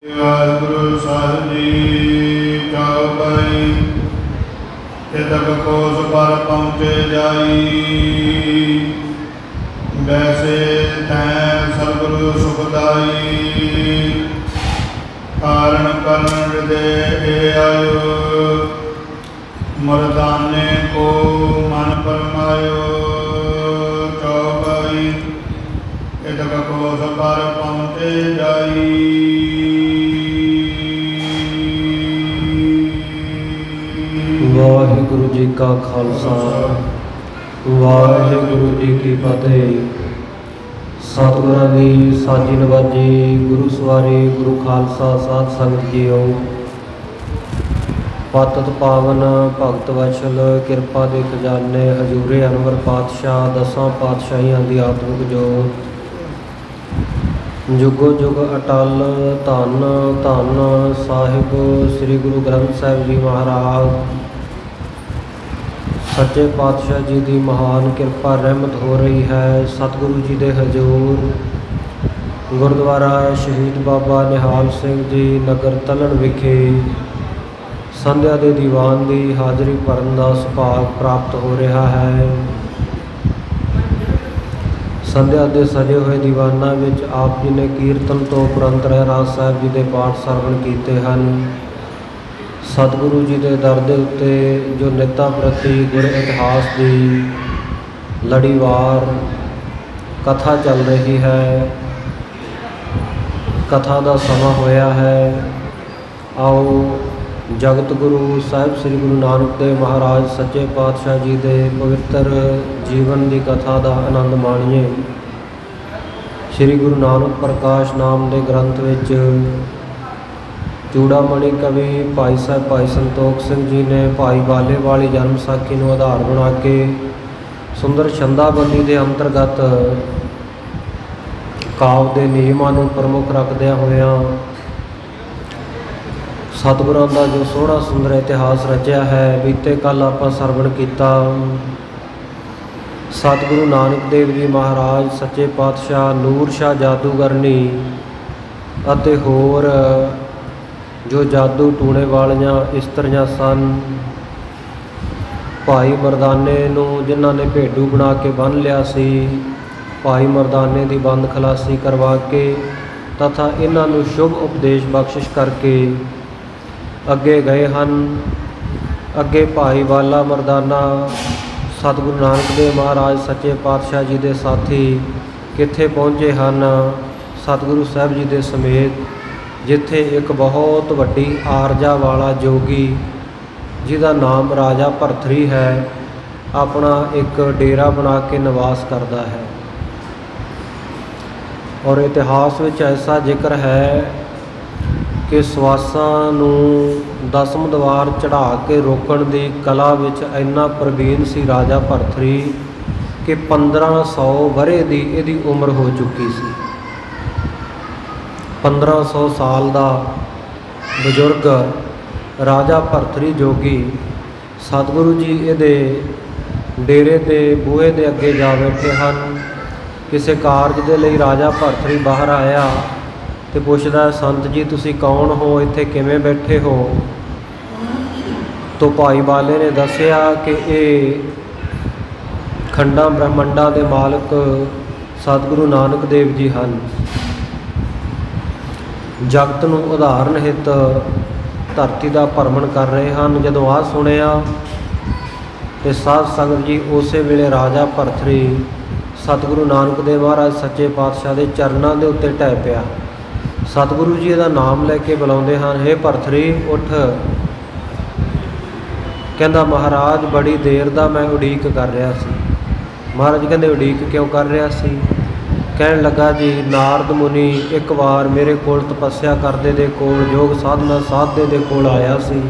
ਵਾਹਿਗੁਰੂ ਸਾਹਿਬ ਜੀ ਚੌਪਈ ਤਕ ਕੋਸ ਪਰ ਪਹੁੰਚੇ ਜਾਈ। ਵੈਸੇ ਤੈ ਸਤਿਗੁਰੂ ਸੁਖਦਾਈ ਕਾਰਨ ਕਰਨ ਹਿਰਦੇ ਆਇਓ। ਮਰਦਾਨੇ ਕੋ ਮਨ ਪਰਮਾਇਓ। ਚੌਪਈ ਤਕ ਕੋਸ ਪਰ ਪਹੁੰਚੇ ਜਾਈ। ਵਾਹਿਗੁਰੂ ਜੀ ਕਾ ਖਾਲਸਾ ਵਾਹਿਗੁਰੂ ਜੀ ਕੀ ਫਤਿਹ। ਸਤਿਗੁਰਾਂ ਦੀ ਸਾਜੀ ਨਵਾਜੀ। ਗੁਰੂ ਸਵਾਰੀ ਗੁਰੂ ਖਾਲਸਾ ਸਾਧ ਸੰਗਤ ਜੀਓ। ਪਤਿਤ ਪਾਵਨ ਭਗਤ ਵਛਲ ਕਿਰਪਾ ਦੇ ਖਜ਼ਾਨੇ ਹਜ਼ੂਰੇ ਅਨਵਰ ਪਾਤਸ਼ਾਹ ਦਸਾਂ ਪਾਤਸ਼ਾਹੀਆਂ ਦੀ ਆਤਮਿਕ ਜੋਤ ਜੁਗੋ ਜੁਗ ਅਟਲ ਧੰਨ ਧੰਨ ਸਾਹਿਬ ਸ੍ਰੀ ਗੁਰੂ ਗ੍ਰੰਥ ਸਾਹਿਬ ਜੀ ਮਹਾਰਾਜ ਸੱਚੇ ਪਾਤਸ਼ਾਹ ਜੀ ਦੀ ਮਹਾਨ ਕਿਰਪਾ ਰਹਿਮਤ ਹੋ ਰਹੀ ਹੈ। ਸਤਿਗੁਰੂ ਜੀ ਦੇ ਹਜ਼ੂਰ ਗੁਰਦੁਆਰਾ ਸ਼ਹੀਦ ਬਾਬਾ ਨਿਹਾਲ ਸਿੰਘ ਜੀ ਨਗਰ ਤਲਣ ਵਿਖੇ ਸੰਧਿਆ ਦੇ ਦੀਵਾਨ ਦੀ ਹਾਜ਼ਰੀ ਭਰਨ ਦਾ ਸੁਭਾਗ ਪ੍ਰਾਪਤ ਹੋ ਰਿਹਾ ਹੈ। ਸੰਧਿਆ ਦੇ ਸਜੇ ਹੋਏ ਦੀਵਾਨਾਂ ਵਿੱਚ ਆਪ ਜੀ ਨੇ ਕੀਰਤਨ ਤੋਂ ਉਪਰੰਤ ਰਹਿਰਾਸ ਸਾਹਿਬ ਜੀ ਦੇ ਪਾਠ ਸਰਵਣ ਕੀਤੇ ਹਨ। ਸਤਿਗੁਰੂ ਜੀ ਦੇ ਦਰ ਦੇ ਉੱਤੇ ਜੋ ਨਿੱਤਾਂ ਪ੍ਰਤੀ ਗੁਰ ਇਤਿਹਾਸ ਦੀ ਲੜੀਵਾਰ ਕਥਾ ਚੱਲ ਰਹੀ ਹੈ। ਕਥਾ ਦਾ ਸਮਾਂ ਹੋਇਆ ਹੈ। ਆਓ ਜਗਤ ਗੁਰੂ ਸਾਹਿਬ ਸ੍ਰੀ ਗੁਰੂ ਨਾਨਕ ਦੇਵ ਮਹਾਰਾਜ ਸੱਚੇ ਪਾਤਸ਼ਾਹ ਜੀ ਦੇ ਪਵਿੱਤਰ ਜੀਵਨ ਦੀ ਕਥਾ ਦਾ ਆਨੰਦ ਮਾਣੀਏ। ਸ੍ਰੀ ਗੁਰੂ ਨਾਨਕ ਪ੍ਰਕਾਸ਼ ਨਾਮ ਦੇ ਗ੍ਰੰਥ ਵਿੱਚ ਚੂੜਾਮਣੀ ਕਵੀ ਭਾਈ ਸਾਹਿਬ ਭਾਈ ਸੰਤੋਖ ਸਿੰਘ ਜੀ ਨੇ ਭਾਈ ਬਾਲੇ ਵਾਲੀ ਜਨਮ ਸਾਖੀ ਨੂੰ ਆਧਾਰ ਬਣਾ ਕੇ ਸੁੰਦਰ ਛੰਦਾਬੰਦੀ ਦੇ ਅੰਤਰਗਤ ਕਾਵਿ ਦੇ ਨਿਯਮਾਂ ਨੂੰ ਪ੍ਰਮੁੱਖ ਰੱਖਦਿਆਂ ਹੋਇਆਂ ਸਤਿਗੁਰਾਂ ਦਾ ਜੋ ਸੋਹਣਾ ਸੁੰਦਰ ਇਤਿਹਾਸ ਰਚਿਆ ਹੈ। ਬੀਤੇ ਕੱਲ੍ਹ ਆਪਾਂ ਸਰਵਣ ਕੀਤਾ ਸਤਿਗੁਰੂ ਨਾਨਕ ਦੇਵ ਜੀ ਮਹਾਰਾਜ ਸੱਚੇ ਪਾਤਸ਼ਾਹ ਨੂਰ ਸ਼ਾਹ ਜਾਦੂਗਰਨੀ ਅਤੇ ਹੋਰ ਜੋ ਜਾਦੂ ਟੂਣੇ ਵਾਲੀਆਂ ਇਸਤਰੀਆਂ ਸਨ। ਭਾਈ ਮਰਦਾਨੇ ਨੂੰ ਜਿਨ੍ਹਾਂ ਨੇ ਭੇਡੂ ਬਣਾ ਕੇ ਬੰਨ੍ਹ ਲਿਆ ਸੀ, ਭਾਈ ਮਰਦਾਨੇ ਦੀ ਬੰਦ ਖਲਾਸੀ ਕਰਵਾ ਕੇ ਤਥਾ ਇਹਨਾਂ ਨੂੰ ਸ਼ੁਭ ਉਪਦੇਸ਼ ਬਖਸ਼ਿਸ਼ ਕਰਕੇ ਅੱਗੇ ਗਏ ਹਨ। ਅੱਗੇ ਭਾਈ ਵਾਲਾ ਮਰਦਾਨਾ ਸਤਿਗੁਰੂ ਨਾਨਕ ਦੇਵ ਮਹਾਰਾਜ ਸੱਚੇ ਪਾਤਸ਼ਾਹ ਜੀ ਦੇ ਸਾਥੀ ਕਿੱਥੇ ਪਹੁੰਚੇ ਹਨ? ਸਤਿਗੁਰੂ ਸਾਹਿਬ ਜੀ ਦੇ ਸਮੇਤ, ਜਿੱਥੇ ਇੱਕ ਬਹੁਤ ਵੱਡੀ ਆਰਜਾ ਵਾਲਾ ਜੋਗੀ ਜਿਹਦਾ ਨਾਮ ਰਾਜਾ ਭਰਥਰੀ ਹੈ ਆਪਣਾ ਇੱਕ ਡੇਰਾ ਬਣਾ ਕੇ ਨਿਵਾਸ ਕਰਦਾ ਹੈ। ਔਰ ਇਤਿਹਾਸ ਵਿੱਚ ਐਸਾ ਜ਼ਿਕਰ ਹੈ ਕਿ ਸਵਾਸਾਂ ਨੂੰ ਦਸਮ ਦਵਾਰ ਚੜ੍ਹਾ ਕੇ ਰੋਕਣ ਦੀ ਕਲਾ ਵਿੱਚ ਇੰਨਾ ਪ੍ਰਵੀਨ ਸੀ ਰਾਜਾ ਭਰਥਰੀ ਕਿ 1500 ਵਰ੍ਹੇ ਦੀ ਇਹਦੀ ਉਮਰ ਹੋ ਚੁੱਕੀ ਸੀ। 1500 ਸਾਲ ਦਾ ਬਜ਼ੁਰਗ ਰਾਜਾ ਭਰਥਰੀ ਜੋਗੀ ਸਤਿਗੁਰੂ ਜੀ ਇਹਦੇ ਡੇਰੇ ਦੇ ਬੂਹੇ ਦੇ ਅੱਗੇ ਜਾ ਬੈਠੇ ਹਨ। ਕਿਸੇ ਕਾਰਜ ਦੇ ਲਈ ਰਾਜਾ ਭਰਥਰੀ ਬਾਹਰ ਆਇਆ ਤੇ ਪੁੱਛਦਾ, ਸੰਤ ਜੀ ਤੁਸੀਂ ਕੌਣ ਹੋ, ਇੱਥੇ ਕਿਵੇਂ ਬੈਠੇ ਹੋ? ਤੋ ਭਾਈ ਬਾਲੇ ਨੇ ਦੱਸਿਆ ਕਿ ਇਹ ਖੰਡਾਂ ਬ੍ਰਹਮੰਡਾਂ ਦੇ ਮਾਲਕ ਸਤਿਗੁਰੂ ਨਾਨਕ ਦੇਵ ਜੀ ਹਨ। ਜਗਤ ਨੂੰ ਉਦਾਹਰਨ ਹਿੱਤ ਧਰਤੀ ਦਾ ਭਰਮਣ ਕਰ ਰਹੇ ਹਨ। ਜਦੋਂ ਆਹ ਸੁਣਿਆ ਤੇ ਸਾਧ ਸੰਗਤ ਜੀ ਉਸੇ ਵੇਲੇ ਰਾਜਾ ਭਰਥਰੀ ਸਤਿਗੁਰੂ ਨਾਨਕ ਦੇਵ ਮਹਾਰਾਜ ਸੱਚੇ ਪਾਤਸ਼ਾਹ ਦੇ ਚਰਨਾਂ ਦੇ ਉੱਤੇ ਢਹਿ ਪਿਆ। ਸਤਿਗੁਰੂ ਜੀ ਇਹਦਾ ਨਾਮ ਲੈ ਕੇ ਬੁਲਾਉਂਦੇ ਹਨ, ਹੇ ਭਰਥਰੀ ਉੱਠ। ਕਹਿੰਦਾ, ਮਹਾਰਾਜ ਬੜੀ ਦੇਰ ਦਾ ਮੈਂ ਉਡੀਕ ਕਰ ਰਿਹਾ ਸੀ। ਮਹਾਰਾਜ ਕਹਿੰਦੇ, ਉਡੀਕ ਕਿਉਂ ਕਰ ਰਿਹਾ ਸੀ? ਕਹਿਣ ਲੱਗਾ, ਜੀ ਨਾਰਦ ਮੁਨੀ ਇੱਕ ਵਾਰ ਮੇਰੇ ਕੋਲ ਤਪੱਸਿਆ ਕਰਦੇ ਦੇ ਕੋਲ ਯੋਗ ਸਾਧਨਾ ਸਾਧਦੇ ਦੇ ਕੋਲ ਆਇਆ ਸੀ।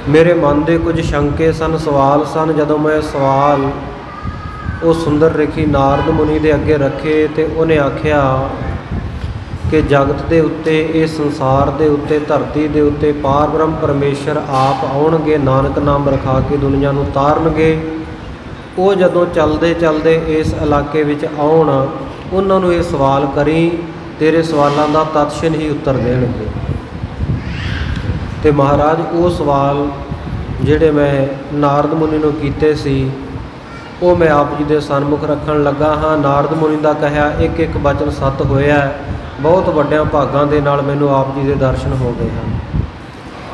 ਮੇਰੇ ਮਨ ਦੇ ਕੁਝ ਸ਼ੰਕੇ ਸਨ, ਸਵਾਲ ਸਨ। ਜਦੋਂ ਮੈਂ ਸਵਾਲ ਉਹ ਸੁੰਦਰ ਰੇਖੀ ਨਾਰਦ ਮੁਨੀ ਦੇ ਅੱਗੇ ਰੱਖੇ ਤੇ ਉਹਨੇ ਆਖਿਆ ਕਿ ਜਗਤ ਦੇ ਉੱਤੇ, ਇਸ ਸੰਸਾਰ ਦੇ ਉੱਤੇ, ਧਰਤੀ ਦੇ ਉੱਤੇ ਪਾਰ ਬ੍ਰਹਮ ਪਰਮੇਸ਼ਰ ਆਪ ਆਉਣਗੇ, ਨਾਨਕ ਨਾਮ ਰਖਾ ਕੇ ਦੁਨੀਆ ਨੂੰ ਤਾਰਨਗੇ। ਉਹ ਜਦੋਂ ਚੱਲਦੇ ਚੱਲਦੇ ਇਸ ਇਲਾਕੇ ਵਿੱਚ ਆਉਣ, ਉਹਨਾਂ ਨੂੰ ਇਹ ਸਵਾਲ ਕਰੀ तेरे सवालों का तत्क्षण ही उत्तर देणगे। तो महाराज वो सवाल जिहड़े मैं नारद मुनि नूं कीते सी वो मैं आप जी के सन्मुख रखण लगा हाँ। नारद मुनि का कहा एक एक वचन सत होया, बहुत वड्डियां भागां दे नाल मैनूं आप जी के दर्शन हो गए हैं।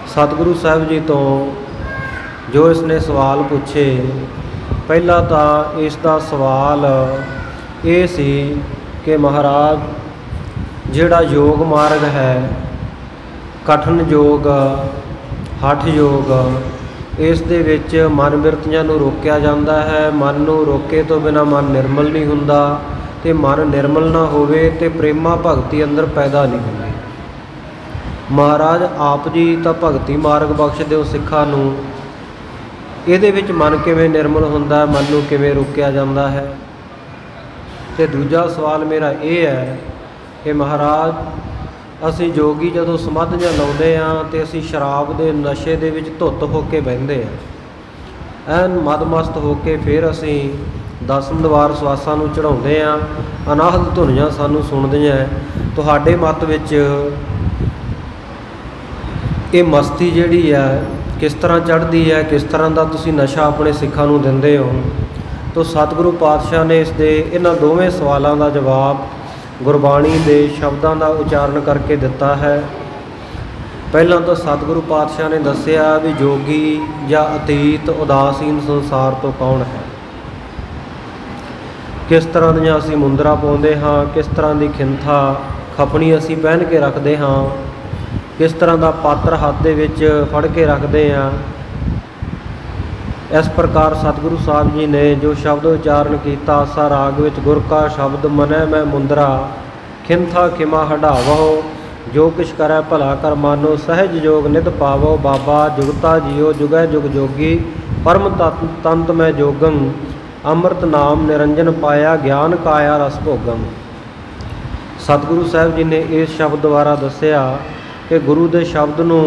सतगुरु साहब जी तो जो इसने सवाल पूछे, पहला तो इसका सवाल ये सी कि महाराज जिहड़ा योग मार्ग है, कठिन योग, हठ योग, इस दे विच मन बिरतियां नूं रोकिया जाता है। मन नूं रोके तो बिना मन निर्मल नहीं हुंदा, ते मन निर्मल ना होवे ते प्रेमा भगती अंदर पैदा नहीं होंदी। महाराज आप जी तो भगती मार्ग बख्शदे हो सिखां नूं, इहदे विच मन किवें निर्मल हुंदा, मन नूं किवें रोकिया जाता है। ते दूजा सवाल मेरा ये है कि महाराज असी जोगी जदों समाधियां लाउंदे हां ते असी शराब के नशे दे विच धुत होके बहिंदे हां, ऐन मदमस्त होके फिर असी दसम दवार सवासां नूं चढ़ाउंदे हां, अनाहत धुनियां सानूं सुणदियां। तुहाडे मत विच ये मस्ती जिहड़ी है किस तरह चढ़दी है, किस तरह का तुसीं नशा अपने सिखां नूं दिंदे हो? तो सतगुरु पातशाह ने इस दे इन्हां दोवें सवालों का जवाब गुरबाणी के शब्दों का उचारण करके दिता है। पहला तो सतगुरु पातशाह ने दसिया भी जोगी या अतीत उदासीन संसार तो कौन है, किस तरह दियां असी मुंदरा पाउंदे हाँ, किस तरह की खिंथा खपनी असी पहन के रखते हाँ, किस तरह का पात्र हाथ दे विच फड़ के रखते हैं। इस प्रकार सतगुरु साहब जी ने जो शब्द उच्चारण किया, आसा राग विच गुर का शब्द मनै मैं मुंदरा, खिंथा खिमा हटावो, जो किश करै भला कर मानो, सहज योग निध पावो, बाबा जुगता जियो जुगै जुग जोगी, परम तंत मैं जोगम, अमृत नाम निरंजन पाया, ज्ञान काया रस भोगम। सतगुरु साहब जी ने इस शब्द द्वारा दसिया कि गुरु के शब्द नूं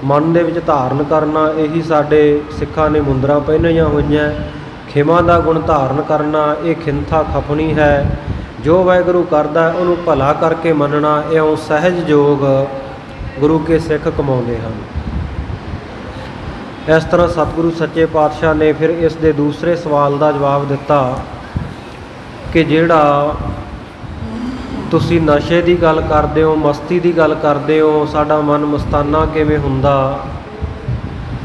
मन दे विच धारण करना, यही साडे सिखां ने मुंदरा पहनियां होईयां। खिमा का गुण धारण करना ये खिंथा खपनी है, जो वाहिगुरू करदा उहनूं भला करके मनना, इउं सहज योग गुरु के सिख कमाउंदे हन। इस तरह सतगुरु सच्चे पातशाह ने फिर इस दे दूसरे सवाल का जवाब दिता कि जिहड़ा तुसी नशे की गल करते हो, मस्ती की गल करते हो, साडा मन मस्ताना किवें हुंदा?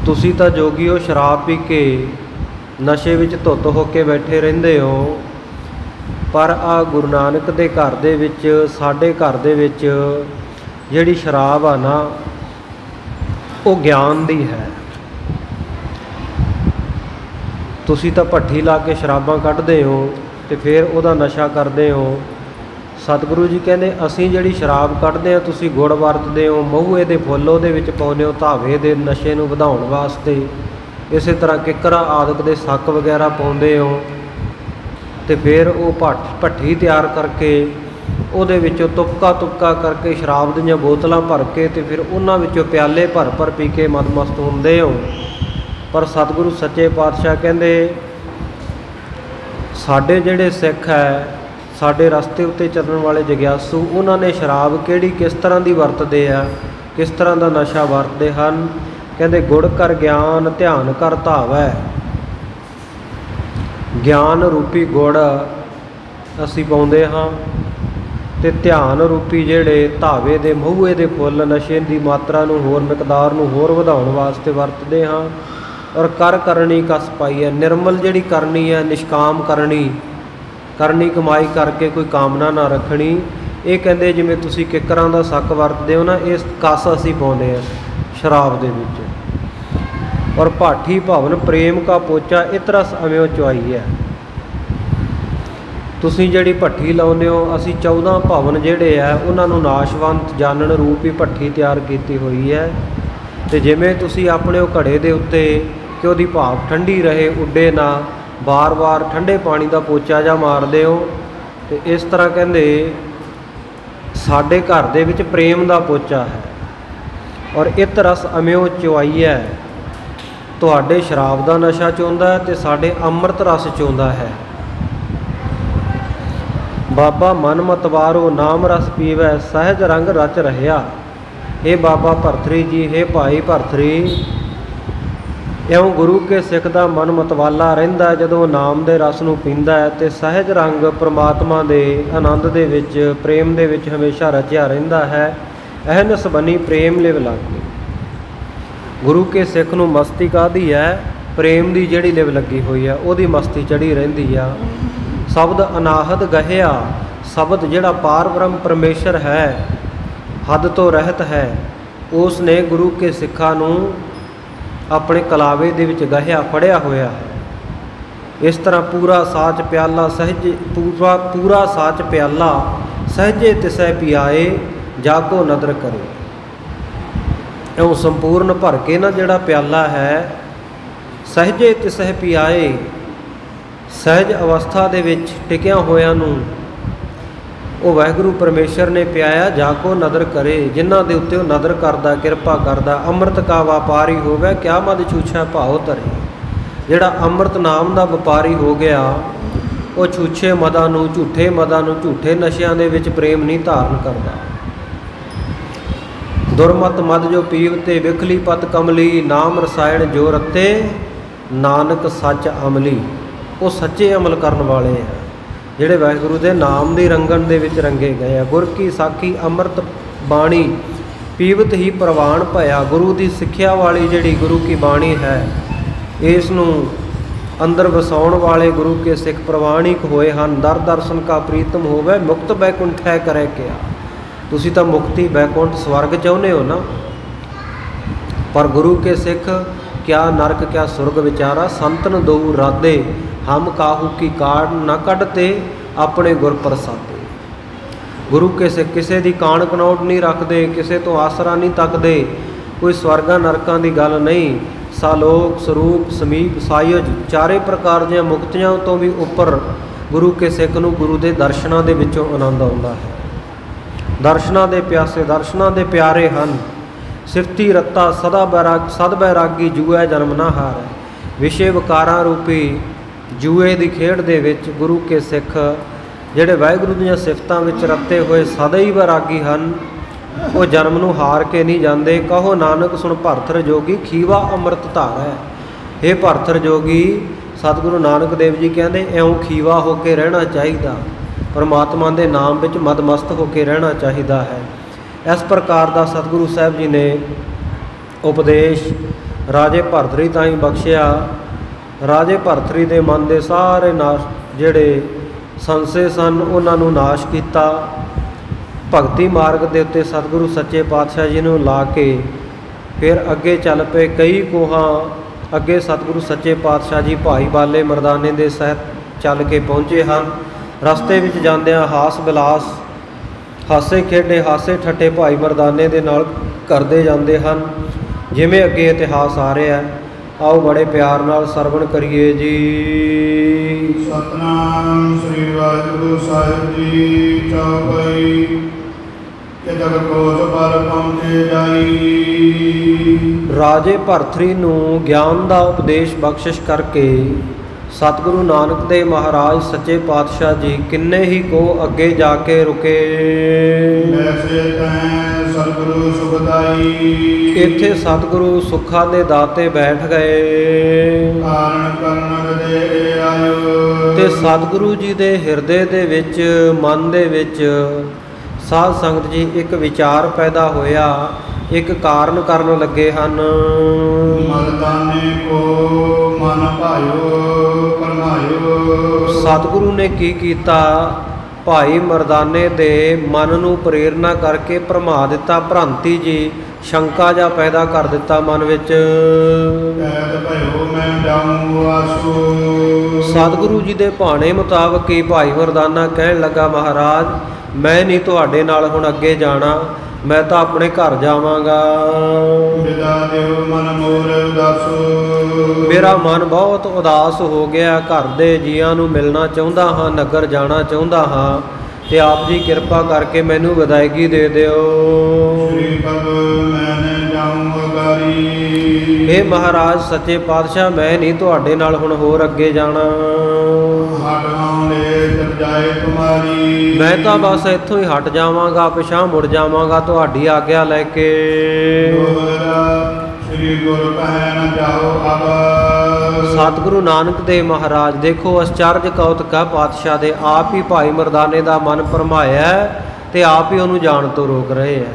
तुसी तां जोगी हो, शराब पी के नशे विच धुत होके बैठे रहिंदे हो, पर आ गुरु नानक दे घर दे विच, साडे घर दे विच जिहड़ी शराब आ ना वो ज्ञान दी है। तुसी तां भट्ठी ला के शराबां कढदे हो ते फिर उहदा नशा करदे हो। सतगुरु जी कहते असी जिहड़ी शराब कढदे हां, तुसी गुड़ वरतदे हो, महुए दे फुੱਲ ਉਹਦੇ ਵਿੱਚ ਪਾਉਂਦੇ हो धावे दे नशे ਨੂੰ ਵਧਾਉਣ वास्ते, इस तरह किकरा आदਿਕ ਦੇ सक वगैरह पाਉਂਦੇ हो, तो फिर वो भट्ठी तैयार करके ਉਹਦੇ ਵਿੱਚੋਂ तुपका करके शराब ਦੀਆਂ बोतलां भर के तो फिर उन्हां ਵਿੱਚੋਂ प्याले भर भर पी के मदमस्त ਹੁੰਦੇ हो। पर सतगुरु सच्चे पातशाह कहते साडे जिहड़े सिख है, साडे रस्ते उत्ते चलण वाले जग्यासू, उन्होंने शराब किहड़ी किस तरह की वरतते हैं, किस तरह का नशा वरतते हैं। कहते गुड़ कर ज्ञान ध्यान कर धावै, ज्ञान रूपी गुड़ असी पाउंदे हाँ, ते ध्यान रूपी जिहड़े धावे दे महुए दे फुੱਲ नशे की मात्रा नूं होर मिकदार नूं होर वधाउण वास्ते वरतते हाँ। और कर करनी कस पाई है, निर्मल जिहड़ी करनी है, निष्काम करनी कमाई करके कोई कामना ना रखनी। ये कहते जिमें तुसी किकरां दा सक वरतदे हो ना, इस कस असी पाउंदे आ शराब दे विच। और भाठी भवन प्रेम का पोचा इतरस अम्यो चुआई है। तुसी जिहड़ी भट्ठी लाउंदे हो, असी 14 भवन जिहड़े आ उन्हां नूं नाशवंत जानन रूप ही भट्ठी तैयार कीती होई है। ते जिवें तुसी अपने घड़े दे उत्ते कि उहदी भाप ठंडी रहे, उड्डे ना, बार बार ठंडे पानी का पोचा जा मारते हो, तो इस तरह कहते साडे घर दे विच प्रेम का पोचा है। और इत रस अम्यो चुआई है, तुहाडे शराब का नशा चाहुंदा है तो साडे अमृत रस चाहुंदा है। ਬਾਬਾ ਮਨ ਮਤਵਾਰੋ ਨਾਮ ਰਸ ਪੀਵੈ ਸਹਿਜ ਰੰਗ ਰਚ ਰਹਿਆ। ਇਹ ਬਾਬਾ ਭਰਤਰੀ ਜੀ, ਇਹ ਭਾਈ ਭਰਤਰੀ, ਇਉਂ ਗੁਰੂ ਕੇ ਸਿੱਖ ਦਾ ਮਨ ਮਤਵਾਲਾ ਰਹਿੰਦਾ ਜਦੋਂ ਨਾਮ ਦੇ ਰਸ ਨੂੰ ਪੀਂਦਾ ਹੈ ਅਤੇ ਸਹਿਜ ਰੰਗ ਪ੍ਰਮਾਤਮਾ ਦੇ ਆਨੰਦ ਦੇ ਵਿੱਚ, ਪ੍ਰੇਮ ਦੇ ਵਿੱਚ ਹਮੇਸ਼ਾ ਰਚਿਆ ਰਹਿੰਦਾ ਹੈ। ਅਹਨਸ ਬਣੀ ਪ੍ਰੇਮ ਲਿਵ ਲਾਗੇ। ਗੁਰੂ ਕੇ ਸਿੱਖ ਨੂੰ ਮਸਤੀ ਕਾਹਦੀ ਹੈ? ਪ੍ਰੇਮ ਦੀ ਜਿਹੜੀ ਲਿਵ ਲੱਗੀ ਹੋਈ ਆ ਉਹਦੀ ਮਸਤੀ ਚੜ੍ਹੀ ਰਹਿੰਦੀ ਆ। ਸ਼ਬਦ ਅਨਾਹਦ ਗਹਿਆ, ਸ਼ਬਦ ਜਿਹੜਾ ਪਾਰ ਬ੍ਰਹਮ ਪਰਮੇਸ਼ਰ ਹੈ, ਹੱਦ ਤੋਂ ਰਹਿਤ ਹੈ, ਉਸ ਨੇ ਗੁਰੂ ਕੇ ਸਿੱਖਾਂ ਨੂੰ ਆਪਣੇ ਕਲਾਵੇ ਦੇ ਵਿੱਚ ਗਹਿਆ ਫੜਿਆ ਹੋਇਆ ਹੈ। ਇਸ ਤਰ੍ਹਾਂ ਪੂਰਾ ਸਾਚ ਪਿਆਲਾ ਸਹਿਜ ਪੂਰਾ ਸਾਚ ਪਿਆਲਾ ਸਹਿਜੇ ਤਿਸੈ ਪਿਆਏ ਜਾਗੋ ਨਦਰ ਕਰੇ। ਇਉਂ ਸੰਪੂਰਨ ਭਰ ਕੇ ਨਾ ਜਿਹੜਾ ਪਿਆਲਾ ਹੈ, ਸਹਿਜੇ ਤਿਸੈ ਪਿਆਏ, ਸਹਿਜ ਅਵਸਥਾ ਦੇ ਵਿੱਚ ਟਿਕਿਆ ਹੋਇਆਂ ਨੂੰ ਉਹ ਵਾਹਿਗੁਰੂ ਪਰਮੇਸ਼ਰ ਨੇ ਪਿਆਇਆ। ਜਾਗੋ ਨਦਰ ਕਰੇ, ਜਿਨ੍ਹਾਂ ਦੇ ਉੱਤੇ ਉਹ ਨਦਰ ਕਰਦਾ, ਕਿਰਪਾ ਕਰਦਾ। ਅੰਮ੍ਰਿਤ ਕਾ ਵਪਾਰੀ ਹੋਵੇ ਕਿਆ ਮਦ ਛੂਛਾ ਭਾਉ ਧਰੇ। ਜਿਹੜਾ ਅੰਮ੍ਰਿਤ ਨਾਮ ਦਾ ਵਪਾਰੀ ਹੋ ਗਿਆ, ਉਹ ਛੂਛੇ ਮਦਾਂ ਨੂੰ, ਝੂਠੇ ਮਦਾਂ ਨੂੰ, ਝੂਠੇ ਨਸ਼ਿਆਂ ਦੇ ਵਿੱਚ ਪ੍ਰੇਮ ਨਹੀਂ ਧਾਰਨ ਕਰਦਾ। ਦੁਰਮਤ ਮਦ ਜੋ ਪੀਵ ਤੇ ਵਿਖਲੀ ਪਤ ਕਮਲੀ, ਨਾਮ ਰਸਾਇਣ ਜੋ ਰਤੇ ਨਾਨਕ ਸੱਚ ਅਮਲੀ। ਉਹ ਸੱਚੇ ਅਮਲ ਕਰਨ ਵਾਲੇ ਆ, ਜਿਹੜੇ ਵਾਹਿਗੁਰੂ ਦੇ ਨਾਮ ਦੀ ਰੰਗਣ ਦੇ ਵਿੱਚ ਰੰਗੇ ਗਏ ਆ। ਗੁਰ ਕੀ ਸਾਖੀ ਅੰਮ੍ਰਿਤ ਬਾਣੀ ਪੀਵਤ ਹੀ ਪ੍ਰਵਾਨ ਭਇਆ। ਗੁਰੂ ਦੀ ਸਿੱਖਿਆ ਵਾਲੀ ਜਿਹੜੀ ਗੁਰੂ ਕੀ ਬਾਣੀ ਹੈ, ਇਸ ਨੂੰ ਅੰਦਰ ਵਸਾਉਣ ਵਾਲੇ ਗੁਰੂ ਕੇ ਸਿੱਖ ਪ੍ਰਵਾਨਿਕ ਹੋਏ ਹਨ। ਦਰ ਦਰਸ਼ਨ ਕਾ ਪ੍ਰੀਤਮ ਹੋਵੇ ਮੁਕਤ ਬੈਕੁੰਠੈ ਕਰੇ ਕਿਆ। ਤੁਸੀਂ ਤਾਂ ਮੁਕਤੀ, ਬੈਕੁੰਠ, ਸਵਰਗ ਚਾਹੁੰਦੇ ਹੋ ਨਾ, ਪਰ ਗੁਰੂ ਕੇ ਸਿੱਖ ਕਿਆ ਨਰਕ ਕਿਆ ਸੁਰਗ ਵਿਚਾਰਾ। ਸੰਤਨ ਦਊ ਰਾਦੇ ਹਮ ਕਾਹੂ ਕੀ ਕਾੜ ਨਾ ਕੱਢਤੇ ਆਪਣੇ ਗੁਰ ਪ੍ਰਸਾਦੇ। ਗੁਰੂ ਕੇ ਸਿੱਖ ਕਿਸੇ ਦੀ ਕਾਣ ਕਨੌਟ ਨਹੀਂ ਰੱਖਦੇ, ਕਿਸੇ ਤੋਂ ਆਸਰਾ ਨਹੀਂ ਤੱਕਦੇ। ਕੋਈ ਸਵਰਗਾਂ ਨਰਕਾਂ ਦੀ ਗੱਲ ਨਹੀਂ। ਸਾਲੋਕ, ਸਰੂਪ, ਸਮੀਪ, ਸਾਯਜ, ਚਾਰੇ ਪ੍ਰਕਾਰ ਦੀਆਂ ਮੁਕਤੀਆਂ ਤੋਂ ਵੀ ਉੱਪਰ ਗੁਰੂ ਕੇ ਸਿੱਖ ਨੂੰ ਗੁਰੂ ਦੇ ਦਰਸ਼ਨਾਂ ਦੇ ਵਿੱਚੋਂ ਆਨੰਦ ਆਉਂਦਾ ਹੈ। ਦਰਸ਼ਨਾਂ ਦੇ ਪਿਆਸੇ, ਦਰਸ਼ਨਾਂ ਦੇ ਪਿਆਰੇ ਹਨ। ਸਿਫਤੀ ਰੱਤਾ ਸਦ ਬੈਰਾਗੀ ਜੂਐ ਜਨਮ ਨਾ ਹਾਰੈ। ਵਿਸ਼ੇ ਵਿਕਾਰਾਂ ਰੂਪੀ ਜੂਏ ਦੀ ਖੇਡ ਦੇ ਵਿੱਚ ਗੁਰੂ ਕੇ ਸਿੱਖ ਜਿਹੜੇ ਵਾਹਿਗੁਰੂ ਦੀਆਂ ਸਿਫਤਾਂ ਵਿੱਚ ਰੱਤੇ ਹੋਏ ਸਦਾ ਹੀ ਵੈਰਾਗੀ ਹਨ, ਉਹ ਜਨਮ ਨੂੰ ਹਾਰ ਕੇ ਨਹੀਂ ਜਾਂਦੇ। ਕਹੋ ਨਾਨਕ ਸੁਣ ਭਰਤਰ ਜੋਗੀ ਖੀਵਾ ਅੰਮ੍ਰਿਤ ਧਾਰੈ। ਇਹ ਭਰਤਰ ਜੋਗੀ, ਸਤਿਗੁਰੂ ਨਾਨਕ ਦੇਵ ਜੀ ਕਹਿੰਦੇ ਇਉਂ ਖੀਵਾ ਹੋ ਕੇ ਰਹਿਣਾ ਚਾਹੀਦਾ, ਪਰਮਾਤਮਾ ਦੇ ਨਾਮ ਵਿੱਚ ਮਦਮਸਤ ਹੋ ਕੇ ਰਹਿਣਾ ਚਾਹੀਦਾ ਹੈ। ਇਸ ਪ੍ਰਕਾਰ ਦਾ ਸਤਿਗੁਰੂ ਸਾਹਿਬ ਜੀ ਨੇ ਉਪਦੇਸ਼ ਰਾਜੇ ਭਰਤਰੀ ਤਾਈਂ ਬਖਸ਼ਿਆ। ਰਾਜੇ ਭਰਤਰੀ ਦੇ ਮਨ ਦੇ ਸਾਰੇ ਨਾਸ਼ ਜਿਹੜੇ ਸੰਸ਼ੇ ਸਨ, ਉਹਨਾਂ ਨੂੰ ਨਾਸ਼ ਕੀਤਾ। ਭਗਤੀ ਮਾਰਗ ਦੇ ਉੱਤੇ ਸਤਿਗੁਰੂ ਸੱਚੇ ਪਾਤਸ਼ਾਹ ਜੀ ਨੂੰ ਲਾ ਕੇ ਫਿਰ ਅੱਗੇ ਚੱਲ ਪਏ। ਕਈ ਕੋਹਾਂ ਅੱਗੇ ਸਤਿਗੁਰੂ ਸੱਚੇ ਪਾਤਸ਼ਾਹ ਜੀ ਭਾਈ ਬਾਲੇ ਮਰਦਾਨੇ ਦੇ ਸਹਿਤ ਚੱਲ ਕੇ ਪਹੁੰਚੇ ਹਨ। ਰਸਤੇ ਵਿੱਚ ਜਾਂਦਿਆਂ ਹਾਸ ਵਿਲਾਸ, ਹਾਸੇ ਖੇਡੇ, ਹਾਸੇ ਠੱਠੇ ਭਾਈ ਮਰਦਾਨੇ ਦੇ ਨਾਲ ਕਰਦੇ ਜਾਂਦੇ ਹਨ, ਜਿਵੇਂ ਅੱਗੇ ਇਤਿਹਾਸ ਆ ਰਿਹਾ। ਆਓ ਬੜੇ ਪਿਆਰ ਨਾਲ ਸਰਵਣ ਕਰੀਏ ਜੀ। ਸਤਨਾਮ ਸ੍ਰੀ ਵਾਹਿਗੁਰੂ ਸਾਹਿਬ ਜੀ। ਚੌਪਈ ਕਿ ਜਗ ਕੋਸ ਪਰ ਪਹੁੰਚੇ ਜਾਈ। ਰਾਜੇ ਭਰਤਰੀ ਨੂੰ ਗਿਆਨ ਦਾ ਉਪਦੇਸ਼ ਬਖਸ਼ਿਸ਼ ਕਰਕੇ ਸਤਿਗੁਰੂ ਨਾਨਕ ਦੇਵ ਮਹਾਰਾਜ ਸੱਚੇ ਪਾਤਸ਼ਾਹ ਜੀ ਕਿੰਨੇ ਹੀ ਕੋ ਅੱਗੇ ਜਾ ਕੇ ਰੁਕੇ। ਐਸੇ ਤੈਂ ਸਤਿਗੁਰੂ ਸੁਖਦਾਈ। ਇੱਥੇ ਸਤਿਗੁਰੂ ਸੁੱਖਾਂ ਦੇ ਦਾਤੇ ਬੈਠ ਗਏ। ਕਾਰਨ ਕਰਨ ਹਿਰਦੇ ਆਇਓ। ਤੇ ਸਤਿਗੁਰੂ ਜੀ ਦੇ ਹਿਰਦੇ ਦੇ ਵਿੱਚ, ਮਨ ਦੇ ਵਿੱਚ ਸਾਧ ਸੰਗਤ ਜੀ ਇੱਕ ਵਿਚਾਰ ਪੈਦਾ ਹੋਇਆ, ਇੱਕ ਕਾਰਨ ਕਰਨ ਲੱਗੇ ਹਨ। ਮਰਦਾਨੇ ਕੋ ਮਨ ਭਾਇਓ ਪਰਮਾਇਓ। ਸਤਿਗੁਰੂ ਨੇ ਕੀ ਕੀਤਾ? ਭਾਈ ਮਰਦਾਨੇ ਦੇ ਮਨ ਨੂੰ ਪ੍ਰੇਰਨਾ ਕਰਕੇ ਭਰਮਾ ਦਿੱਤਾ। ਭ੍ਰਾਂਤੀ ਜੀ, ਸ਼ੰਕਾ ਜਾ ਪੈਦਾ ਕਰ ਦਿੱਤਾ ਮਨ ਵਿੱਚ। ਕਹਿਤ ਭਇਓ ਮੈਂ ਜਾਊਂ ਆਸੂ। ਸਤਿਗੁਰੂ ਜੀ ਦੇ ਭਾਣੇ ਮੁਤਾਬਕ ਹੀ ਭਾਈ ਮਰਦਾਨਾ ਕਹਿਣ ਲੱਗਾ, ਮਹਾਰਾਜ ਮੈਂ ਨਹੀਂ ਤੁਹਾਡੇ ਨਾਲ ਹੁਣ ਅੱਗੇ ਜਾਣਾ, ਮੈਂ ਤਾਂ ਆਪਣੇ ਘਰ ਜਾਵਾਂਗਾ। ਵਿਦਾ ਦਿਓ ਮਨ ਮੋਰ ਉਦਾਸੋ। ਮੇਰਾ ਮਨ ਬਹੁਤ ਉਦਾਸ ਹੋ ਗਿਆ, ਘਰ ਦੇ ਜੀਆਂ ਨੂੰ ਮਿਲਣਾ ਚਾਹੁੰਦਾ ਹਾਂ, ਨਗਰ ਜਾਣਾ ਚਾਹੁੰਦਾ ਹਾਂ, ਤੇ ਆਪ ਜੀ ਕਿਰਪਾ ਕਰਕੇ ਮੈਨੂੰ ਵਿਦਾਇਗੀ ਦੇ ਦਿਓ। ਸ੍ਰੀ ਭਗ ਮੈਂ ਜਾਊਂ ਅਗਾਰੀ। ਇਹ ਮਹਾਰਾਜ ਸੱਚੇ ਪਾਤਸ਼ਾਹ ਮੈਂ ਨਹੀਂ ਤੁਹਾਡੇ ਨਾਲ ਹੁਣ ਹੋਰ ਅੱਗੇ ਜਾਣਾ। ਹਟਵਾਂ ले चल जाए तुम्हारी। मैं तो बस ਇੱਥੋਂ ਹੀ ਹਟ ਜਾਵਾਂਗਾ, ਪਿਛਾਂਹ ਮੁੜ ਜਾਵਾਂਗਾ ਤੁਹਾਡੀ ਆਗਿਆ ਲੈ ਕੇ। ਦੋਹਰਾ ਸ੍ਰੀ ਗੁਰ ਕਹਿ ਨ ਜਾਓ ਅਬ। ਸਤਿਗੁਰੂ ਨਾਨਕ ਦੇਵ ਮਹਾਰਾਜ ਦੇਖੋ ਅਚਰਜ ਕੌਤਕ ਹੈ ਪਾਤਸ਼ਾਹ ਦੇ, ਆਪ ਹੀ ਭਾਈ ਮਰਦਾਨੇ ਦਾ ਮਨ ਭਰਮਾਇਆ ਹੈ ਤੇ ਆਪ ਹੀ ਉਹਨੂੰ ਜਾਣ ਤੋਂ ਰੋਕ ਰਹੇ ਹੈ।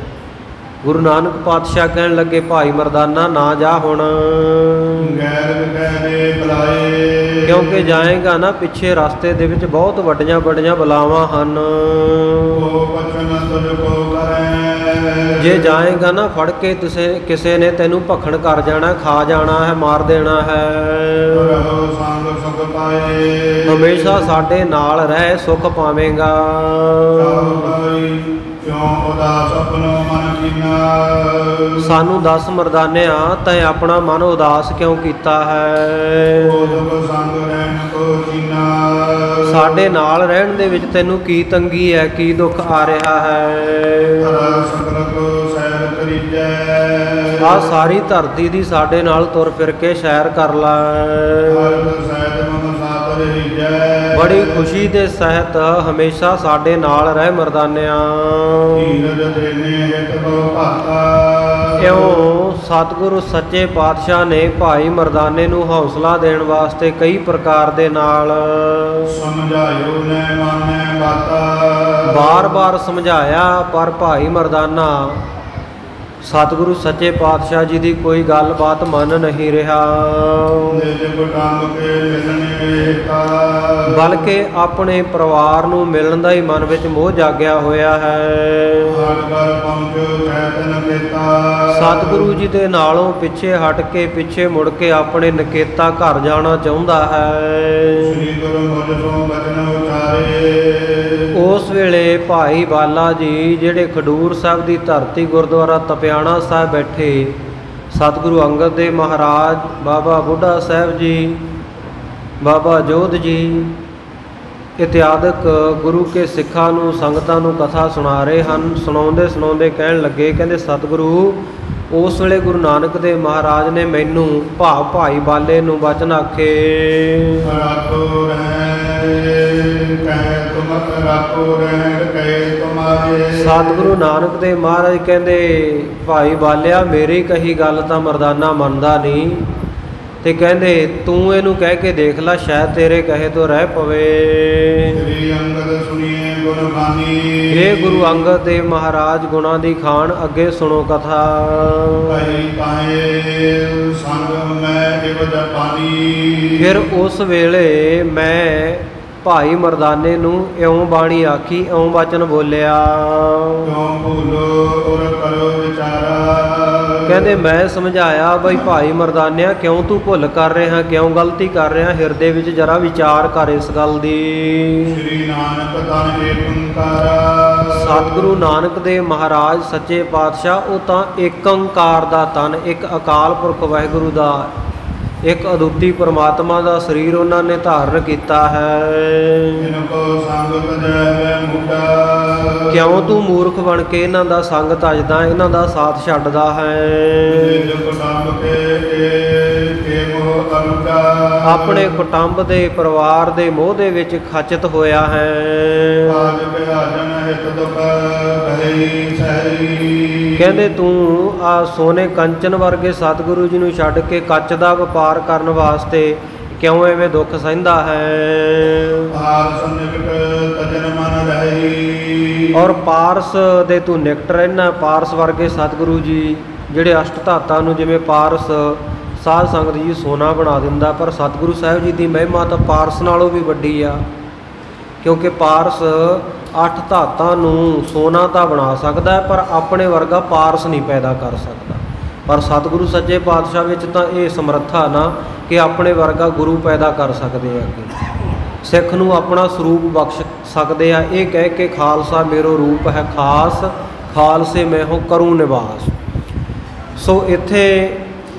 ਗੁਰੂ ਨਾਨਕ ਪਾਤਸ਼ਾਹ ਕਹਿਣ ਲੱਗੇ ਭਾਈ ਮਰਦਾਨਾ ਨਾ ਜਾ ਹੁਣ, ਗੈਰ ਕਹਿ ਦੇ ਬੁਲਾਏ। ਕਿਉਂਕਿ ਜਾਏਗਾ ਨਾ ਪਿੱਛੇ ਰਸਤੇ ਦੇ ਵਿੱਚ ਬਹੁਤ ਵੱਡੀਆਂ ਵੱਡੀਆਂ ਬਲਾਵਾਂ ਹਨ। ਉਹ ਬਚਨ ਤੁਝ ਕੋ ਕਰੈ। ਜੇ ਜਾਏਗਾ ਨਾ ਫੜ ਕੇ ਕਿਸੇ ਨੇ ਤੈਨੂੰ ਭਖਣ ਕਰ ਜਾਣਾ, ਖਾ ਜਾਣਾ ਹੈ, ਮਾਰ ਦੇਣਾ ਹੈ। ਰਹੋ ਸੰਗ ਸੁਖ ਪਾਏ। ਹਮੇਸ਼ਾ ਸਾਡੇ ਨਾਲ ਰਹਿ ਸੁਖ ਪਾਵੇਂਗਾ। ਚਾਹੁ ਪਾਈ ਕਿਉ ਉਦਾਸ ਆਪਣੋ ਮਨ ਕੀਨਾ। ਸਾਨੂੰ ਦੱਸ ਮਰਦਾਨਿਆ ਤੈਂ ਆਪਣਾ ਮਨ ਉਦਾਸ ਕਿਉਂ ਕੀਤਾ ਹੈ? ਉਹ ਦੁਖ ਸੰਗ ਰਹਿਣ ਕੋ ਕੀਨਾ। ਸਾਡੇ ਨਾਲ ਰਹਿਣ ਦੇ ਵਿੱਚ ਤੈਨੂੰ ਕੀ ਤੰਗੀ ਹੈ, ਕੀ ਦੁੱਖ ਆ ਰਿਹਾ ਹੈ? ਹਰ ਸਕਲ ਕੋ ਸੈਰ ਕਰੀਜੈ। ਆ ਸਾਰੀ ਧਰਤੀ ਦੀ ਸਾਡੇ ਨਾਲ ਤੁਰ ਫਿਰ ਕੇ ਸੈਰ ਕਰ ਲੈ। ਹਰ ਸਹਿਜ ਮਮ ਸਾਥ ਰਹੀਜੈ। ਬੜੀ ਖੁਸ਼ੀ ਦੇ ਸਹਿਤ ਹਮੇਸ਼ਾ ਸਾਡੇ ਨਾਲ ਰਹਿ ਮਰਦਾਨਿਆ। ਧੀਰਜ ਦੇਨੇ ਹਿਤ ਬਹੁ ਭਾਤਾ। ਇਉਂ ਸਤਿਗੁਰੂ ਸੱਚੇ ਪਾਤਸ਼ਾਹ ਨੇ ਭਾਈ ਮਰਦਾਨੇ ਨੂੰ ਹੌਸਲਾ ਦੇਣ ਵਾਸਤੇ ਕਈ ਪ੍ਰਕਾਰ ਦੇ ਨਾਲ ਸਮਝਾਇਓ ਨੈ ਮਾਨੈ ਬਾਤਾ। ਬਾਰ-ਬਾਰ ਸਮਝਾਇਆ, ਪਰ ਭਾਈ ਮਰਦਾਨਾ ਸਤਿਗੁਰੂ ਸੱਚੇ ਪਾਤਸ਼ਾਹ ਜੀ ਦੀ ਕੋਈ ਗੱਲਬਾਤ ਮੰਨ ਨਹੀਂ ਰਿਹਾ, ਨਿਜ ਕੁਟੰਬ ਕੇ ਮਿਲਣੇ ਏਕਾ। ਬਲਕਿ ਆਪਣੇ ਪਰਿਵਾਰ ਨੂੰ ਮਿਲਣ ਦਾ ਹੀ ਮਨ ਵਿੱਚ ਮੋਹ ਜਾਗਿਆ ਹੋਇਆ ਹੈ। ਹਰ ਘਰ ਪਹੁੰਚੋ ਚੈਤਨ ਕੀਤਾ। ਸਤਿਗੁਰੂ ਜੀ ਦੇ ਨਾਲੋਂ ਪਿੱਛੇ ਹਟ ਕੇ ਪਿੱਛੇ ਮੁੜ ਕੇ ਆਪਣੇ ਨਕੇਤਾ ਘਰ ਜਾਣਾ ਚਾਹੁੰਦਾ ਹੈ। ਸ੍ਰੀ ਗੁਰੂ ਮੁਝ ਸੋ ਬਚਨ ਉਚਾਰੇ। ਉਸ ਵੇਲੇ ਭਾਈ ਬਾਲਾ ਜੀ ਜਿਹੜੇ ਖਡੂਰ ਸਾਹਿਬ ਦੀ ਧਰਤੀ ਗੁਰਦੁਆਰਾ ਤਪਿਆਣਾ ਸਾਹਿਬ ਬੈਠੇ, ਸਤਿਗੁਰੂ ਅੰਗਦ ਦੇਵ ਮਹਾਰਾਜ, ਬਾਬਾ ਬੁੱਢਾ ਸਾਹਿਬ ਜੀ, ਬਾਬਾ ਜੋਧ ਜੀ ਇਤਿਆਦਿਕ ਗੁਰੂ ਕੇ ਸਿੱਖਾਂ ਨੂੰ, ਸੰਗਤਾਂ ਨੂੰ ਕਥਾ ਸੁਣਾ ਰਹੇ ਹਨ। ਸੁਣਾਉਂਦੇ ਸੁਣਾਉਂਦੇ ਕਹਿਣ ਲੱਗੇ, ਕਹਿੰਦੇ ਸਤਿਗੁਰੂ ਉਸ ਵੇਲੇ ਗੁਰੂ ਨਾਨਕ ਦੇਵ ਮਹਾਰਾਜ ਨੇ ਮੈਨੂੰ ਭਾਈ ਬਾਲੇ ਨੂੰ ਬਚਨ ਆਖੇ। ਰਾਖੋ ਰਹਿ ਕਹਿ ਤੁਮ ਰਾਖੋ ਰਹਿ ਕਹਿ ਤੁਮਾਰੇ। ਸਤਿਗੁਰੂ ਨਾਨਕ ਦੇਵ ਮਹਾਰਾਜ ਕਹਿੰਦੇ ਭਾਈ ਬਾਲਿਆ ਮੇਰੀ ਕਹੀ ਗੱਲ ਤਾਂ ਮਰਦਾਨਾ ਮੰਨਦਾ ਨਹੀਂ, ਤੇ ਕਹਿੰਦੇ ਤੂੰ ਇਹਨੂੰ ਕਹਿ ਕੇ ਦੇਖ ਲੈ, ਸ਼ਾਇਦ ਤੇਰੇ ਕਹੇ ਤੋਂ ਰਹਿ ਪਵੇ। ਸ੍ਰੀ ਅੰਗਦ ਸੁਣੀਏ ਗੁਣ ਬਾਣੀ। ਇਹ ਗੁਰੂ ਅੰਗਦ ਦੇਵ ਮਹਾਰਾਜ ਗੁਣਾਂ ਦੀ ਖਾਨ, ਅੱਗੇ ਸੁਣੋ ਕਥਾ। ਕਹੀ ਪਾਏ ਸੰਗ ਮੈਂ ਇਵਜ ਪਾਣੀ। ਫਿਰ ਉਸ ਵੇਲੇ ਮੈਂ ਭਾਈ ਮਰਦਾਨੇ ਨੂੰ ਇਉਂ ਬਾਣੀ ਆਖੀ, ਇਉਂ ਵਚਨ ਬੋਲਿਆ। ਕਿਉ ਭੂਲੋ ਔਰ ਕਰੋ ਵਿਚਾਰਾ। ਕਹਿੰਦੇ ਮੈਂ ਸਮਝਾਇਆ ਬਈ ਭਾਈ ਮਰਦਾਨਿਆ ਕਿਉਂ ਤੂੰ ਭੁੱਲ ਕਰ ਰਿਹਾ, ਕਿਉਂ ਗਲਤੀ ਕਰ ਰਿਹਾ, ਹਿਰਦੇ ਵਿੱਚ ਜਰਾ ਵਿਚਾਰ ਕਰ ਇਸ ਗੱਲ ਦੀ। ਸ੍ਰੀ ਨਾਨਕ ਤਨ ਏਕ ਓੰਕਾਰ। ਸਤਿਗੁਰੂ ਨਾਨਕ ਦੇਵ ਮਹਾਰਾਜ ਸੱਚੇ ਪਾਤਸ਼ਾਹ ਉਹ ਤਾਂ ਏਕ ਓੰਕਾਰ ਦਾ ਤਨ, ਇੱਕ ਅਕਾਲ ਪੁਰਖ ਵਾਹਿਗੁਰੂ ਦਾ, ਇੱਕ ਅਦੁੱਤੀ ਪਰਮਾਤਮਾ ਦਾ ਸਰੀਰ ਉਹਨਾਂ ਨੇ ਧਾਰਨ ਕੀਤਾ ਹੈ। ਜਿਨ ਕੋ ਸੰਗ ਤਜੈ ਮੁੰਡਾ। ਕਿਉਂ ਤੂੰ ਮੂਰਖ ਬਣ ਕੇ ਇਹਨਾਂ ਦਾ ਸੰਗ ਤਜਦਾ, ਇਹਨਾਂ ਦਾ ਸਾਥ ਛੱਡਦਾ ਹੈ। ਨਿਜ ਕੁਟੰਬ ਕੇ ਮੋਹ ਅਲੁਗਾ। ਆਪਣੇ ਕੁਟੰਬ ਦੇ ਪਰਿਵਾਰ ਦੇ ਮੋਹ ਦੇ ਵਿੱਚ ਖਚਿਤ ਹੋਇਆ ਹੈ। ਆਜ ਬਿਹਾਜਨ ਹਿਤ ਦੁਖ ਭਈ ਸਹਿਰੀ। ਕਹਿੰਦੇ ਤੂੰ ਆ ਸੋਨੇ ਕੰਚਨ ਵਰਗੇ ਸਤਿਗੁਰੂ ਜੀ ਨੂੰ ਛੱਡ ਕੇ ਕੱਚ ਦਾ ਵਪਾਰ ਕਰਨ ਵਾਸਤੇ ਕਿਉਂ ਐਵੇਂ ਦੁੱਖ ਸਹਿੰਦਾ ਹੈ। ਪਾਰਸ ਨਿਕਟ ਤਜਨ ਮਨ ਰਹੀ। ਔਰ ਪਾਰਸ ਦੇ ਤੂੰ ਨਿਕਟ ਰਹਿਣਾ। ਪਾਰਸ ਵਰਗੇ ਸਤਿਗੁਰੂ ਜੀ ਜਿਹੜੇ ਅਸ਼ਟ ਧਾਤਾਂ ਨੂੰ ਜਿਵੇਂ ਪਾਰਸ ਸਾਧ ਸੰਗਤ ਜੀ ਸੋਨਾ ਬਣਾ ਦਿੰਦਾ, ਪਰ ਸਤਿਗੁਰੂ ਸਾਹਿਬ ਜੀ ਦੀ ਮਹਿਮਾ ਤਾਂ ਪਾਰਸ ਨਾਲੋਂ ਵੀ ਵੱਡੀ ਆ, ਕਿਉਂਕਿ ਪਾਰਸ 8 ਧਾਤਾਂ ਨੂੰ ਸੋਨਾ ਤਾਂ ਬਣਾ ਸਕਦਾ ਪਰ ਆਪਣੇ ਵਰਗਾ ਪਾਰਸ ਨਹੀਂ ਪੈਦਾ ਕਰ ਸਕਦਾ। ਪਰ ਸਤਿਗੁਰੂ ਸੱਚੇ ਪਾਤਸ਼ਾਹ ਵਿੱਚ ਤਾਂ ਇਹ ਸਮਰੱਥਾ ਨਾ ਕਿ ਆਪਣੇ ਵਰਗਾ ਗੁਰੂ ਪੈਦਾ ਕਰ ਸਕਦੇ ਆ, ਅੱਗੇ ਸਿੱਖ ਨੂੰ ਆਪਣਾ ਸਰੂਪ ਬਖਸ਼ ਸਕਦੇ ਆ। ਇਹ ਕਹਿ ਕੇ ਖਾਲਸਾ ਮੇਰੋ ਰੂਪ ਹੈ ਖਾਸ, ਖਾਲਸੇ ਮੈਂ ਹੋ ਕਰੂੰ ਨਿਵਾਸ। ਸੋ ਇੱਥੇ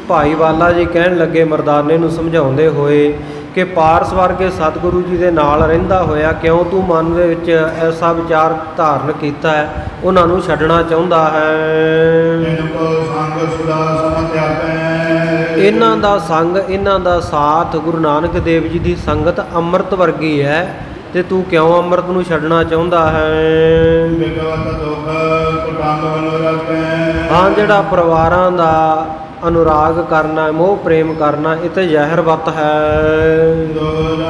ਭਾਈ ਬਾਲਾ ਜੀ ਕਹਿਣ ਲੱਗੇ ਮਰਦਾਨੇ ਨੂੰ ਸਮਝਾਉਂਦੇ ਹੋਏ ਕਿ ਪਾਰਸ ਵਰਗੇ ਸਤਿਗੁਰੂ ਜੀ ਦੇ ਨਾਲ ਰਹਿੰਦਾ ਹੋਇਆ ਕਿਉਂ ਤੂੰ ਮਨ ਦੇ ਵਿੱਚ ਐਸਾ ਵਿਚਾਰ ਧਾਰਨ ਕੀਤਾ ਹੈ, ਉਹਨਾਂ ਨੂੰ ਛੱਡਣਾ ਚਾਹੁੰਦਾ ਹੈ। ਇਹਨਾਂ ਦਾ ਸੰਗ, ਇਹਨਾਂ ਦਾ ਸਾਥ, ਗੁਰੂ ਨਾਨਕ ਦੇਵ ਜੀ ਦੀ ਸੰਗਤ ਅੰਮ੍ਰਿਤ ਵਰਗੀ ਹੈ। ਤੇ ਤੂੰ ਕਿਉਂ ਅੰਮ੍ਰਿਤ ਨੂੰ ਛੱਡਣਾ ਚਾਹੁੰਦਾ ਹੈ? ਬਿਗਵਤ ਦੁਖ ਕੁਟੰਬ ਬਨੁ ਰੱਖੈ। ਹਾਂ, ਜਿਹੜਾ ਪਰਿਵਾਰਾਂ ਦਾ ਅਨੁਰਾਗ ਕਰਨਾ, ਮੋਹ ਪ੍ਰੇਮ ਕਰਨਾ, ਇਹ ਤੇ ਜ਼ਹਿਰ ਵੱਤ ਹੈ। ਦੁਰ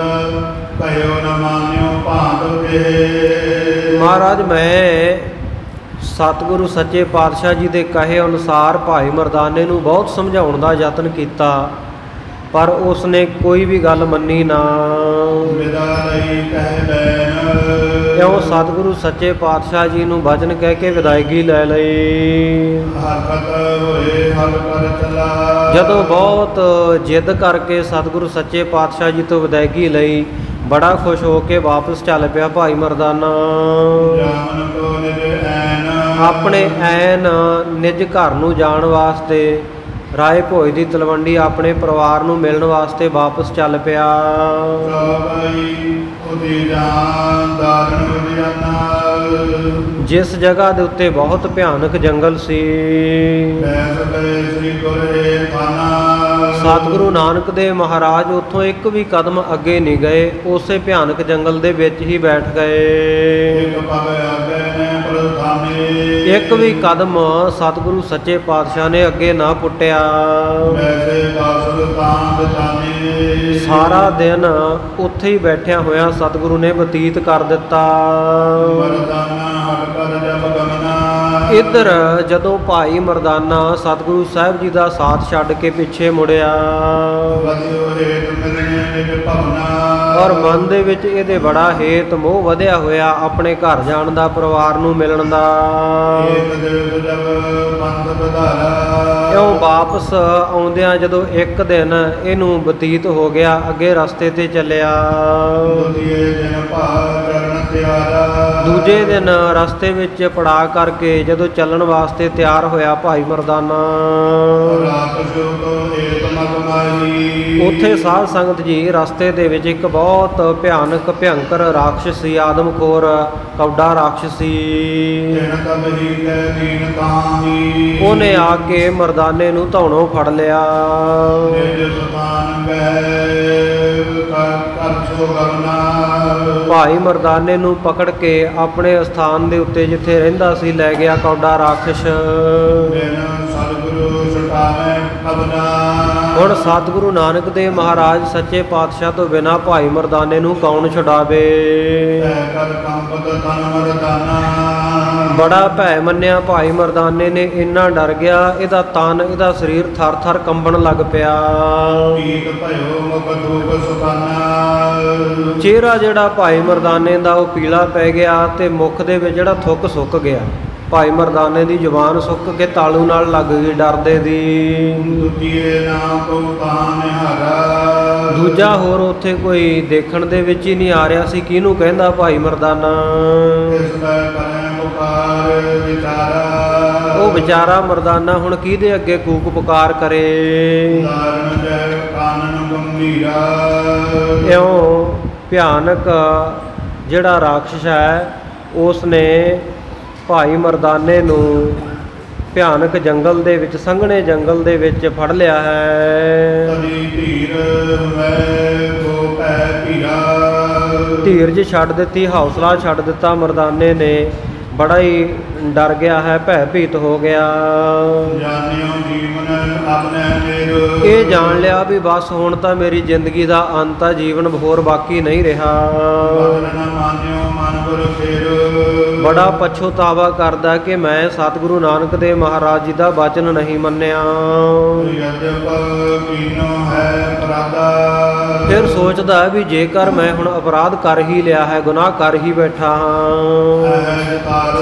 ਕਹਿਓ ਨ ਮਾਨਿਓ ਭਾਂਤ ਕੇ। ਮਹਾਰਾਜ, ਮੈਂ ਸਤਿਗੁਰੂ ਸੱਚੇ ਪਾਤਸ਼ਾਹ ਜੀ ਦੇ ਕਹੇ ਅਨੁਸਾਰ ਭਾਈ ਮਰਦਾਨੇ ਨੂੰ ਬਹੁਤ ਸਮਝਾਉਣ ਦਾ ਯਤਨ ਕੀਤਾ, ਪਰ ਉਸਨੇ ਕੋਈ ਵੀ ਗੱਲ ਮੰਨੀ ਨਾ। ਵਿਦਾ ਲਈ ਕਹਿ ਲੈਨ। ਇਉਂ ਸਤਿਗੁਰੂ ਸੱਚੇ ਪਾਤਸ਼ਾਹ ਜੀ ਨੂੰ ਵਚਨ ਕਹਿ ਕੇ ਵਿਦਾਇਗੀ ਲੈ ਲਈ। ਹਰਕਤ ਹੋਏ ਹਰ ਕਰ ਚਲਾ। ਜਦੋਂ ਬਹੁਤ ਜਿੱਦ ਕਰਕੇ ਸਤਿਗੁਰੂ ਸੱਚੇ ਪਾਤਸ਼ਾਹ ਜੀ ਤੋਂ ਵਿਦਾਇਗੀ ਲਈ, ਬੜਾ ਖੁਸ਼ ਹੋ ਕੇ ਵਾਪਸ ਚੱਲ ਪਿਆ ਭਾਈ ਮਰਦਾਨਾ। ਜਾਮਨ ਕੋ ਨਿਜ ਐਨ। ਆਪਣੇ ਐਨ ਨਿਜ ਘਰ ਨੂੰ ਜਾਣ ਵਾਸਤੇ, ਰਾਏ ਭੋਜ ਦੀ ਤਲਵੰਡੀ ਆਪਣੇ ਪਰਿਵਾਰ ਨੂੰ ਮਿਲਣ ਵਾਸਤੇ ਵਾਪਸ ਚੱਲ ਪਿਆ। ਜਿਸ ਜਗ੍ਹਾ ਦੇ ਉੱਤੇ ਬਹੁਤ ਭਿਆਨਕ ਜੰਗਲ ਸੀ, ਸਤਿਗੁਰੂ ਨਾਨਕ ਦੇਵ ਮਹਾਰਾਜ ਉੱਥੋਂ ਇੱਕ ਵੀ ਕਦਮ ਅੱਗੇ ਨਹੀਂ ਗਏ, ਉਸੇ ਭਿਆਨਕ ਜੰਗਲ ਦੇ ਵਿੱਚ ਹੀ ਬੈਠ ਗਏ। ਇੱਕ ਵੀ ਕਦਮ ਸਤਿਗੁਰੂ ਸੱਚੇ ਪਾਤਸ਼ਾਹ ਨੇ ਅੱਗੇ ਨਾ ਪੁੱਟਿਆ। ਸਾਰਾ ਦਿਨ ਉੱਥੇ ਹੀ ਬੈਠਿਆ ਹੋਇਆ ਸਤਿਗੁਰੂ ਨੇ ਬਤੀਤ ਕਰ ਦਿੱਤਾ। ਇੱਧਰ ਜਦੋਂ ਭਾਈ ਮਰਦਾਨਾ ਸਤਿਗੁਰੂ ਸਾਹਿਬ ਜੀ ਦਾ ਸਾਥ ਛੱਡ ਕੇ ਪਿੱਛੇ ਮੁੜਿਆ, ਔਰ ਮਨ ਦੇ ਵਿੱਚ ਇਹਦੇ ਬੜਾ ਹੇਤ ਮੋਹ ਵਧਿਆ ਹੋਇਆ ਆਪਣੇ ਘਰ ਜਾਣ ਦਾ, ਪਰਿਵਾਰ ਨੂੰ ਮਿਲਣ ਦਾ। ਇਉਂ ਵਾਪਸ ਆਉਂਦਿਆਂ ਜਦੋਂ ਇੱਕ ਦਿਨ ਇਹਨੂੰ ਬਤੀਤ ਹੋ ਗਿਆ, ਅੱਗੇ ਰਸਤੇ ਤੇ ਚੱਲਿਆ। ਦੂਜੇ ਦਿਨ ਰਸਤੇ ਵਿੱਚ ਪੜਾ ਕਰਕੇ ਜਦੋਂ ਚੱਲਣ ਵਾਸਤੇ ਤਿਆਰ ਹੋਇਆ ਭਾਈ ਮਰਦਾਨਾ, ਉੱਥੇ ਸਾਧ ਸੰਗਤ ਜੀ ਰਸਤੇ ਦੇ ਵਿੱਚ ਇੱਕ ਬਹੁਤ ਭਿਆਨਕ ਭਿਅੰਕਰ ਰਾਖਸ਼ ਸੀ, ਆਦਮਖੋਰ ਕੌਡਾ ਰਾਖਸ਼ ਸੀ। ਉਹਨੇ ਆ ਕੇ ਮਰਦਾਨੇ ਨੂੰ ਧੌਣੋਂ ਫੜ ਲਿਆ। ਭਾਈ ਮਰਦਾਨੇ ਨੂੰ ਪਕੜ ਕੇ ਆਪਣੇ ਸਥਾਨ ਦੇ ਉੱਤੇ ਜਿੱਥੇ ਰਹਿੰਦਾ ਸੀ ਲੈ ਗਿਆ ਕੌਡਾ ਰਾਖਸ਼। ਹੁਣ ਸਤਿਗੁਰੂ ਨਾਨਕ ਦੇਵ ਮਹਾਰਾਜ ਸੱਚੇ ਪਾਤਸ਼ਾਹ ਤੋਂ ਬਿਨਾਂ ਭਾਈ ਮਰਦਾਨੇ ਨੂੰ ਕੌਣ ਛੁਡਾਵੇ। ਬੜਾ ਭੈ ਮੰਨਿਆ ਭਾਈ ਮਰਦਾਨੇ ਨੇ, ਇੰਨਾ ਡਰ ਗਿਆ, ਇਹਦਾ ਤਨ, ਇਹਦਾ ਸਰੀਰ ਥਰ ਥਰ ਕੰਬਣ ਲੱਗ ਪਿਆ। ਚਿਹਰਾ ਜਿਹੜਾ ਭਾਈ ਮਰਦਾਨੇ ਦਾ ਉਹ ਪੀਲਾ ਪੈ ਗਿਆ ਤੇ ਮੁਖ ਦੇ ਵਿੱਚ ਜਿਹੜਾ ਥੁੱਕ ਸੁੱਕ ਗਿਆ। ਭਾਈ ਮਰਦਾਨੇ ਦੀ ਜ਼ੁਬਾਨ ਸੁੱਕ ਕੇ ਤਾਲੂ ਨਾਲ ਲੱਗ ਗਈ ਡਰਦੇ ਦੀ। ਦੂਜਾ ਹੋਰ ਉੱਥੇ ਕੋਈ ਦੇਖਣ ਦੇ ਵਿੱਚ ਹੀ ਨਹੀਂ ਆ ਰਿਹਾ ਸੀ ਕਿਹਨੂੰ ਕਹਿੰਦਾ ਭਾਈ ਮਰਦਾਨਾ। ਉਹ ਵਿਚਾਰਾ ਮਰਦਾਨਾ ਹੁਣ ਕਿਹਦੇ ਅੱਗੇ ਕੂਕ ਪੁਕਾਰ ਕਰੇ। ਇਉਂ ਭਿਆਨਕ ਜਿਹੜਾ ਰਾਖਸ਼ ਹੈ ਉਸ ਨੇ ਭਾਈ ਮਰਦਾਨੇ ਨੂੰ ਭਿਆਨਕ ਜੰਗਲ ਦੇ ਵਿੱਚ, ਸੰਘਣੇ ਜੰਗਲ ਦੇ ਵਿੱਚ ਫੜ ਲਿਆ ਹੈ। ਧੀਰਜ ਛੱਡ ਦਿੱਤੀ, ਹੌਸਲਾ ਛੱਡ ਦਿੱਤਾ ਮਰਦਾਨੇ ਨੇ। ਬੜਾ ਹੀ ਡਰ ਗਿਆ ਹੈ, ਭੈ ਭੀਤ ਹੋ ਗਿਆ। ਇਹ ਜਾਣ ਲਿਆ ਵੀ ਬਸ ਹੁਣ ਤਾਂ ਮੇਰੀ ਜ਼ਿੰਦਗੀ ਦਾ ਅੰਤ ਆ, ਜੀਵਨ ਹੋਰ ਬਾਕੀ ਨਹੀਂ ਰਿਹਾ। ਬੜਾ ਪਛਤਾਵਾ ਕਰਦਾ ਕਿ ਮੈਂ ਸਤਿਗੁਰੂ ਨਾਨਕ ਦੇਵ ਮਹਾਰਾਜ ਜੀ ਦਾ ਵਚਨ ਨਹੀਂ ਮੰਨਿਆ। ਫਿਰ ਸੋਚਦਾ ਵੀ ਜੇਕਰ ਮੈਂ ਹੁਣ ਅਪਰਾਧ ਕਰ ਹੀ ਲਿਆ ਹੈ, ਗੁਨਾਹ ਕਰ ਹੀ ਬੈਠਾ ਹਾਂ,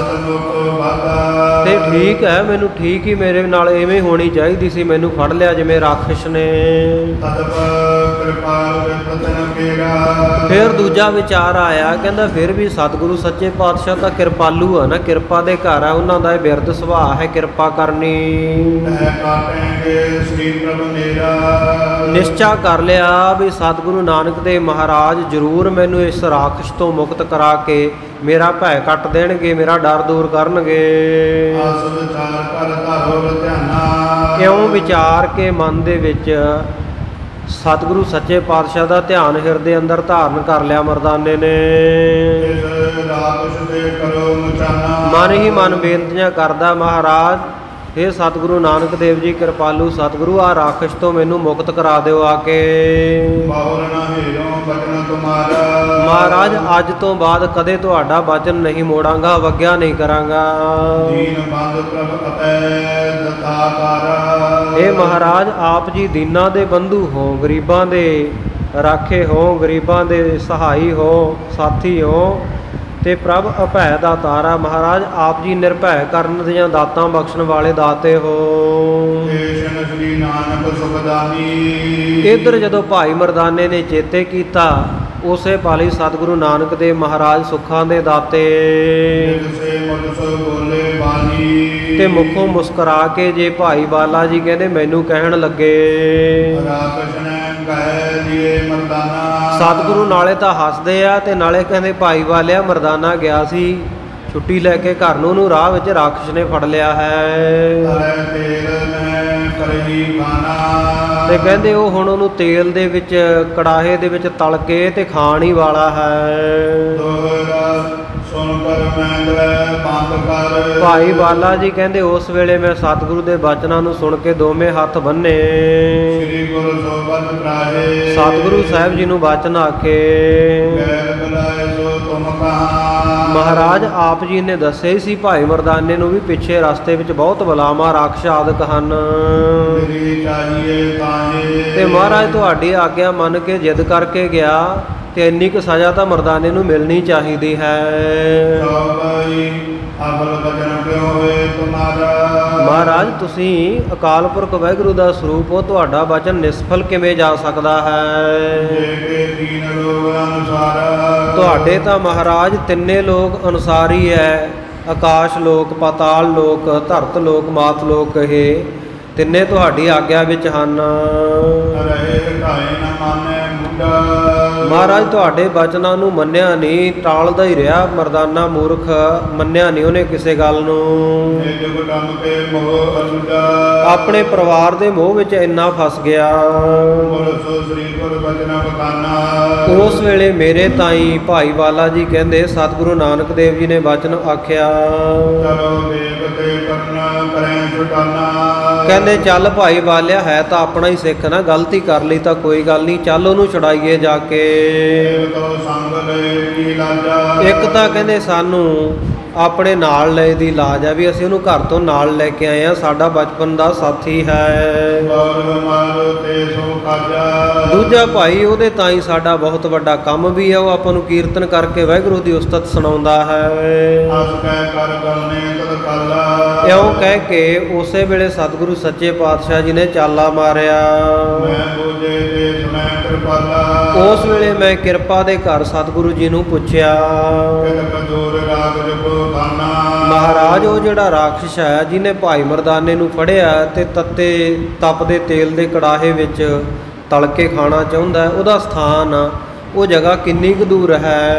ਤੇ ਠੀਕ ਹੈ, ਮੈਨੂੰ ਠੀਕ ਹੀ ਮੇਰੇ ਨਾਲ ਐਵੇਂ ਹੋਣੀ ਚਾਹੀਦੀ ਸੀ, ਮੈਨੂੰ ਫੜ ਲਿਆ ਜਿਵੇਂ ਰਾਖਸ਼ ਨੇ। ਫਿਰ ਦੂਜਾ ਵਿਚਾਰ ਆਇਆ, ਕਹਿੰਦਾ ਫਿਰ ਵੀ ਸਤਿਗੁਰੂ ਸੱਚੇ ਪਾਤਸ਼ਾਹ ਤਾਂ ਕਿਰਪਾਲੂ ਆ ਨਾ, ਕਿਰਪਾ ਦੇ ਘਰ ਆ, ਉਹਨਾਂ ਦਾ ਇਹ ਬਿਰਧ ਸੁਭਾਅ ਹੈ ਕਿਰਪਾ ਕਰਨੀ। ਨਿਸ਼ਚਾ ਕਰ ਲਿਆ ਵੀ ਸਤਿਗੁਰੂ ਨਾਨਕ ਦੇਵ ਮਹਾਰਾਜ ਜ਼ਰੂਰ ਮੈਨੂੰ ਇਸ ਰਾਖਸ਼ ਤੋਂ ਮੁਕਤ ਕਰਾ ਕੇ ਮੇਰਾ ਭੈ ਕੱਟ ਦੇਣਗੇ, ਮੇਰਾ ਡਰ ਦੂਰ ਕਰਨਗੇ। ਇਉਂ ਵਿਚਾਰ ਕੇ ਮਨ ਦੇ ਵਿੱਚ ਸਤਿਗੁਰੂ ਸੱਚੇ ਪਾਤਸ਼ਾਹ ਦਾ ਧਿਆਨ ਹਿਰਦੇ ਅੰਦਰ ਧਾਰਨ ਕਰ ਲਿਆ ਮਰਦਾਨੇ ਨੇ। ਇਸ ਰਾਖਸ਼ ਦੇ ਕਰੋ ਮਚਾਨਾ। ਮਨ ਹੀ ਮਨ ਬੇਨਤੀਆਂ ਕਰਦਾ, ਮਹਾਰਾਜ ਇਹ ਸਤਿਗੁਰੂ ਨਾਨਕ ਦੇਵ ਜੀ ਕਿਰਪਾਲੂ ਸਤਿਗੁਰੂ, ਆ ਰਾਖਸ਼ ਤੋਂ ਮੈਨੂੰ ਮੁਕਤ ਕਰਾ ਦਿਓ ਆ ਕੇ। ਬਾਹੁਰ ਨਾ ਹੀਰੋ ਬਚਨ ਤੁਮਾਰਾ। ਮਹਾਰਾਜ ਅੱਜ ਤੋਂ ਬਾਅਦ ਕਦੇ ਤੁਹਾਡਾ ਬਚਨ ਨਹੀਂ ਮੋੜਾਂਗਾ, ਅਵੱਗਿਆ ਨਹੀਂ ਕਰਾਂਗਾ। ਦੀਨ ਬੰਦ ਪ੍ਰਭ ਅਤੈ ਦਤਾਕਾਰਾ। ਇਹ ਮਹਾਰਾਜ ਆਪ ਜੀ ਦੀਨਾਂ ਦੇ ਬੰਧੂ ਹੋ, ਗਰੀਬਾਂ ਦੇ ਰਾਖੇ ਹੋ, ਗਰੀਬਾਂ ਦੇ ਸਹਾਈ ਹੋ, ਸਾਥੀ ਹੋ, ਤੇ ਪ੍ਰਭ ਅਭੈ ਦਾ ਤਾਰਾ। ਮਹਾਰਾਜ ਆਪ ਜੀ ਨਿਰਭੈ ਕਰਨ ਦੀਆਂ ਦਾਤਾਂ ਬਖਸ਼ਣ ਵਾਲੇ ਦਾਤੇ ਹੋ। ਕੇਸ਼ਨ ਸ੍ਰੀ ਨਾਨਕ ਸੁਖਦਾਨੀ। ਇੱਧਰ ਜਦੋਂ ਭਾਈ ਮਰਦਾਨੇ ਨੇ ਚੇਤੇ ਕੀਤਾ, ਉਸੇ ਪਾਲੀ ਸਤਿਗੁਰੂ ਨਾਨਕ ਦੇਵ ਮਹਾਰਾਜ ਸੁੱਖਾਂ ਦੇ ਦਾਤੇ। ਸੇ ਮੁਖ ਬੋਲੇ ਬਾਣੀ। ਤੇ ਮੁਖੋਂ ਮੁਸਕਰਾ ਕੇ ਜੇ ਭਾਈ ਬਾਲਾ ਜੀ ਕਹਿੰਦੇ ਮੈਨੂੰ ਕਹਿਣ ਲੱਗੇ, ਰਾਖਸ਼ ਨੇ ਕਹਿ ਦੀਏ ਮਰਦਾਨਾ। ਸਤਿਗੁਰੂ ਨਾਲੇ ਤਾਂ ਹੱਸਦੇ ਆ ਤੇ ਨਾਲੇ ਕਹਿੰਦੇ ਭਾਈ ਵਾਲਿਆ ਮਰਦਾਨਾ ਗਿਆ ਸੀ ਛੁੱਟੀ ਲੈ ਕੇ ਘਰ ਨੂੰ, ਉਹਨੂੰ ਰਾਹ ਵਿੱਚ ਰਾਖਸ਼ ਨੇ ਫੜ ਲਿਆ ਹੈ। ਤਲੇ ਤੇਲ ਮੈਂ ਕਰਹੀ ਖਾਣਾ। ਤੇ ਕਹਿੰਦੇ ਉਹ ਹੁਣ ਉਹਨੂੰ ਤੇਲ ਦੇ ਵਿੱਚ ਕੜਾਹੇ ਦੇ ਵਿੱਚ ਤਲ ਕੇ ਤੇ ਖਾਣ ਹੀ ਵਾਲਾ ਹੈ। ਦੋਹਰਾ ਸੁਣ ਕਰ ਮੈਂ ਲੈ ਬੰਦ ਕਰ। ਭਾਈ ਬਾਲਾ ਜੀ ਕਹਿੰਦੇ ਉਸ ਵੇਲੇ ਮੈਂ ਸਤਿਗੁਰੂ ਦੇ ਬਚਨਾਂ ਨੂੰ ਸੁਣ ਕੇ ਦੋਵੇਂ ਹੱਥ ਬੰਨੇ। ਸ੍ਰੀ ਗੁਰੂ ਸੋਬਤ ਪ੍ਰਾਹੇ। ਸਤਿਗੁਰੂ ਸਾਹਿਬ ਜੀ ਨੂੰ ਬਚਨ ਆਖੇ। ਗੈਰ ਬੁਲਾਏ ਸੋ ਤੁਮ ਕਹਾਂ। ਮਹਾਰਾਜ ਆਪ ਜੀ ਨੇ ਦੱਸਿਆ ਹੀ ਸੀ ਭਾਈ ਮਰਦਾਨੇ ਨੂੰ ਵੀ ਪਿੱਛੇ ਰਸਤੇ ਵਿੱਚ ਬਹੁਤ ਬਲਾਵਾਂ ਰਾਖਸ਼ ਆਦਿਕ ਹਨ। ਮੇਰੀ ਚਾਹੀਏ ਕਾਹੇ। ਤੇ ਮਹਾਰਾਜ ਤੁਹਾਡੀ ਆਗਿਆ ਮੰਨ ਕੇ ਜਿੱਦ ਕਰਕੇ ਗਿਆ ਤੇ ਇੰਨੀ ਕੁ ਸਜ਼ਾ ਤਾਂ ਮਰਦਾਨੇ ਨੂੰ ਮਿਲਣੀ ਚਾਹੀਦੀ ਹੈ। ਸਭਈ ਅਬਲ ਬਚਨ ਕਿਉ ਹੋਏ ਤੁਮਾਰਾ। ਮਹਾਰਾਜ ਤੁਸੀਂ ਅਕਾਲ ਪੁਰਖ ਵਾਹਿਗੁਰੂ ਦਾ ਸਰੂਪ ਹੋ, ਤੁਹਾਡਾ ਬਚਨ ਨਿਸਫਲ ਕਿਵੇਂ ਜਾ ਸਕਦਾ ਹੈ। ਜੇ ਕੇ ਦੀਨ ਲੋਕ ਅਨੁਸਾਰ। ਤੁਹਾਡੇ ਤਾਂ ਮਹਾਰਾਜ ਤਿੰਨੇ ਲੋਕ ਅਨੁਸਾਰ ਹੀ ਹੈ, ਆਕਾਸ਼ ਲੋਕ, ਪਾਤਾਲ ਲੋਕ, ਧਰਤ ਲੋਕ, ਮਾਤ ਲੋਕ, ਇਹ ਤਿੰਨੇ ਤੁਹਾਡੀ ਆਗਿਆ ਵਿੱਚ ਹਨ। ਰਹੇ ਢਾਏ ਨ ਮਾਨੇ ਮੁੰਡਾ। ਮਹਾਰਾਜ ਤੁਹਾਡੇ ਬਚਨਾਂ ਨੂੰ ਮੰਨਿਆ ਨਹੀਂ, ਟਾਲਦਾ ਹੀ ਰਿਹਾ ਮਰਦਾਨਾ ਮੂਰਖ, ਮੰਨਿਆ ਨਹੀਂ ਉਹਨੇ ਕਿਸੇ ਗੱਲ ਨੂੰ। ਇਹ ਜੁਗ ਟੰਮ ਕੇ ਮੋਹ ਅਲੁਡਾ। ਆਪਣੇ ਪਰਿਵਾਰ ਦੇ ਮੋਹ ਵਿੱਚ ਇੰਨਾ ਫਸ ਗਿਆ। ਬੋਲ ਸੋ ਸ੍ਰੀ ਗੁਰ ਬਚਨ ਬਖਾਨਾ। ਉਸ ਵੇਲੇ ਮੇਰੇ ਤਾਈ ਭਾਈ ਵਾਲਾ ਜੀ ਕਹਿੰਦੇ ਸਤਿਗੁਰੂ ਨਾਨਕ ਦੇਵ ਜੀ ਨੇ ਬਚਨ ਆਖਿਆ, ਚਲੋ ਦੇਵ ਤੇ ਕਰਨ ਕਰੈ ਛੁਟਾਨਾ। ਕਹਿੰਦੇ ਚੱਲ ਭਾਈ ਵਾਲਿਆ ਹੈ ਤਾਂ ਆਪਣਾ ਹੀ ਸਿੱਖ ਨਾ, ਗਲਤੀ ਕਰ ਲਈ ਤਾਂ ਕੋਈ ਗੱਲ ਨਹੀਂ, ਚੱਲ ਉਹਨੂੰ ਛੁਡਾਈਏ ਜਾ ਕੇ। ਦੇਵ ਤੋ ਸੰਗ ਲੈ ਕੀ ਲਾਜਾ। ਇੱਕ ਤਾਂ ਕਹਿੰਦੇ ਸਾਨੂੰ ਆਪਣੇ ਨਾਲ ਲੈ ਦੀ ਲਾਜ ਆ ਵੀ ਅਸੀਂ ਉਹਨੂੰ ਘਰ ਤੋਂ ਨਾਲ ਲੈ ਕੇ ਆਏ ਆ, ਸਾਡਾ ਬਚਪਨ ਦਾ ਸਾਥੀ ਹੈ। ਗੌਰਵ ਮਾਰ ਤੇ ਸੋ ਖਾਜਾ। ਦੂਜਾ ਭਾਈ ਉਹਦੇ ਤਾਂ ਹੀ ਸਾਡਾ ਬਹੁਤ ਵੱਡਾ ਕੰਮ ਵੀ ਹੈ, ਉਹ ਆਪਾਂ ਨੂੰ ਕੀਰਤਨ ਕਰਕੇ ਵਾਹਿਗੁਰੂ ਦੀ ਉਸਤਤ ਸੁਣਾਉਂਦਾ ਹੈ। ਅਸ ਕਹਿ ਕਰ ਗਲਨੇ ਤਦ ਕਾਲਾ। ਇਉਂ ਕਹਿ ਕੇ ਉਸੇ ਵੇਲੇ ਸਤਿਗੁਰੂ ਸੱਚੇ ਪਾਤਸ਼ਾਹ ਜੀ ਨੇ ਚਾਲਾ ਮਾਰਿਆ। ਮੈਂ ਬੂਝੇ ਦੇਸ ਮੈਂ ਕਿਰਪਾਲਾ। ਉਸ ਵੇਲੇ ਮੈਂ ਕਿਰਪਾ ਦੇ ਘਰ ਸਤਿਗੁਰੂ ਜੀ ਨੂੰ ਪੁੱਛਿਆ, ਕਿਤ ਕਜੂਰ ਰਾਗ ਜਪੋ ਖਾਨਾ। ਮਹਾਰਾਜ ਉਹ ਜਿਹੜਾ ਰਾਖਸ਼ ਹੈ ਜਿਹਨੇ ਭਾਈ ਮਰਦਾਨੇ ਨੂੰ ਫੜਿਆ ਤੇ ਤੱਤੇ ਤਪਦੇ ਤੇਲ ਦੇ ਕੜਾਹੇ ਵਿੱਚ ਤਲ ਕੇ ਖਾਣਾ ਚਾਹੁੰਦਾ, ਉਹਦਾ ਸਥਾਨ ਉਹ ਜਗ੍ਹਾ ਕਿੰਨੀ ਕੁ ਦੂਰ ਹੈ।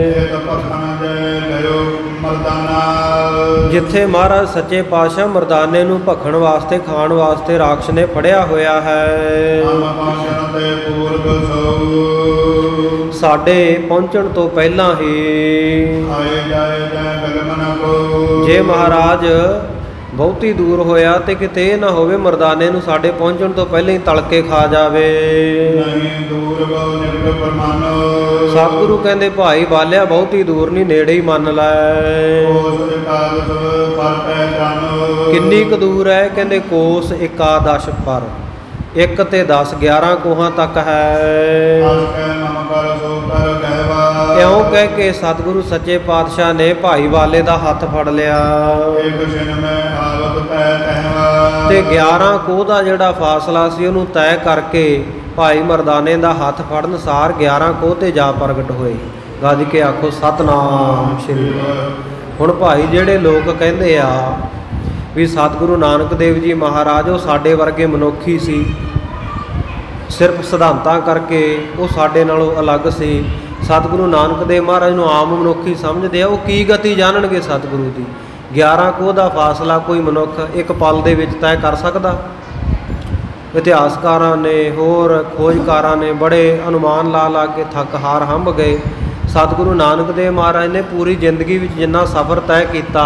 ਇਹ ਤਪਖਣ ਦੇ ਲਿਓ ਮਰਦਾਨਾ। ਜਿੱਥੇ ਮਹਾਰਾਜ ਸੱਚੇ ਪਾਤਸ਼ਾਹ ਮਰਦਾਨੇ ਨੂੰ ਭਖਣ ਵਾਸਤੇ ਖਾਣ ਵਾਸਤੇ ਰਾਖਸ਼ ਨੇ ਫੜਿਆ ਹੋਇਆ ਹੈ। ਹਮ ਪਹੁੰਚਣ ਤੇ ਪੂਰਬ ਸੋ। ਸਾਡੇ ਪਹੁੰਚਣ ਤੋਂ ਪਹਿਲਾਂ ਹੀ ਆਏ ਜਾਏ ਜੈ ਬਿਲਮਨ ਕੋ। ਜੇ ਮਹਾਰਾਜ ਬਹੁਤੀ ਦੂਰ ਹੋਇਆ ਤੇ ਕਿਤੇ ਇਹ ਨਾ ਹੋਵੇ ਮਰਦਾਨੇ ਨੂੰ ਸਾਡੇ ਪਹੁੰਚਣ ਤੋਂ ਪਹਿਲਾਂ ਹੀ ਤਲ ਕੇ ਖਾ ਜਾਵੇ। ਨਹੀਂ ਦੂਰ ਬਹੁ ਨਿਰਗ ਪਰਮਾਨੋ। ਸਤਿਗੁਰੂ ਕਹਿੰਦੇ ਭਾਈ ਬਾਲਿਆ ਬਹੁਤੀ ਦੂਰ ਨਹੀਂ, ਨੇੜੇ ਹੀ ਮੰਨ ਲੈ। ਕੋਸ ਇਕਾਦਸ ਪਰ ਪਹਿਚਾਨੋ। ਕਿੰਨੀ ਕੁ ਦੂਰ ਹੈ, ਕਹਿੰਦੇ ਕੋਸ ਇਕਾਦਸ਼ ਪਰ, 1 ਤੇ 10 11 ਕੋਹਾਂ ਤੱਕ ਹੈ। ਅਸ ਕਹਿ ਮਮ ਕਰ ਸੋ ਕਰ ਕਹਿਵਾ। ਇਉਂ ਕਹਿ ਕੇ ਸਤਿਗੁਰੂ ਸੱਚੇ ਪਾਤਸ਼ਾਹ ਨੇ ਭਾਈ ਵਾਲੇ ਦਾ ਹੱਥ ਫੜ ਲਿਆ ਇੱਕ ਛਿਨ ਮੈਂ ਆਵਤ ਪੈ ਕਹਿਵਾ। ਤੇ 11 ਕੋਹ ਦਾ ਜਿਹੜਾ ਫਾਸਲਾ ਸੀ ਉਹਨੂੰ ਤੈਅ ਕਰਕੇ ਭਾਈ ਮਰਦਾਨੇ ਦਾ ਹੱਥ ਫੜਨ ਸਾਰ 11 ਕੋਹ ਤੇ ਜਾ ਪ੍ਰਗਟ ਹੋਏ। ਗੱਜ ਕੇ ਆਖੋ ਸਤਨਾਮ ਸ਼੍ਰੀ। ਹੁਣ ਭਾਈ ਜਿਹੜੇ ਲੋਕ ਕਹਿੰਦੇ ਆ ਵੀ ਸਤਿਗੁਰੂ ਨਾਨਕ ਦੇਵ ਜੀ ਮਹਾਰਾਜ ਉਹ ਸਾਡੇ ਵਰਗੇ ਮਨੁੱਖੀ ਸੀ, ਸਿਰਫ ਸਿਧਾਂਤਾਂ ਕਰਕੇ ਉਹ ਸਾਡੇ ਨਾਲੋਂ ਅਲੱਗ ਸੀ, ਸਤਿਗੁਰੂ ਨਾਨਕ ਦੇਵ ਮਹਾਰਾਜ ਨੂੰ ਆਮ ਮਨੁੱਖੀ ਸਮਝਦੇ ਆ, ਉਹ ਕੀ ਗਤੀ ਜਾਣਨਗੇ ਸਤਿਗੁਰੂ ਦੀ। 11 ਕੋਹ ਦਾ ਫਾਸਲਾ ਕੋਈ ਮਨੁੱਖ ਇੱਕ ਪਲ ਦੇ ਵਿੱਚ ਤੈਅ ਕਰ ਸਕਦਾ? ਇਤਿਹਾਸਕਾਰਾਂ ਨੇ ਹੋਰ ਖੋਜਕਾਰਾਂ ਨੇ ਬੜੇ ਅਨੁਮਾਨ ਲਾ ਲਾ ਕੇ ਥੱਕ ਹਾਰ ਹੰਭ ਗਏ। ਸਤਿਗੁਰੂ ਨਾਨਕ ਦੇਵ ਮਹਾਰਾਜ ਨੇ ਪੂਰੀ ਜ਼ਿੰਦਗੀ ਵਿੱਚ ਜਿੰਨਾ ਸਫ਼ਰ ਤੈਅ ਕੀਤਾ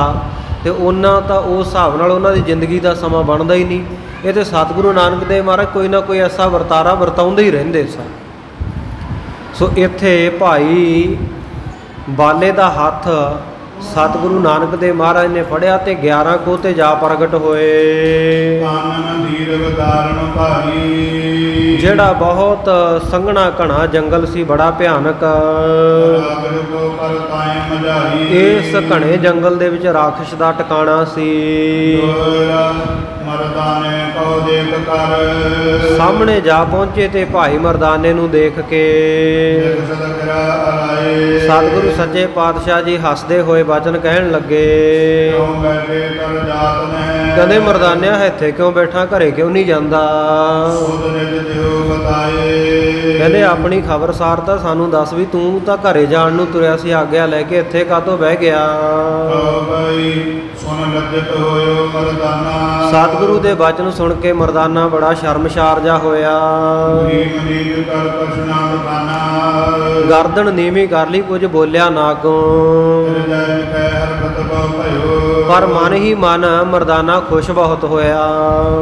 ਤੇ ਉਹਨਾਂ ਤਾਂ ਉਸ ਹਿਸਾਬ ਨਾਲ ਉਹਨਾਂ ਦੀ ਜ਼ਿੰਦਗੀ ਦਾ ਸਮਾਂ ਬਣਦਾ ਹੀ ਨਹੀਂ। ਇਹ ਤਾਂ ਸਤਿਗੁਰੂ ਨਾਨਕ ਦੇਵ ਮਹਾਰਾਜ ਕੋਈ ਨਾ ਕੋਈ ਐਸਾ ਵਰਤਾਰਾ ਵਰਤਾਉਂਦੇ ਹੀ ਰਹਿੰਦੇ ਸਨ। ਸੋ ਇੱਥੇ ਭਾਈ ਬਾਲੇ ਦਾ ਹੱਥ ਸਤਿਗੁਰੂ ਨਾਨਕ ਦੇਵ ਮਹਾਰਾਜ ਨੇ ਫੜਿਆ ਤੇ 11 ਕੋਹ ਤੇ ਜਾ ਪ੍ਰਗਟ ਹੋਏ। ਕਾਨਨ ਦੀਰਘ ਧਾਰਨ ਭਾਰੀ, ਜਿਹੜਾ ਬਹੁਤ ਸੰਘਣਾ ਘਣਾ ਜੰਗਲ ਸੀ, ਬੜਾ ਭਿਆਨਕ। ਰਾਗਰ ਕੋ ਪਰ ਤਾਏ ਮਝਾਰੀ, ਇਸ ਘਣੇ ਜੰਗਲ ਦੇ ਵਿੱਚ ਰਾਖਸ਼ ਦਾ ਟਿਕਾਣਾ ਸੀ। ਦੋਹਰਾ ਮਰਦਾਨੇ ਕੋ ਦੇਖ ਕਰ, ਸਾਹਮਣੇ ਜਾ ਪਹੁੰਚੇ ਤੇ ਭਾਈ ਮਰਦਾਨੇ ਨੂੰ ਦੇਖ ਕੇ ਜਿਤ ਸਦਕਰਾ ਅਲਾਏ, ਸਤਿਗੁਰੂ ਸੱਚੇ ਪਾਤਸ਼ਾਹ ਜੀ ਹੱਸਦੇ ਹੋਏ ਬਚਨ ਕਹਿਣ ਲੱਗੇ। ਕਿਉਂ ਬੈਠੇ ਕਰ ਜਾਤ ਨੇ, ਕਹਿੰਦੇ ਮਰਦਾਨਿਆ ਇੱਥੇ ਕਿਉਂ ਬੈਠਾ, ਘਰੇ ਕਿਉਂ ਨਹੀਂ ਜਾਂਦਾ? ਸੁਧ ਨਿਜ ਦਿਓ ਬਤਾਏ, ਕਹਿੰਦੇ ਆਪਣੀ ਖਬਰਸਾਰ ਤਾਂ ਸਾਨੂੰ ਦੱਸ ਵੀ ਤੂੰ ਤਾਂ ਘਰੇ ਜਾਣ ਨੂੰ ਤੁਰਿਆ ਸੀ, ਆਗਿਆ ਲੈ ਕੇ ਇੱਥੇ ਕਾਹਤੋਂ ਬਹਿ ਗਿਆ? ਕਹੋ ਬਈ ਸੁਣ ਲੱਜਤ ਹੋਇਓ ਮਰਦਾਨਾ, ਸਤਿਗੁਰੂ ਦੇ ਬਚਨ ਸੁਣ ਕੇ ਮਰਦਾਨਾ ਬੜਾ ਸ਼ਰਮਸ਼ਾਰ ਜਾ ਹੋਇਆ। ਨੀਮ ਨੀਜ ਕਰ ਕਛਨਾ ਬਖਾਨਾ, ਗਰਦਨ ਨੀਵੀਂ ਕਰ ਲਈ, ਕੁਝ ਬੋਲਿਆ ਨਾ ਅੱਗੋਂ। ਹਿਰਦੈ ਕੈ ਹਰਕਤ ਬਹੁ ਭਇਓ, ਪਰ ਮਨ ਹੀ ਮਨ ਮਰਦਾਨਾ ਖੁਸ਼ ਬਹੁਤ ਹੋਇਆ।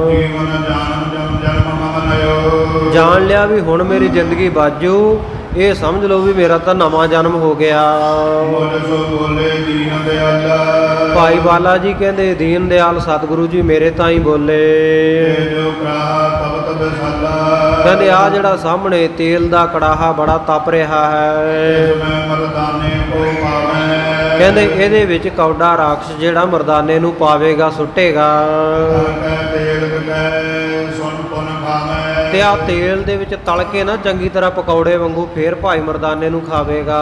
ਜੀਵਨ ਜਾਨਮ ਜਮ ਜਨਮ ਮਮ ਨਯੋ, ਜਾਣ ਲਿਆ ਵੀ ਹੁਣ ਮੇਰੀ ਜ਼ਿੰਦਗੀ ਬਾਜੂ, ਇਹ ਸਮਝ ਲਓ ਵੀ ਮੇਰਾ ਤਾਂ ਨਵਾਂ ਜਨਮ ਹੋ ਗਿਆ। ਮੁਲ ਸੋ ਬੋਲੇ ਦੀਨ ਦਿਆਲਾ, ਭਾਈ ਬਾਲਾ ਜੀ ਕਹਿੰਦੇ ਦੀਨ ਦਿਆਲ ਸਤਿਗੁਰੂ ਜੀ ਮੇਰੇ ਤਾਂ ਹੀ ਬੋਲੇ। ਜੋ ਕਰਾ ਤਬ ਤਬ ਸਾਲਾ, ਕਹਿੰਦੇ ਆ ਜਿਹੜਾ ਸਾਹਮਣੇ ਤੇਲ ਦਾ ਕੜਾਹਾ ਬੜਾ ਤਪ ਰਿਹਾ ਹੈ, ਇਸ ਮੈਂ ਮਰਦਾਨੇ ਕੋ ਪਾਵੈ, ਕਹਿੰਦੇ ਇਹਦੇ ਵਿੱਚ ਕੌਡਾ ਰਾਖਸ਼ ਜਿਹੜਾ ਮਰਦਾਨੇ ਨੂੰ ਪਾਵੇਗਾ, ਸੁੱਟੇਗਾ। ਕੈ ਤੇਲ ਕੈ ਸੁਨ ਪੁਨ ਖਾਵੈ, ਤੇ ਆ ਤੇਲ ਦੇ ਵਿੱਚ ਤਲ ਕੇ ਨਾ ਚੰਗੀ ਤਰ੍ਹਾਂ ਪਕੌੜੇ ਵਾਂਗੂ ਫੇਰ ਭਾਈ ਮਰਦਾਨੇ ਨੂੰ ਖਾਵੇਗਾ।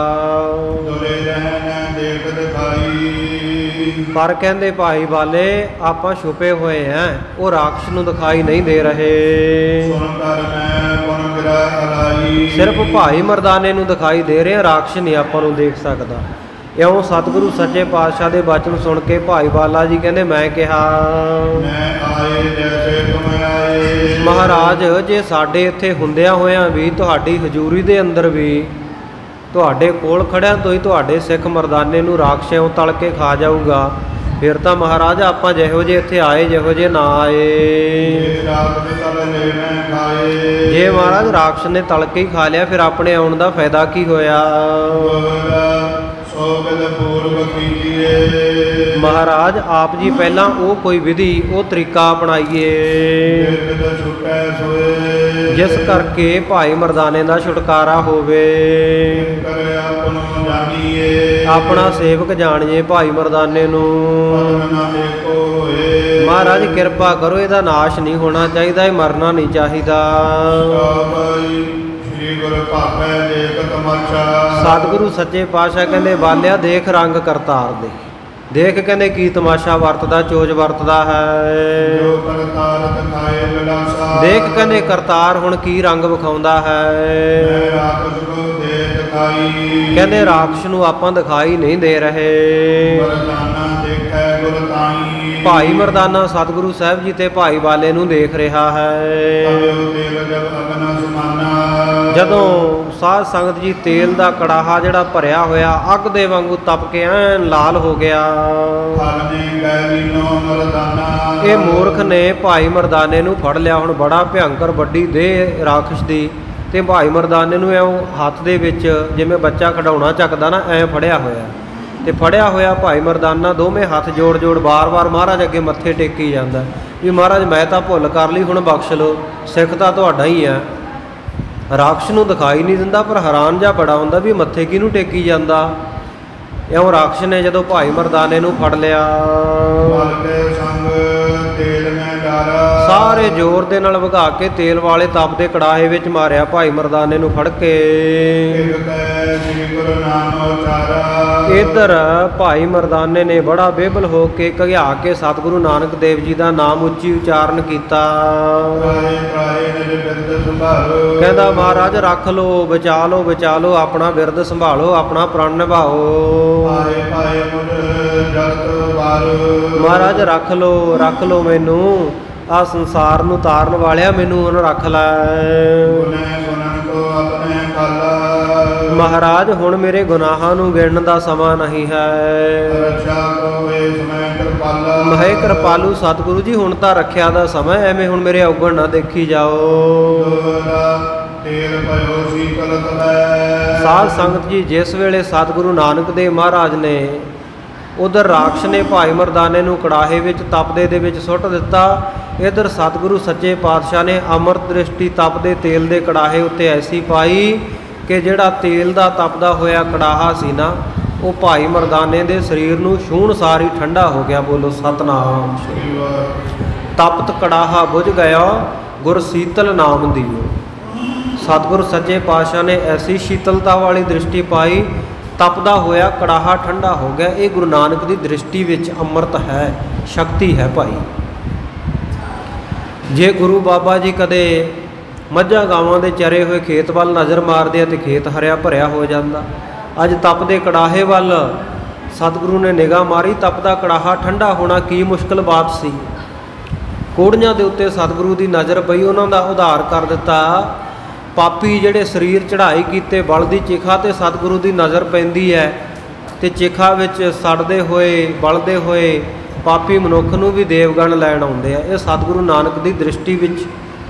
ਦੁਰੇ ਰਹਿਣ ਦੇਖ ਦਿਖਾਈ, ਪਰ ਕਹਿੰਦੇ ਭਾਈ ਬਾਲੇ ਆਪਾਂ ਛੁਪੇ ਹੋਏ ਆਂ, ਉਹ ਰਾਖਸ਼ ਨੂੰ ਦਿਖਾਈ ਨਹੀਂ ਦੇ ਰਹੇ। ਸੁਨ ਕਰ ਮੈਂ ਪੁਨ ਗਿਰਾ ਅਲਾਈ, ਸਿਰਫ ਭਾਈ ਮਰਦਾਨੇ ਨੂੰ ਦਿਖਾਈ ਦੇ ਰਹੇ, ਰਾਖਸ਼ ਨਹੀਂ ਆਪਾਂ ਨੂੰ ਦੇਖ ਸਕਦਾ। ਇਉਂ ਸਤਿਗੁਰੂ ਸੱਚੇ ਪਾਤਸ਼ਾਹ ਦੇ ਬਚਨ ਸੁਣ ਕੇ ਭਾਈ ਬਾਲਾ ਜੀ ਕਹਿੰਦੇ ਮੈਂ ਕਿਹਾ, ਮੈਂ ਆਏ ਜੈਸੇ ਤੁਮ ਆਏ, ਮਹਾਰਾਜ ਜੇ ਸਾਡੇ ਇੱਥੇ ਹੁੰਦਿਆਂ ਹੋਇਆਂ ਵੀ ਤੁਹਾਡੀ ਹਜ਼ੂਰੀ ਦੇ ਅੰਦਰ ਵੀ ਤੁਹਾਡੇ ਕੋਲ ਖੜਿਆਂ ਤੋਂ ਹੀ ਤੁਹਾਡੇ ਸਿੱਖ ਮਰਦਾਨੇ ਨੂੰ ਰਾਖਸ਼ ਇਉਂ ਤਲ ਕੇ ਖਾ ਜਾਊਗਾ, ਫਿਰ ਤਾਂ ਮਹਾਰਾਜ ਆਪਾਂ ਜਿਹੋ ਜਿਹੇ ਇੱਥੇ ਆਏ ਜਿਹੋ ਜਿਹੇ ਨਾ ਆਏ। ਰਾਤ ਦੇ ਤਲ ਲੈ ਮੈਂ ਖਾਏ, ਜੇ ਮਹਾਰਾਜ ਰਾਖਸ਼ ਨੇ ਤਲ ਕੇ ਹੀ ਖਾ ਲਿਆ ਫਿਰ ਆਪਣੇ ਆਉਣ ਦਾ ਫਾਇਦਾ ਕੀ ਹੋਇਆ? ਸੋ ਬਿਲ ਪੂਰਵ ਕੀਜੀਏ, ਮਹਾਰਾਜ ਆਪ ਜੀ ਪਹਿਲਾਂ ਉਹ ਕੋਈ ਵਿਧੀ ਉਹ ਤਰੀਕਾ ਅਪਣਾਈਏ ਬਿਰਦ ਛੁਟੈ ਸੋਏ, ਜਿਸ ਕਰਕੇ ਭਾਈ ਮਰਦਾਨੇ ਦਾ ਛੁਟਕਾਰਾ ਹੋਵੇ। ਕਰ ਆਪਣੋ ਜਾਣੀਏ, ਆਪਣਾ ਸੇਵਕ ਜਾਣੀਏ ਭਾਈ ਮਰਦਾਨੇ ਨੂੰ। ਪਤਨ ਨਾ ਏਕੋ ਹੋਏ, ਮਹਾਰਾਜ ਕਿਰਪਾ ਕਰੋ, ਇਹਦਾ ਨਾਸ਼ ਨਹੀਂ ਹੋਣਾ ਚਾਹੀਦਾ, ਇਹ ਮਰਨਾ ਨਹੀਂ ਚਾਹੀਦਾ। ਭਾਈ ਸ੍ਰੀ ਗੁਰੂ ਭਾਪੈ ਦੇਖ ਤਮਾਸ਼ਾ, ਸਤਿਗੁਰੂ ਸੱਚੇ ਪਾਤਸ਼ਾਹ ਕਹਿੰਦੇ ਬਾਲਿਆ ਦੇਖ ਰੰਗ ਕਰਤਾਰ ਦੇ, ਦੇਖ ਕਹਿੰਦੇ ਕੀ ਤਮਾਸ਼ਾ ਵਰਤਦਾ, ਚੋਜ ਵਰਤਦਾ ਹੈ। ਜੋ ਕਰਤਾਰ ਦਿਖਾਏ ਬਿਲਾਸਾ, ਦੇਖ ਕਹਿੰਦੇ ਕਰਤਾਰ ਹੁਣ ਕੀ ਰੰਗ ਵਿਖਾਉਂਦਾ ਹੈ। ਮੈਂ ਰਾਖਸ਼ ਕੋ ਦੇ ਦਿਖਾਈ, ਕਹਿੰਦੇ ਰਾਖਸ਼ ਨੂੰ ਆਪਾਂ ਦਿਖਾਈ ਨਹੀਂ ਦੇ ਰਹੇ। ਮਰਦਾਨਾ ਦੇਖੈ ਗੁਰ ਤਾਈ, ਭਾਈ ਮਰਦਾਨਾ ਸਤਿਗੁਰੂ ਸਾਹਿਬ ਜੀ ਤੇ ਭਾਈ ਬਾਲੇ ਨੂੰ ਦੇਖ ਰਿਹਾ ਹੈ। ਤਬਿਓ ਤੇਲ ਜਬ ਅਗਨ ਸਮਾਨਾ, ਜਦੋਂ ਸਾਧ ਸੰਗਤ ਜੀ ਤੇਲ ਦਾ ਕੜਾਹਾ ਜਿਹੜਾ ਭਰਿਆ ਹੋਇਆ ਅੱਗ ਦੇ ਵਾਂਗੂ ਤਪ ਕੇ ਐਨ ਲਾਲ ਹੋ ਗਿਆ। ਫਲ ਨੇ ਗੈ ਲੀਨੋ ਮਰਦਾਨਾ, ਇਹ ਮੂਰਖ ਨੇ ਭਾਈ ਮਰਦਾਨੇ ਨੂੰ ਫੜ ਲਿਆ। ਹੁਣ ਬੜਾ ਭਿਅੰਕਰ ਵੱਡੀ ਦੇਹ ਰਾਖਸ਼ ਦੀ, ਤੇ ਭਾਈ ਮਰਦਾਨੇ ਨੂੰ ਐਂ ਹੱਥ ਦੇ ਵਿੱਚ ਜਿਵੇਂ ਬੱਚਾ ਖਿਡੌਣਾ ਚੱਕਦਾ ਨਾ ਐਂ ਫੜਿਆ ਹੋਇਆ, ਤੇ ਫੜਿਆ ਹੋਇਆ ਭਾਈ ਮਰਦਾਨਾ ਦੋਵੇਂ ਹੱਥ ਜੋੜ ਜੋੜ ਬਾਰ-ਬਾਰ ਮਹਾਰਾਜ ਅੱਗੇ ਮੱਥੇ ਟੇਕੀ ਜਾਂਦਾ ਵੀ ਮਹਾਰਾਜ ਮੈਂ ਤਾਂ ਭੁੱਲ ਕਰ ਲਈ, ਹੁਣ ਬਖਸ਼ ਲਓ, ਸਿੱਖ ਤਾਂ ਤੁਹਾਡਾ ਹੀ ਆ। ਰਾਖਸ਼ ਨੂੰ ਦਿਖਾਈ ਨਹੀਂ ਦਿੰਦਾ, ਪਰ ਹੈਰਾਨ ਜਿਹਾ ਬੜਾ ਹੁੰਦਾ ਵੀ ਮੱਥੇ ਕਿਹਨੂੰ ਟੇਕੀ ਜਾਂਦਾ। ਇਉਂ ਰਾਖਸ਼ ਨੇ ਜਦੋਂ ਭਾਈ ਮਰਦਾਨੇ ਨੂੰ ਫੜ ਲਿਆ, ਫਲ ਕੇ ਸੰਗ ਤੇਲ ਮੈਂ ਡਾਰਾ, ਸਾਰੇ ਜ਼ੋਰ ਦੇ ਨਾਲ ਵਗਾ ਕੇ ਤੇਲ ਵਾਲੇ ਤਪਦੇ ਕੜਾਹੇ ਵਿੱਚ ਮਾਰਿਆ ਭਾਈ ਮਰਦਾਨੇ ਨੂੰ ਫੜ ਕੇ। ਇਕ ਕੈ ਸ੍ਰੀ ਗੁਰੂ ਨਾਮ ਉਚਾਰਾ, ਇੱਧਰ ਭਾਈ ਮਰਦਾਨੇ ਨੇ ਬੜਾ ਬੇਬਲ ਹੋ ਕੇ ਘਿਆ ਕੇ ਸਤਿਗੁਰੂ ਨਾਨਕ ਦੇਵ ਜੀ ਦਾ ਨਾਮ ਉੱਚੀ ਉਚਾਰਨ ਕੀਤਾ। ਤਰਾਏ ਤਰਾਏ ਨਿਜ ਬਿਰਦ ਸੰਭਾਲੋ, ਕਹਿੰਦਾ ਮਹਾਰਾਜ ਰੱਖ ਲਓ, ਬਚਾ ਲਓ, ਬਚਾ ਲਓ, ਆਪਣਾ ਬਿਰਦ ਸੰਭਾਲੋ, ਆਪਣਾ ਪ੍ਰਣ ਨਿਭਾਓ। ਪਾਏ ਪਾਏ ਮੁਝ ਜਗਤ ਵਾਰ, ਮਹਾਰਾਜ ਰੱਖ ਲਓ, ਰੱਖ ਲਓ ਮੈਨੂੰ, ਆ ਸੰਸਾਰ ਨੂੰ ਤਾਰਨ ਵਾਲਿਆ ਮੈਨੂੰ ਹੁਣ ਰੱਖ ਲੈ। ਗੁਨੇ ਗੁਣਨ ਕੋ ਆਪਣੇ ਕਾਲਾ। ਮਹਾਰਾਜ ਹੁਣ ਮੇਰੇ ਗੁਨਾਹਾਂ ਨੂੰ ਗਿਣਨ ਦਾ ਸਮਾਂ ਨਹੀਂ ਹੈ। ਰੱਖਿਆ ਕੋ ਏਸ ਮੈਂ ਕਿਰਪਾਲਾ। ਮਹੇ ਕਿਰਪਾਲੂ ਸਤਿਗੁਰੂ ਜੀ ਹੁਣ ਤਾਂ ਰੱਖਿਆ ਦਾ ਸਮਾਂ, ਐਵੇਂ ਹੁਣ ਮੇਰੇ ਔਗਣ ਨਾ ਦੇਖੀ ਜਾਓ। ਤੇਲ ਭਇਓ ਸੀਤਲ ਤਲੈ। ਸਾਧ ਸੰਗਤ ਜੀ, ਜਿਸ ਵੇਲੇ ਸਤਿਗੁਰੂ ਨਾਨਕ ਦੇਵ ਮਹਾਰਾਜ ਨੇ ਉਧਰ ਰਾਖਸ਼ ਨੇ ਭਾਈ ਮਰਦਾਨੇ ਨੂੰ ਕੜਾਹੇ ਵਿੱਚ ਤਪਦੇ ਦੇ ਵਿੱਚ ਸੁੱਟ ਦਿੱਤਾ, ਇੱਧਰ ਸਤਿਗੁਰੂ ਸੱਚੇ ਪਾਤਸ਼ਾਹ ਨੇ ਅੰਮ੍ਰਿਤ ਦ੍ਰਿਸ਼ਟੀ ਤਪਦੇ ਤੇਲ ਦੇ ਕੜਾਹੇ ਉੱਤੇ ਐਸੀ ਪਾਈ ਕਿ ਜਿਹੜਾ ਤੇਲ ਦਾ ਤਪਦਾ ਹੋਇਆ ਕੜਾਹਾ ਸੀ ਨਾ, ਉਹ ਭਾਈ ਮਰਦਾਨੇ ਦੇ ਸਰੀਰ ਨੂੰ ਛੂਹਣ ਸਾਰ ਹੀ ਠੰਡਾ ਹੋ ਗਿਆ। ਬੋਲੋ ਸਤਨਾਮ। ਤਪਤ ਕੜਾਹਾ ਬੁਝ ਗਿਆ, ਗੁਰ ਸੀਤਲ ਨਾਮ ਦਿਓ। ਸਤਿਗੁਰ ਸੱਚੇ ਪਾਤਸ਼ਾਹ ਨੇ ਐਸੀ ਸ਼ੀਤਲਤਾ ਵਾਲੀ ਦ੍ਰਿਸ਼ਟੀ ਪਾਈ, ਤਪਦਾ ਹੋਇਆ ਕੜਾਹਾ ਠੰਡਾ ਹੋ ਗਿਆ। ਇਹ ਗੁਰੂ ਨਾਨਕ ਦੀ ਦ੍ਰਿਸ਼ਟੀ ਵਿੱਚ ਅੰਮ੍ਰਿਤ ਹੈ, ਸ਼ਕਤੀ ਹੈ ਭਾਈ। ਜੇ ਗੁਰੂ ਬਾਬਾ ਜੀ ਕਦੇ ਮੱਝਾਂ ਗਾਵਾਂ ਦੇ ਚਰੇ ਹੋਏ ਖੇਤ ਵੱਲ ਨਜ਼ਰ ਮਾਰਦੇ ਆ ਤੇ ਖੇਤ ਹਰਿਆ ਭਰਿਆ ਹੋ ਜਾਂਦਾ। ਅੱਜ ਤਪਦੇ ਕੜਾਹੇ ਵੱਲ ਸਤਿਗੁਰੂ ਨੇ ਨਿਗਾਹ ਮਾਰੀ, ਤਪਦਾ ਕੜਾਹਾ ਠੰਡਾ ਹੋਣਾ ਕੀ ਮੁਸ਼ਕਲ ਬਾਤ ਸੀ। ਕੋੜੀਆਂ ਦੇ ਉੱਤੇ ਸਤਿਗੁਰੂ ਦੀ ਨਜ਼ਰ ਪਈ, ਉਹਨਾਂ ਦਾ ਉਧਾਰ ਕਰ ਦਿੱਤਾ। ਪਾਪੀ ਜਿਹੜੇ ਸਰੀਰ ਚੜ੍ਹਾਈ ਕੀਤੇ ਬਲ ਦੀ ਚਿਖਾ ਤੇ ਸਤਿਗੁਰੂ ਦੀ ਨਜ਼ਰ ਪੈਂਦੀ ਹੈ ਤੇ ਚਿਖਾ ਵਿੱਚ ਸੜਦੇ ਹੋਏ ਬਲਦੇ ਹੋਏ ਪਾਪੀ ਮਨੁੱਖ ਨੂੰ ਵੀ ਦੇਵਗਣ ਲੈਣ ਆਉਂਦੇ ਆ। ਇਹ ਸਤਿਗੁਰੂ ਨਾਨਕ ਦੀ ਦ੍ਰਿਸ਼ਟੀ ਵਿੱਚ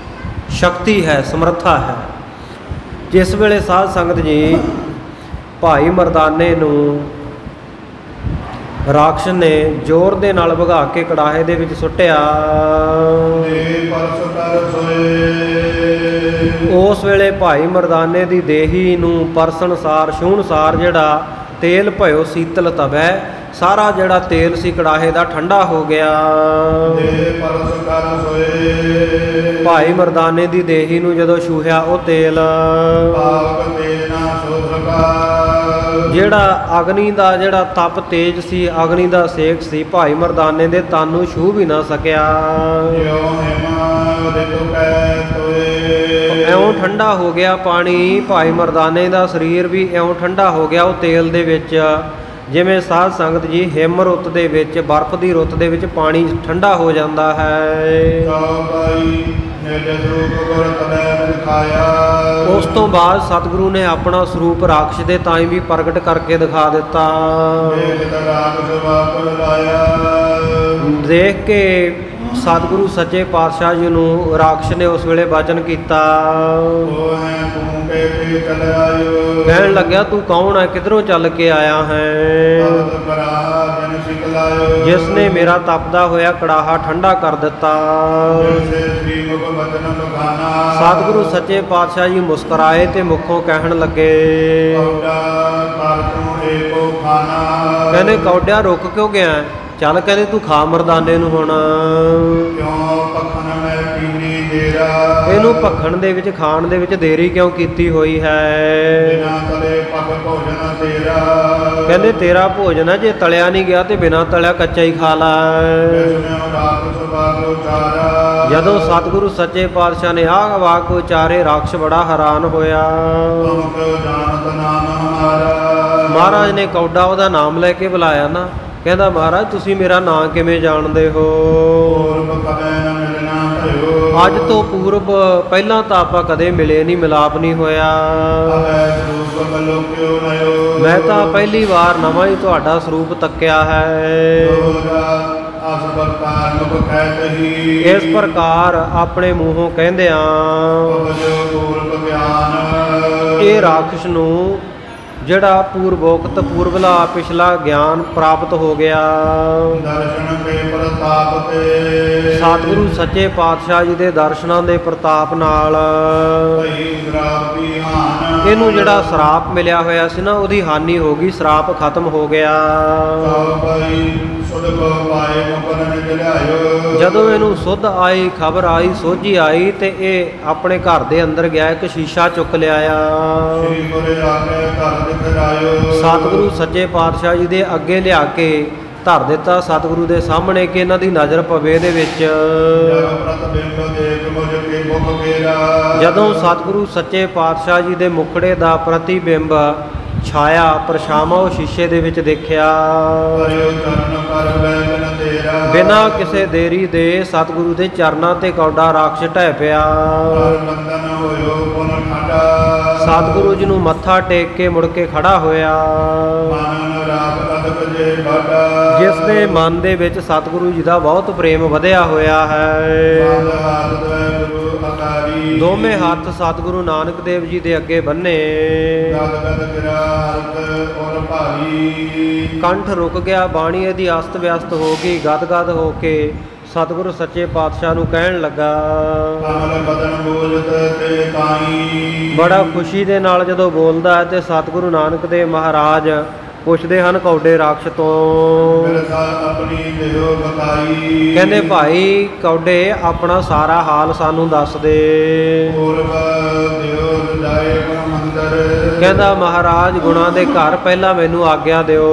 ਸ਼ਕਤੀ ਹੈ, ਸਮਰੱਥਾ ਹੈ। ਜਿਸ ਵੇਲੇ ਸਾਧ ਸੰਗਤ ਜੀ ਭਾਈ ਮਰਦਾਨੇ ਨੂੰ ਰਾਖਸ਼ ਨੇ ਜ਼ੋਰ ਦੇ ਨਾਲ ਭਗਾ ਕੇ ਕੜਾਹੇ ਦੇ ਵਿੱਚ ਸੁੱਟਿਆ, ਉਸ ਵੇਲੇ ਭਾਈ ਮਰਦਾਨੇ ਦੀ ਦੇਹੀ ਨੂੰ ਪਰਸਨ ਸਾਰ ਛੂਹਣ ਸਾਰ ਜਿਹੜਾ ਤੇਲ ਭਇਓ ਸੀਤਲ ਤਵੈ, ਸਾਰਾ ਜਿਹੜਾ ਤੇਲ ਸੀ ਕੜਾਹੇ ਦਾ ਠੰਡਾ ਹੋ ਗਿਆ। ਭਾਈ ਮਰਦਾਨੇ ਦੀ ਦੇਹੀ ਨੂੰ ਜਦੋਂ ਛੂਹਿਆ ਉਹ ਤੇਲ ਜਿਹੜਾ ਅਗਨੀ ਦਾ ਜਿਹੜਾ ਤਪ ਤੇਜ ਸੀ, ਅਗਨੀ ਦਾ ਸੇਕ ਸੀ, ਭਾਈ ਮਰਦਾਨੇ ਦੇ ਤਨ ਨੂੰ ਛੂਹ ਵੀ ਨਾ ਸਕਿਆ। ਇਉਂ ਠੰਡਾ ਹੋ ਗਿਆ ਪਾਣੀ, ਭਾਈ ਮਰਦਾਨੇ ਦਾ ਸਰੀਰ ਵੀ ਇਉਂ ਠੰਡਾ ਹੋ ਗਿਆ ਉਹ ਤੇਲ ਦੇ ਵਿੱਚ, ਜਿਵੇਂ ਸਾਧ ਸੰਗਤ ਜੀ ਹਿਮ ਰੁੱਤ ਦੇ ਵਿੱਚ, ਬਰਫ਼ ਦੀ ਰੁੱਤ ਦੇ ਵਿੱਚ ਪਾਣੀ ਠੰਡਾ ਹੋ ਜਾਂਦਾ ਹੈ। ਉਸ ਤੋਂ ਬਾਅਦ ਸਤਿਗੁਰੂ ਨੇ ਆਪਣਾ ਸਰੂਪ ਰਾਖਸ਼ ਦੇ ਤਾਈਂ ਵੀ ਪ੍ਰਗਟ ਕਰਕੇ ਦਿਖਾ ਦਿੱਤਾ। ਦੇਖ ਕੇ ਸਤਿਗੁਰੂ ਸੱਚੇ ਪਾਤਸ਼ਾਹ ਜੀ ਨੂੰ ਰਾਖਸ਼ ਨੇ ਉਸ ਵੇਲੇ ਵਚਨ ਕੀਤਾ, ਕਹਿਣ ਲੱਗਿਆ ਤੂੰ ਕੌਣ ਹੈ, ਕਿੱਧਰੋਂ ਚੱਲ ਕੇ ਆਇਆ ਹੈ। ਜਿਸ ਨੇ ਮੇਰਾ ਤਪਦਾ ਹੋਇਆ ਕੜਾਹਾ ਠੰਡਾ ਕਰ ਦਿੱਤਾ। ਸਤਿਗੁਰੂ ਸੱਚੇ ਪਾਤਸ਼ਾਹ ਜੀ ਮੁਸਕਰਾਏ ਤੇ ਮੁਖੋਂ ਕਹਿਣ ਲੱਗੇ, ਕਹਿੰਦੇ ਕੌਡਿਆ ਰੁਕ ਕਿਉਂ ਗਿਆ, ਚੱਲ ਕਹਿੰਦੇ ਤੂੰ ਖਾ ਮਰਦਾਨੇ ਨੂੰ ਹੁਣ। ਇਹਨੂੰ ਭਖਣ ਦੇ ਵਿੱਚ, ਖਾਣ ਦੇ ਵਿੱਚ ਦੇਰੀ ਕਿਉਂ ਕੀਤੀ ਹੋਈ ਹੈ। ਕਹਿੰਦੇ ਤੇਰਾ ਭੋਜਨ ਹੈ, ਜੇ ਤਲਿਆ ਨਹੀਂ ਗਿਆ ਤੇ ਬਿਨਾਂ ਤਲਿਆ ਕੱਚਾ ਹੀ ਖਾ ਲਾ। ਜਦੋਂ ਸਤਿਗੁਰੂ ਸੱਚੇ ਪਾਤਸ਼ਾਹ ਨੇ ਆਹ ਵਾਕ ਉਚਾਰੇ, ਰਾਖਸ਼ ਬੜਾ ਹੈਰਾਨ ਹੋਇਆ। ਮਹਾਰਾਜ ਨੇ ਕੌਡਾ ਉਹਦਾ ਨਾਮ ਲੈ ਕੇ ਬੁਲਾਇਆ ਨਾ, ਕਹਿੰਦਾ ਮਹਾਰਾਜ ਤੁਸੀਂ ਮੇਰਾ ਨਾਂ ਕਿਵੇਂ ਜਾਣਦੇ ਹੋ। ਅੱਜ ਤੋਂ ਪੂਰਬ ਪਹਿਲਾਂ ਤਾਂ ਆਪਾਂ ਕਦੇ ਮਿਲੇ ਨਹੀਂ, ਮਿਲਾਪ ਨਹੀਂ ਹੋਇਆ। ਮੈਂ ਤਾਂ ਪਹਿਲੀ ਵਾਰ ਨਵਾਂ ਹੀ ਤੁਹਾਡਾ ਸਰੂਪ ਤੱਕਿਆ ਹੈ। ਇਸ ਪ੍ਰਕਾਰ ਆਪਣੇ ਮੂੰਹੋਂ ਕਹਿੰਦਿਆਂ ਇਹ ਰਾਖਸ਼ ਨੂੰ ਜਿਹੜਾ ਪੂਰਵੋਕਤ ਪੂਰਵਲਾ ਪਿਛਲਾ ਗਿਆਨ ਪ੍ਰਾਪਤ ਹੋ ਗਿਆ। ਸਤਿਗੁਰੂ ਸੱਚੇ ਪਾਤਸ਼ਾਹ ਜੀ ਦੇ ਦਰਸ਼ਨਾਂ ਦੇ ਪ੍ਰਤਾਪ ਨਾਲ ਇਹਨੂੰ ਜਿਹੜਾ ਸਰਾਪ ਮਿਲਿਆ ਹੋਇਆ ਸੀ ਨਾ, ਉਹਦੀ ਹਾਨੀ ਹੋ ਗਈ, ਸਰਾਪ ਖਤਮ ਹੋ ਗਿਆ। ਜਦੋਂ ਇਹਨੂੰ ਸੁੱਧ ਆਈ, ਖਬਰ ਆਈ, ਸੋਝੀ ਆਈ ਤੇ ਇਹ ਆਪਣੇ ਘਰ ਦੇ ਅੰਦਰ ਗਿਆ, ਇੱਕ ਸ਼ੀਸ਼ਾ ਚੁੱਕ ਲਿਆਇਆ। ਸਤਿਗੁਰੂ ਸੱਚੇ ਪਾਤਸ਼ਾਹ ਜੀ ਦੇ ਅੱਗੇ ਲਿਆ ਕੇ ਧਰ ਦਿੱਤਾ, ਸਤਿਗੁਰੂ ਦੇ ਸਾਹਮਣੇ, ਕਿ ਇਹਨਾਂ ਦੀ ਨਜ਼ਰ ਪਵੇ ਇਹਦੇ ਵਿੱਚ। ਜਦੋਂ ਸਤਿਗੁਰੂ ਸੱਚੇ ਪਾਤਸ਼ਾਹ ਜੀ ਦੇ ਮੁਖੜੇ ਦਾ ਪ੍ਰਤੀਬਿੰਬ ਛਾਇਆ ਪਰਛਾਵਾਂ ਉਹ ਸ਼ੀਸ਼ੇ ਦੇ ਵਿੱਚ ਦੇਖਿਆ। ਹਰਿਓ ਚਰਨ ਕਰ ਬੈਠਨ ਤੇਰਾ, ਬਿਨਾਂ ਕਿਸੇ ਦੇਰੀ ਦੇ ਸਤਿਗੁਰੂ ਦੇ ਚਰਨਾਂ ਤੇ ਕੌਡਾ ਰਾਖਸ਼ ਢਹਿ ਪਿਆ। ਹਰ ਬੰਦਨ ਹੋਇਓ ਪੁਨ ਠਾਡਾ, ਸਤਿਗੁਰੂ ਜੀ ਨੂੰ ਮੱਥਾ ਟੇਕ ਕੇ ਮੁੜ ਕੇ ਖੜਾ ਹੋਇਆ। ਮਨ ਰਾਖ ਅਦਬ ਜੇ ਬਾਡਾ, ਜਿਸ ਦੇ ਮਨ ਦੇ ਵਿੱਚ ਸਤਿਗੁਰੂ ਜੀ ਦਾ ਬਹੁਤ ਪ੍ਰੇਮ ਵਧਿਆ ਹੋਇਆ ਹੈ। ਬੰਦ ਹਾਥ ਦਵੈ ਗੁਰੂ ਅਕਾਰੀ, ਦੋਵੇਂ ਹੱਥ ਸਤਿਗੁਰੂ ਨਾਨਕ ਦੇਵ ਜੀ ਦੇ ਅੱਗੇ ਬੰਨੇ। ਗਦ ਗਦ ਗਿਰਾ ਹਰਤ ਔਰ ਭਾਰੀ, ਕੰਠ ਰੁਕ ਗਿਆ, ਬਾਣੀ ਇਹਦੀ ਅਸਤ ਵਿਅਸਤ ਹੋ ਗਈ। ਗਦ-ਗਦ ਹੋ ਕੇ ਸਤਿਗੁਰੂ ਸੱਚੇ ਪਾਤਸ਼ਾਹ ਨੂੰ ਕਹਿਣ ਲੱਗਾ। ਕਮਲ ਬਦਨ ਬੋਲਤ ਤੇ ਕਾਈ, ਬੜਾ ਖੁਸ਼ੀ ਦੇ ਨਾਲ ਜਦੋਂ ਬੋਲਦਾ ਹੈ ਤੇ ਸਤਿਗੁਰੂ ਨਾਨਕ ਦੇਵ ਮਹਾਰਾਜ ਪੁੱਛਦੇ ਹਨ ਕੌਡੇ ਰਾਖਸ਼ ਤੋਂ। ਬਿਰਥਾ ਆਪਣੀ ਦੇਹੋ ਬਤਾਈ, ਕਹਿੰਦੇ ਭਾਈ ਕੌਡੇ ਆਪਣਾ ਸਾਰਾ ਹਾਲ ਸਾਨੂੰ ਦੱਸ ਦੇ। ਪੂਰਬ ਦਿਓ ਰਜਾਏ ਗੁਣ ਮੰਦਰ, ਕਹਿੰਦਾ ਮਹਾਰਾਜ ਗੁਣਾਂ ਦੇ ਘਰ ਪਹਿਲਾਂ ਮੈਨੂੰ ਆਗਿਆ ਦਿਓ।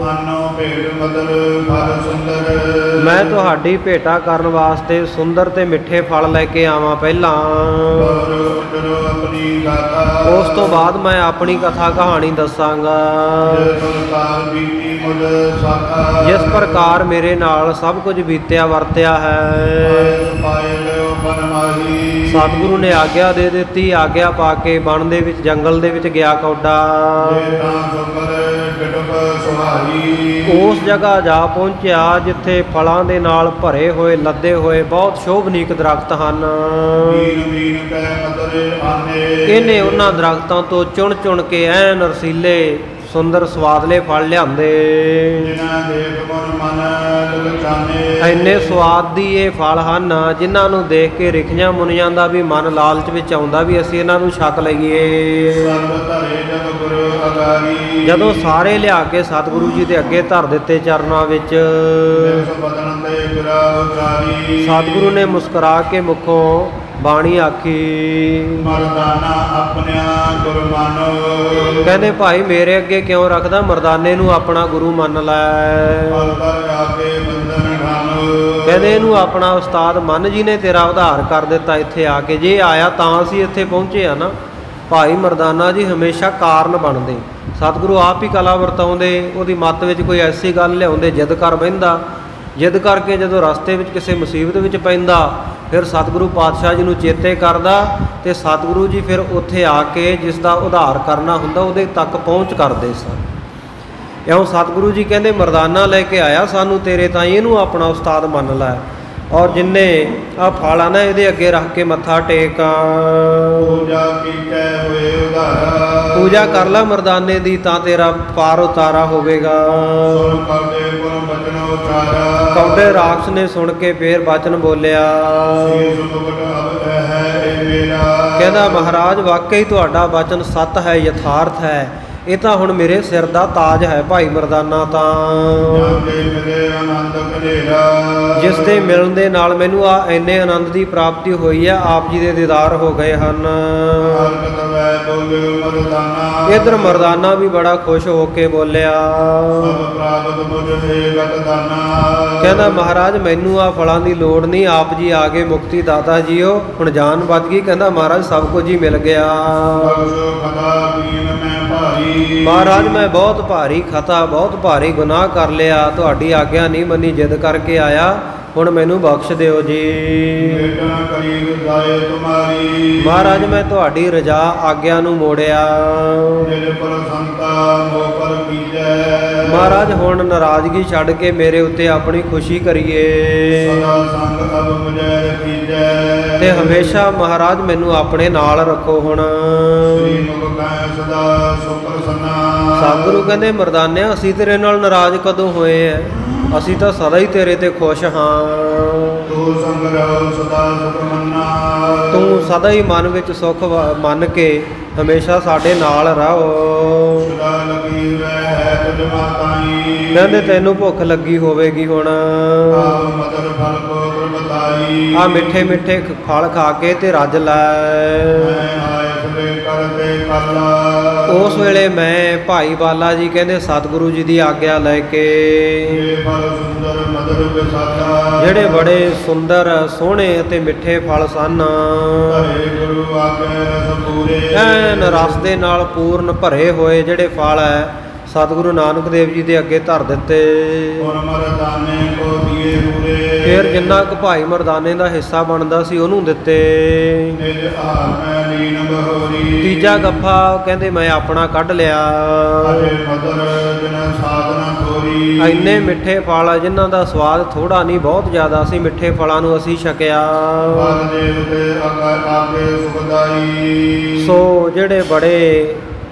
ਆਨੋ ਭੇਡ ਮਦਰ ਫਲ ਸੁੰਦਰ, ਮੈਂ ਤੁਹਾਡੀ ਭੇਟਾ ਕਰਨ ਵਾਸਤੇ ਸੁੰਦਰ ਤੇ ਮਿੱਠੇ ਫਲ ਲੈ ਕੇ ਆਵਾਂ ਪਹਿਲਾਂ। ਔਰ ਉਤਰੋ ਆਪਣੀ ਗਾਥਾ, ਉਸ ਤੋਂ ਬਾਅਦ ਮੈਂ ਆਪਣੀ ਕਥਾ ਕਹਾਣੀ ਦੱਸਾਂਗਾ। ਜਿਸ ਪ੍ਰਕਾਰ ਬੀਤੀ ਮੁਝ ਸਾਖਾ, ਜਿਸ ਪ੍ਰਕਾਰ ਮੇਰੇ ਨਾਲ ਸਭ ਕੁਝ ਬੀਤਿਆ ਵਰਤਿਆ ਹੈ। ਪਾਏ ਲਿਓ ਬਨਮਾਹੀ, ਸਤਿਗੁਰੂ ਨੇ ਆਗਿਆ ਦੇ ਦਿੱਤੀ। ਆਗਿਆ ਪਾ ਕੇ ਬਣ ਦੇ ਵਿੱਚ ਜੰਗਲ ਦੇ ਵਿੱਚ ਗਿਆ ਕੌਡਾ। ਜੇ ਤਾਂ ਸੁਪਰ ਡਟਕ ਸੁਹਾਈ, ਉਸ ਜਗ੍ਹਾ ਜਾ ਪਹੁੰਚਿਆ ਜਿੱਥੇ ਫਲਾਂ ਦੇ ਨਾਲ ਭਰੇ ਹੋਏ ਲੱਦੇ ਹੋਏ ਬਹੁਤ ਸ਼ੋਭਨੀਕ ਦਰਖਤ ਹਨ। ਬੀਨ ਬੀਨ ਕੈ ਮਦਰੇ ਆਨੇ, ਇਹਨੇ ਉਹਨਾਂ ਦਰਖਤਾਂ ਤੋਂ ਚੁਣ ਚੁਣ ਕੇ ਐਨ ਰਸੀਲੇ ਸੁੰਦਰ ਸਵਾਦਲੇ ਫਲ ਲਿਆਂਦੇ। ਜਿਨ੍ਹਾਂ ਦੇਖ ਮਨ ਮਨ ਲਲਚਾਨੇ, ਇੰਨੇ ਸਵਾਦੀ ਇਹ ਫਲ ਹਨ ਜਿਨ੍ਹਾਂ ਨੂੰ ਦੇਖ ਕੇ ਰਿਖੀਆਂ ਮੁਨੀਆਂ ਦਾ ਵੀ ਮਨ ਲਾਲਚ ਵਿੱਚ ਆਉਂਦਾ ਵੀ ਅਸੀਂ ਇਹਨਾਂ ਨੂੰ ਛਕ ਲਈਏ। ਸਰਬ ਧਰੇ ਜਗ ਗੁਰੂ ਅਗਾਰੀ, ਜਦੋਂ ਸਾਰੇ ਲਿਆ ਕੇ ਸਤਿਗੁਰੂ ਜੀ ਦੇ ਅੱਗੇ ਧਰ ਦਿੱਤੇ ਚਰਨਾਂ ਵਿੱਚ, ਜਿਸ ਬਦਨ ਤੇ ਗੁਰਾ ਉਤਾਰੀ, ਸਤਿਗੁਰੂ ਨੇ ਮੁਸਕਰਾ ਕੇ ਮੁਖੋਂ ਬਾਣੀ ਆਖੀ। ਮਰਦਾਨਾ ਆਪਣਿਆ ਗੁਰ ਮਾਨੋ, ਕਹਿੰਦੇ ਭਾਈ ਮੇਰੇ ਅੱਗੇ ਕਿਉਂ ਰੱਖਦਾ, ਮਰਦਾਨੇ ਨੂੰ ਆਪਣਾ ਗੁਰੂ ਮੰਨ ਲੈ। ਪਲ ਪਰ ਆਗੇ ਬੰਦਨ ਢਾਨੋ, ਕਹਿੰਦੇ ਇਹਨੂੰ ਆਪਣਾ ਉਸਤਾਦ ਮੰਨ, ਜੀ ਨੇ ਤੇਰਾ ਉਧਾਰ ਕਰ ਦਿੱਤਾ ਇੱਥੇ ਆ ਕੇ। ਜੇ ਆਇਆ ਤਾਂ ਅਸੀਂ ਇੱਥੇ ਪਹੁੰਚੇ ਆ ਨਾ। ਭਾਈ ਮਰਦਾਨਾ ਜੀ ਹਮੇਸ਼ਾ ਕਾਰਨ ਬਣਦੇ। ਸਤਿਗੁਰੂ ਆਪ ਹੀ ਕਲਾ ਵਰਤਾਉਂਦੇ, ਉਹਦੀ ਮੱਤ ਵਿੱਚ ਕੋਈ ਐਸੀ ਗੱਲ ਲਿਆਉਂਦੇ, ਜਿੱਦ ਕਰ ਬਹਿੰਦਾ। ਜਿੱਦ ਕਰਕੇ ਜਦੋਂ ਰਸਤੇ ਵਿੱਚ ਕਿਸੇ ਮੁਸੀਬਤ ਵਿੱਚ ਪੈਂਦਾ, ਫਿਰ ਸਤਿਗੁਰੂ ਪਾਤਸ਼ਾਹ ਜੀ ਨੂੰ ਚੇਤੇ ਕਰਦਾ ਤੇ ਸਤਿਗੁਰੂ ਜੀ ਫਿਰ ਉੱਥੇ ਆ ਕੇ ਜਿਸ ਦਾ ਉਧਾਰ ਕਰਨਾ ਹੁੰਦਾ ਉਹਦੇ ਤੱਕ ਪਹੁੰਚ ਕਰਦੇ ਸਨ। ਇਉਂ ਸਤਿਗੁਰੂ ਜੀ ਕਹਿੰਦੇ ਮਰਦਾਨਾ ਲੈ ਕੇ ਆਇਆ ਸਾਨੂੰ ਤੇਰੇ ਤਾਈਂ, ਇਹਨੂੰ ਆਪਣਾ ਉਸਤਾਦ ਮੰਨ ਲੈ। ਔਰ ਜਿੰਨੇ ਆ ਫਲ ਆ ਨਾ ਇਹਦੇ ਅੱਗੇ ਰੱਖ ਕੇ ਮੱਥਾ ਟੇਕ। ਪੂਜਾ ਕੀਤੇ ਹੋਏ ਉਧਾਰਾ, ਪੂਜਾ ਕਰ ਲੈ ਮਰਦਾਨੇ ਦੀ ਤਾਂ ਤੇਰਾ ਪਾਰ ਉਤਾਰਾ ਹੋਵੇਗਾ। ਸੁਣ ਕਰਦੇ ਗੁਰ ਬਚਨ ਉਚਾਰਾ, ਕੌਡੇ ਰਾਖਸ਼ ਨੇ ਸੁਣ ਕੇ ਫੇਰ ਬਚਨ ਬੋਲਿਆ। ਸੀਸ ਮੁਕਟ ਅਬ ਹੈ ਇਹ ਮੇਰਾ, ਕਹਿੰਦਾ ਮਹਾਰਾਜ ਵਾਕਈ ਤੁਹਾਡਾ ਬਚਨ ਸੱਤ ਹੈ, ਯਥਾਰਥ ਹੈ। ਇਹ ਤਾਂ ਹੁਣ ਮੇਰੇ ਸਿਰ ਦਾ ਤਾਜ ਹੈ ਭਾਈ ਮਰਦਾਨਾ ਤਾਂ। ਜਾਂਦੇ ਮਿਲੇ ਆਨੰਦ ਕਨੇਰਾ, ਜਿਸ ਦੇ ਮਿਲਣ ਦੇ ਨਾਲ ਮੈਨੂੰ ਆ ਇੰਨੇ ਆਨੰਦ ਦੀ ਪ੍ਰਾਪਤੀ ਹੋਈ ਹੈ। ਆਪ ਜੀ ਦੇ ਦੀਦਾਰ ਹੋ ਗਏ ਹਨ। ਹਰਕਤ ਵੈ ਬੋਲਿਓ ਮਰਦਾਨਾ, ਇਧਰ ਮਰਦਾਨਾ ਵੀ ਬੜਾ ਖੁਸ਼ ਹੋ ਕੇ ਬੋਲਿਆ। ਸਭ ਪ੍ਰਾਪਤ ਮੁਝ ਹੈ ਗਤ ਦਾਨਾ, ਕਹਿੰਦਾ ਮਹਾਰਾਜ ਮੈਨੂੰ ਆ ਫਲਾਂ ਦੀ ਲੋੜ ਨਹੀਂ, ਆਪ ਜੀ ਆ ਗਏ ਮੁਕਤੀ ਦਾਤਾ ਜੀਓ, ਹੁਣ ਜਾਨ ਬਚ ਗਈ। ਕਹਿੰਦਾ ਮਹਾਰਾਜ ਸਭ ਕੁਝ ਹੀ ਮਿਲ ਗਿਆ। ਬਖਸ਼ੋ ਖਤਾ ਪੀਨ ਮੈਂ ਭਾਰੀ, ਮਹਾਰਾਜ ਮੈਂ ਬਹੁਤ ਭਾਰੀ ਖਤਾ, ਬਹੁਤ ਭਾਰੀ ਗੁਨਾਹ ਕਰ ਲਿਆ, ਤੁਹਾਡੀ ਆਗਿਆ ਨਹੀਂ ਮੰਨੀ, ਜਿੱਦ ਕਰਕੇ ਆਇਆ, ਹੁਣ ਮੈਨੂੰ ਬਖਸ਼ ਦਿਓ ਜੀ। ਬੇਟਾ ਕਰੀ ਰਜ਼ਾਏ ਤੁਮਾਰੀ, ਮਹਾਰਾਜ ਮੈਂ ਤੁਹਾਡੀ ਰਜਾ ਆਗਿਆ ਨੂੰ ਮੋੜਿਆ। ਦਿਲ ਪਰ ਸੰਤਾ ਮੋਹ ਪਰ ਕੀਜੈ, ਮਹਾਰਾਜ ਹੁਣ ਨਾਰਾਜ਼ਗੀ ਛੱਡ ਕੇ ਮੇਰੇ ਉੱਤੇ ਆਪਣੀ ਖੁਸ਼ੀ ਕਰੀਏ ਸਦਾ ਸੰਗ ਅਬ ਮੁਝੈ ਰਖੀਜੈ, ਤੇ ਹਮੇਸ਼ਾ ਮਹਾਰਾਜ ਮੈਨੂੰ ਆਪਣੇ ਨਾਲ ਰੱਖੋ। ਹੁਣ ਸ੍ਰੀ ਮੁਖ ਕੈ ਸਦਾ ਸੁਪਰਸੰਨਾ, ਸਤਿਗੁਰੂ ਕਹਿੰਦੇ ਮਰਦਾਨਿਆ ਅਸੀਂ ਤੇਰੇ ਨਾਲ ਨਾਰਾਜ਼ ਕਦੋਂ ਹੋਏ ਐ, ਅਸੀਂ ਤਾਂ ਸਦਾ ਹੀ ਤੇਰੇ ਤੇ ਖੁਸ਼ ਹਾਂ। ਤੂੰ ਸੰਗ ਰਹੋ ਸਦਾ ਸੁਖ ਮੰਨਾ, ਤੂੰ ਸਦਾ ਹੀ ਮਨ ਵਿੱਚ ਸੁੱਖ ਮੰਨ ਕੇ ਹਮੇਸ਼ਾ ਸਾਡੇ ਨਾਲ ਰਹੋ। ਸਦਾ ਲਗੀ ਰਹਿ ਤੁਝ ਮਾਤਾਈ, ਕਹਿੰਦੇ ਤੈਨੂੰ ਭੁੱਖ ਲੱਗੀ ਹੋਵੇਗੀ ਹੁਣ, ਆਪ ਮਦਰ ਫਲ ਕੋ ਬਤਾਈ, ਆ ਮਿੱਠੇ ਮਿੱਠੇ ਫਲ ਖਾ ਕੇ ਤੇ ਰੱਜ ਲੈ। ਮੈਂ ਆਏ ਸੁਲੇ ਕਰਤੇ ਕਾਲਾ, ਉਸ ਵੇਲੇ ਮੈਂ ਭਾਈ ਬਾਲਾ ਜੀ ਕਹਿੰਦੇ ਸਤਿਗੁਰੂ ਜੀ ਦੀ ਆਗਿਆ ਲੈ ਕੇ ਇਹ ਫਲ ਸੁੰਦਰ ਮਧੁਰ ਵਿਸਾਖਾ ਜਿਹੜੇ ਬੜੇ ਸੁੰਦਰ ਸੋਹਣੇ ਅਤੇ ਮਿੱਠੇ ਫਲ ਸਨ ਹਰੇ ਗੁਰੂ ਆਗੇ ਰਸ ਪੂਰੇ ਐਨ ਰਸ ਦੇ ਨਾਲ ਪੂਰਨ ਭਰੇ ਹੋਏ ਜਿਹੜੇ ਫਲ ਹੈ ਸਤਿਗੁਰੂ ਨਾਨਕ ਦੇਵ ਜੀ ਦੇ ਅੱਗੇ ਧਰ ਦਿੱਤੇ। ਔਰ ਮਰਦਾਨੇ ਕੋ ਦੀਏ ਪੂਰੇ ਫਿਰ ਜਿੰਨਾ ਕੁ ਭਾਈ ਮਰਦਾਨੇ ਦਾ ਹਿੱਸਾ ਬਣਦਾ ਸੀ ਉਹਨੂੰ ਦਿੱਤੇ। ਨਿਜ ਆਰ ਮੈਂ ਲੀਨ ਬਹੋਰੀ ਤੀਜਾ ਗੱਫਾ ਕਹਿੰਦੇ ਮੈਂ ਆਪਣਾ ਕੱਢ ਲਿਆ। ਹਰੇ ਮਦਰ ਜਿਨ ਸਾਧਨਾ ਥੋਰੀ ਇੰਨੇ ਮਿੱਠੇ ਫਲ ਆ ਜਿਨ੍ਹਾਂ ਦਾ ਸਵਾਦ ਥੋੜਾ ਨਹੀਂ ਬਹੁਤ ਜ਼ਿਆਦਾ ਸੀ। ਮਿੱਠੇ ਫਲਾਂ ਨੂੰ ਅਸੀਂ ਛਕਿਆ। ਬਾਦ ਦੇਵ ਤੇ ਆਗੇ ਸੁਖਦਾਈ ਸੋ ਜਿਹੜੇ ਬੜੇ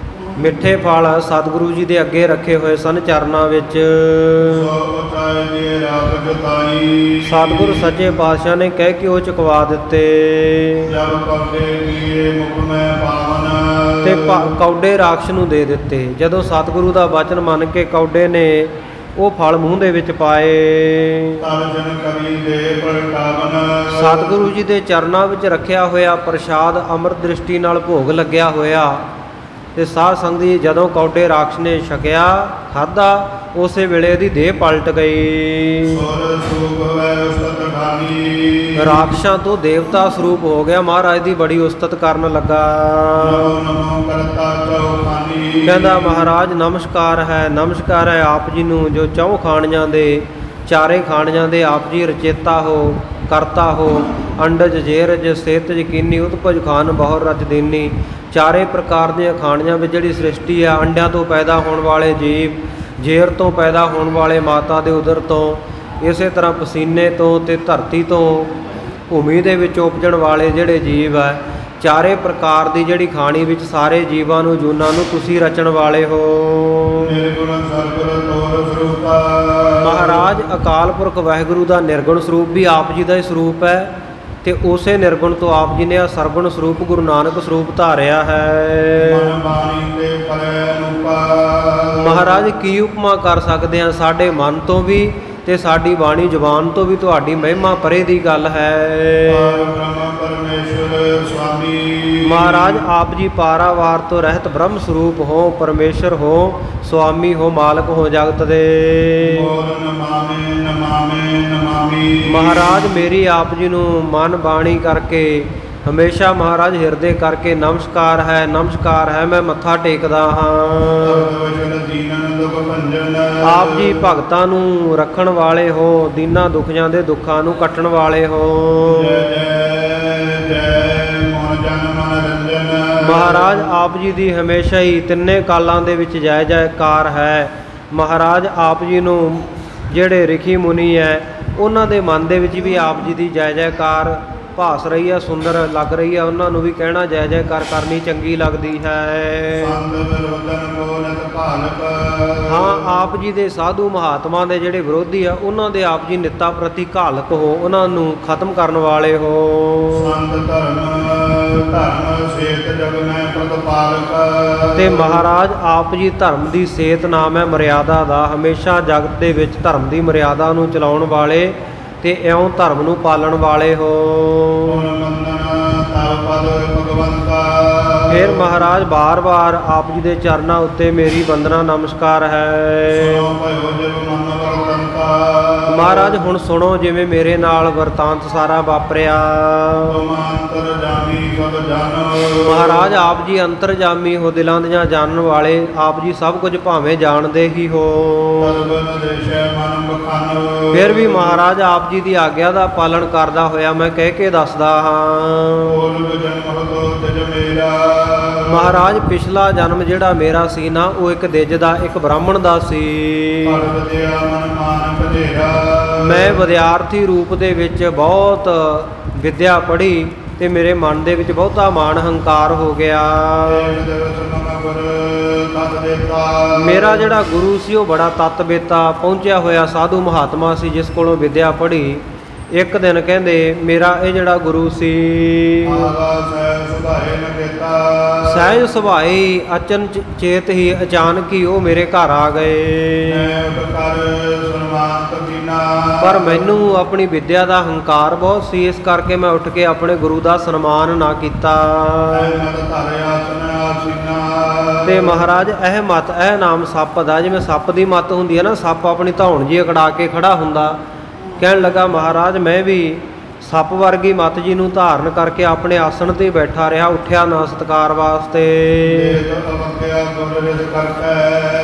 ਮਿੱਠੇ ਫਲ ਸਤਿਗੁਰੂ ਜੀ ਦੇ ਅੱਗੇ ਰੱਖੇ ਹੋਏ ਸਨ ਚਰਨਾਂ ਵਿੱਚ। ਸੋ ਉਚਾਈ ਦੀ ਰਾਖ ਜਤਾਈ ਸਤਿਗੁਰੂ ਸੱਚੇ ਪਾਤਸ਼ਾਹ ਨੇ ਕਹਿ ਕੇ ਉਹ ਚੁਕਵਾ ਦਿੱਤੇ ਜਬ ਕਬੇ ਕੀਏ ਮੁਖ ਮੈਂ ਪਾਵਨ ਤੇ ਕੌਡੇ ਰਾਖਸ਼ ਨੂੰ ਦੇ ਦਿੱਤੇ। ਜਦੋਂ ਸਤਿਗੁਰੂ ਦਾ ਵਚਨ ਮੰਨ ਕੇ ਕੌਡੇ ਨੇ ਉਹ ਫਲ ਮੂੰਹ ਦੇ ਵਿੱਚ ਪਾਏ। ਤਰਜਨ ਕਰੀ ਦੇ ਪ੍ਰਗਟਾਵਨ ਸਤਿਗੁਰੂ ਜੀ ਦੇ ਚਰਨਾਂ ਵਿੱਚ ਰੱਖਿਆ ਹੋਇਆ ਪ੍ਰਸ਼ਾਦ ਅੰਮ੍ਰਿਤ ਦ੍ਰਿਸ਼ਟੀ ਨਾਲ ਭੋਗ ਲੱਗਿਆ ਹੋਇਆ ਤੇ ਸਾਧ ਸੰਗਤ ਜੀ ਜਦੋਂ ਕੌਡੇ ਰਾਖਸ਼ ਨੇ ਛਕਿਆ ਖਾਧਾ ਉਸੇ ਵੇਲੇ ਇਹਦੀ ਦੇਹ ਪਲਟ ਗਈ। ਸੁਰ ਸੂਖ ਵੈ ਉਸਤਤ ਖਾਨੀ ਰਾਖਸ਼ਾਂ ਤੋਂ ਦੇਵਤਾ ਸਰੂਪ ਹੋ ਗਿਆ। ਮਹਾਰਾਜ ਦੀ ਬੜੀ ਉਸਤਤ ਕਰਨ ਲੱਗਾ। ਨਮੋ ਨਮੋ ਕਰਤਾ ਚੌਖਾਨੀ ਕਹਿੰਦਾ ਮਹਾਰਾਜ ਨਮਸਕਾਰ ਹੈ ਆਪ ਜੀ ਨੂੰ ਜੋ ਚੌ ਖਾਣਿਆਂ ਦੇ ਚਾਰੇ ਖਾਣਿਆਂ ਦੇ ਆਪ ਜੀ ਰਚੇਤਾ ਹੋ ਕਰਤਾ ਹੋ। ਅੰਡਜ ਜੇਰਜ ਸੇਤਜ ਕੀਨੀ ਉਤਪਜ ਖਾਨ ਬਹੁਰ ਰਚ ਦੀਨੀ। ਚਾਰੇ ਪ੍ਰਕਾਰ ਦੀਆਂ ਖਾਣੀਆਂ ਵਿੱਚ ਜਿਹੜੀ ਸ੍ਰਿਸ਼ਟੀ ਆ ਅੰਡਿਆਂ ਤੋਂ ਪੈਦਾ ਹੋਣ ਵਾਲੇ ਜੀਵ ਜੇਰ ਤੋਂ ਪੈਦਾ ਹੋਣ ਵਾਲੇ ਮਾਤਾ ਦੇ ਉਦਰ ਤੋਂ ਇਸੇ ਤਰ੍ਹਾਂ ਪਸੀਨੇ ਤੋਂ ਤੇ ਧਰਤੀ ਤੋਂ ਭੂਮੀ ਦੇ ਵਿੱਚ ਉਪਜਣ ਵਾਲੇ ਜਿਹੜੇ ਜੀਵ ਹੈ ਚਾਰੇ ਪ੍ਰਕਾਰ ਦੀ ਜਿਹੜੀ ਖਾਣੀ ਵਿੱਚ ਸਾਰੇ ਜੀਵਾਂ ਨੂੰ ਜੂਨਾਂ ਨੂੰ ਤੁਸੀਂ ਰਚਣ ਵਾਲੇ ਹੋ। ਨਿਰਗੁਣ ਸਰਗੁਣ ਤੋਰ ਸਰੂਪਾ ਮਹਾਰਾਜ ਅਕਾਲ ਪੁਰਖ ਵਾਹਿਗੁਰੂ ਦਾ ਨਿਰਗੁਣ ਸਰੂਪ ਵੀ ਆਪ ਜੀ ਦਾ ਹੀ ਸਰੂਪ ਹੈ ਤੇ ਉਸੇ ਨਿਰਗੁਣ ਤੋਂ ਆਪ ਜੀ ਨੇ ਆ ਸਰਗੁਣ ਸਰੂਪ ਗੁਰੂ ਨਾਨਕ ਸਰੂਪ ਧਾਰਿਆ ਹੈ। ਮਨ ਬਾਣੀ ਤੇ ਪਰੇ ਅਨੂਪਾ ਮਹਾਰਾਜ ਕੀ ਉਪਮਾ ਕਰ ਸਕਦੇ ਹਾਂ ਸਾਡੇ ਮਨ ਤੋਂ ਵੀ ਤੇ ਸਾਡੀ ਬਾਣੀ ਜ਼ੁਬਾਨ ਤੋਂ ਵੀ ਤੁਹਾਡੀ ਮਹਿਮਾ ਪਰੇ ਦੀ ਗੱਲ ਹੈ। ਬ੍ਰਹਮ ਪਰਮੇਸ਼ਰ ਸੁਆਮੀ ਮਹਾਰਾਜ ਆਪ ਜੀ ਪਾਰਾਵਾਰ ਤੋਂ ਰਹਿਤ ਬ੍ਰਹਮ ਸਰੂਪ ਹੋ ਪਰਮੇਸ਼ਰ ਹੋ ਸੁਆਮੀ ਹੋ ਮਾਲਕ ਹੋ ਜਗਤ ਦੇ। ਬੋਲ ਨਮਾਮੇ ਨਮਾਮੇ ਨਮਾਮੀ ਮਹਾਰਾਜ ਮੇਰੀ ਆਪ ਜੀ ਨੂੰ ਮਨ ਬਾਣੀ ਕਰਕੇ ਹਮੇਸ਼ਾ ਮਹਾਰਾਜ ਹਿਰਦੇ ਕਰਕੇ ਨਮਸਕਾਰ ਹੈ ਮੈਂ ਮੱਥਾ ਟੇਕਦਾ ਹਾਂ। ਆਪ ਜੀ ਭਗਤਾਂ ਨੂੰ ਰੱਖਣ ਵਾਲੇ ਹੋ ਦੀਨਾਂ ਦੁਖੀਆਂ ਦੇ ਦੁੱਖਾਂ ਨੂੰ ਕੱਟਣ ਵਾਲੇ ਹੋ। ਮਹਾਰਾਜ ਆਪ ਜੀ ਦੀ ਹਮੇਸ਼ਾ ਹੀ ਤਿੰਨੇ ਕਾਲਾਂ ਦੇ ਵਿੱਚ ਜੈ ਜੈਕਾਰ ਹੈ। ਮਹਾਰਾਜ ਆਪ ਜੀ ਨੂੰ ਜਿਹੜੇ ਰਿਖੀ ਮੁਨੀ ਹੈ ਉਹਨਾਂ ਦੇ ਮਨ ਦੇ ਵਿੱਚ ਵੀ ਆਪ ਜੀ ਦੀ ਜੈ ਜੈਕਾਰ ਭਾਸ ਰਹੀ ਹੈ ਸੁੰਦਰ ਲੱਗ ਰਹੀ ਹੈ। ਉਹਨਾਂ ਨੂੰ ਵੀ ਕਹਿਣਾ ਜੈ ਜੈਕਾਰ ਕਰਨੀ ਚੰਗੀ ਲੱਗਦੀ ਹੈ। ਹਾਂ ਆਪ ਜੀ ਦੇ ਸਾਧੂ ਮਹਾਤਮਾ ਦੇ ਜਿਹੜੇ ਵਿਰੋਧੀ ਆ ਉਹਨਾਂ ਦੇ ਆਪ ਜੀ ਨਿੱਤਾ ਪ੍ਰਤੀ ਘਾਲਕ ਹੋ ਉਹਨਾਂ ਨੂੰ ਖਤਮ ਕਰਨ ਵਾਲੇ ਹੋ। ਤੇ ਮਹਾਰਾਜ ਆਪ ਜੀ ਧਰਮ ਦੀ ਸੇਤ ਨਾਮ ਹੈ ਮਰਿਆਦਾ ਦਾ ਹਮੇਸ਼ਾ ਜਗਤ ਦੇ ਵਿੱਚ ਧਰਮ ਦੀ ਮਰਿਆਦਾ ਨੂੰ ਚਲਾਉਣ ਵਾਲੇ ਤੇ ਇਉਂ ਧਰਮ ਨੂੰ ਪਾਲਣ ਵਾਲੇ ਹੋ। ਫਿਰ ਮਹਾਰਾਜ ਬਾਰ-ਬਾਰ ਆਪ ਜੀ ਦੇ ਚਰਨਾਂ ਉੱਤੇ ਮੇਰੀ ਵੰਦਨਾ ਨਮਸਕਾਰ ਹੈ। ਮਹਾਰਾਜ ਹੁਣ ਸੁਣੋ ਜਿਵੇਂ ਮੇਰੇ ਨਾਲ ਵਰਤਾਂਤ ਸਾਰਾ ਵਾਪਰਿਆ। ਮਹਾਰਾਜ ਆਪ ਜੀ ਅੰਤਰਜਾਮੀ ਹੋ ਦਿਲਾਂ ਦੀਆਂ ਜਾਣਨ ਵਾਲੇ ਆਪ ਜੀ ਸਭ ਕੁਝ ਭਾਵੇਂ ਜਾਣਦੇ ਹੀ ਹੋ। ਫਿਰ ਵੀ ਮਹਾਰਾਜ ਆਪ ਜੀ ਦੀ ਆਗਿਆ ਦਾ ਪਾਲਣ ਕਰਦਾ ਹੋਇਆ ਮੈਂ ਕਹਿ ਕੇ ਦੱਸਦਾ ਹਾਂ। ਮਹਾਰਾਜ ਪਿਛਲਾ ਜਨਮ ਜਿਹੜਾ ਮੇਰਾ ਸੀ ਨਾ ਉਹ ਇੱਕ ਦਿੱਜ ਦਾ ਇੱਕ ਬ੍ਰਾਹਮਣ ਦਾ ਸੀ। ਮੈਂ ਵਿਦਿਆਰਥੀ ਰੂਪ ਦੇ ਵਿੱਚ ਬਹੁਤ ਵਿਦਿਆ ਪੜ੍ਹੀ ਤੇ ਮੇਰੇ ਮਨ ਦੇ ਵਿੱਚ ਬਹੁਤਾ ਮਾਣ ਹੰਕਾਰ ਹੋ ਗਿਆ। ਮੇਰਾ ਜਿਹੜਾ ਗੁਰੂ ਸੀ ਉਹ ਬੜਾ ਤਤਵੇਤਾ ਪਹੁੰਚਿਆ ਹੋਇਆ ਸਾਧੂ ਮਹਾਤਮਾ ਸੀ ਜਿਸ ਕੋਲੋਂ ਵਿਦਿਆ ਪੜ੍ਹੀ। ਇੱਕ ਦਿਨ ਕਹਿੰਦੇ ਮੇਰਾ ਇਹ ਜਿਹੜਾ ਗੁਰੂ ਸੀ ਸਹਿਜ ਸੁਭਾਈ ਅਚਨ ਚੇਤ ਹੀ ਅਚਾਨਕ ਹੀ ਉਹ ਮੇਰੇ ਘਰ ਆ ਗਏ। ਪਰ ਮੈਨੂੰ ਆਪਣੀ ਵਿਦਿਆ ਦਾ ਹੰਕਾਰ ਬਹੁਤ ਸੀ ਇਸ ਕਰਕੇ ਮੈਂ ਉੱਠ ਕੇ ਆਪਣੇ ਗੁਰੂ ਦਾ ਸਨਮਾਨ ਨਾ ਕੀਤਾ। ਤੇ ਮਹਾਰਾਜ ਇਹ ਮੱਤ ਇਹ ਨਾਮ ਸੱਪ ਦਾ, ਜਿਵੇਂ ਸੱਪ ਦੀ ਮੱਤ ਹੁੰਦੀ ਹੈ ਨਾ, ਸੱਪ ਆਪਣੀ ਧੌਣ ਜੀ ਅਕੜਾ ਕੇ ਖੜਾ ਹੁੰਦਾ। ਕਹਿਣ ਲੱਗਾ ਮਹਾਰਾਜ ਮੈਂ ਵੀ ਸੱਪ ਵਰਗੀ ਮੱਤ ਜੀ ਨੂੰ ਧਾਰਨ ਕਰਕੇ ਆਪਣੇ ਆਸਣ ਤੇ ਬੈਠਾ ਰਿਹਾ, ਉੱਠਿਆ ਨਾ ਸਤਿਕਾਰ ਵਾਸਤੇ।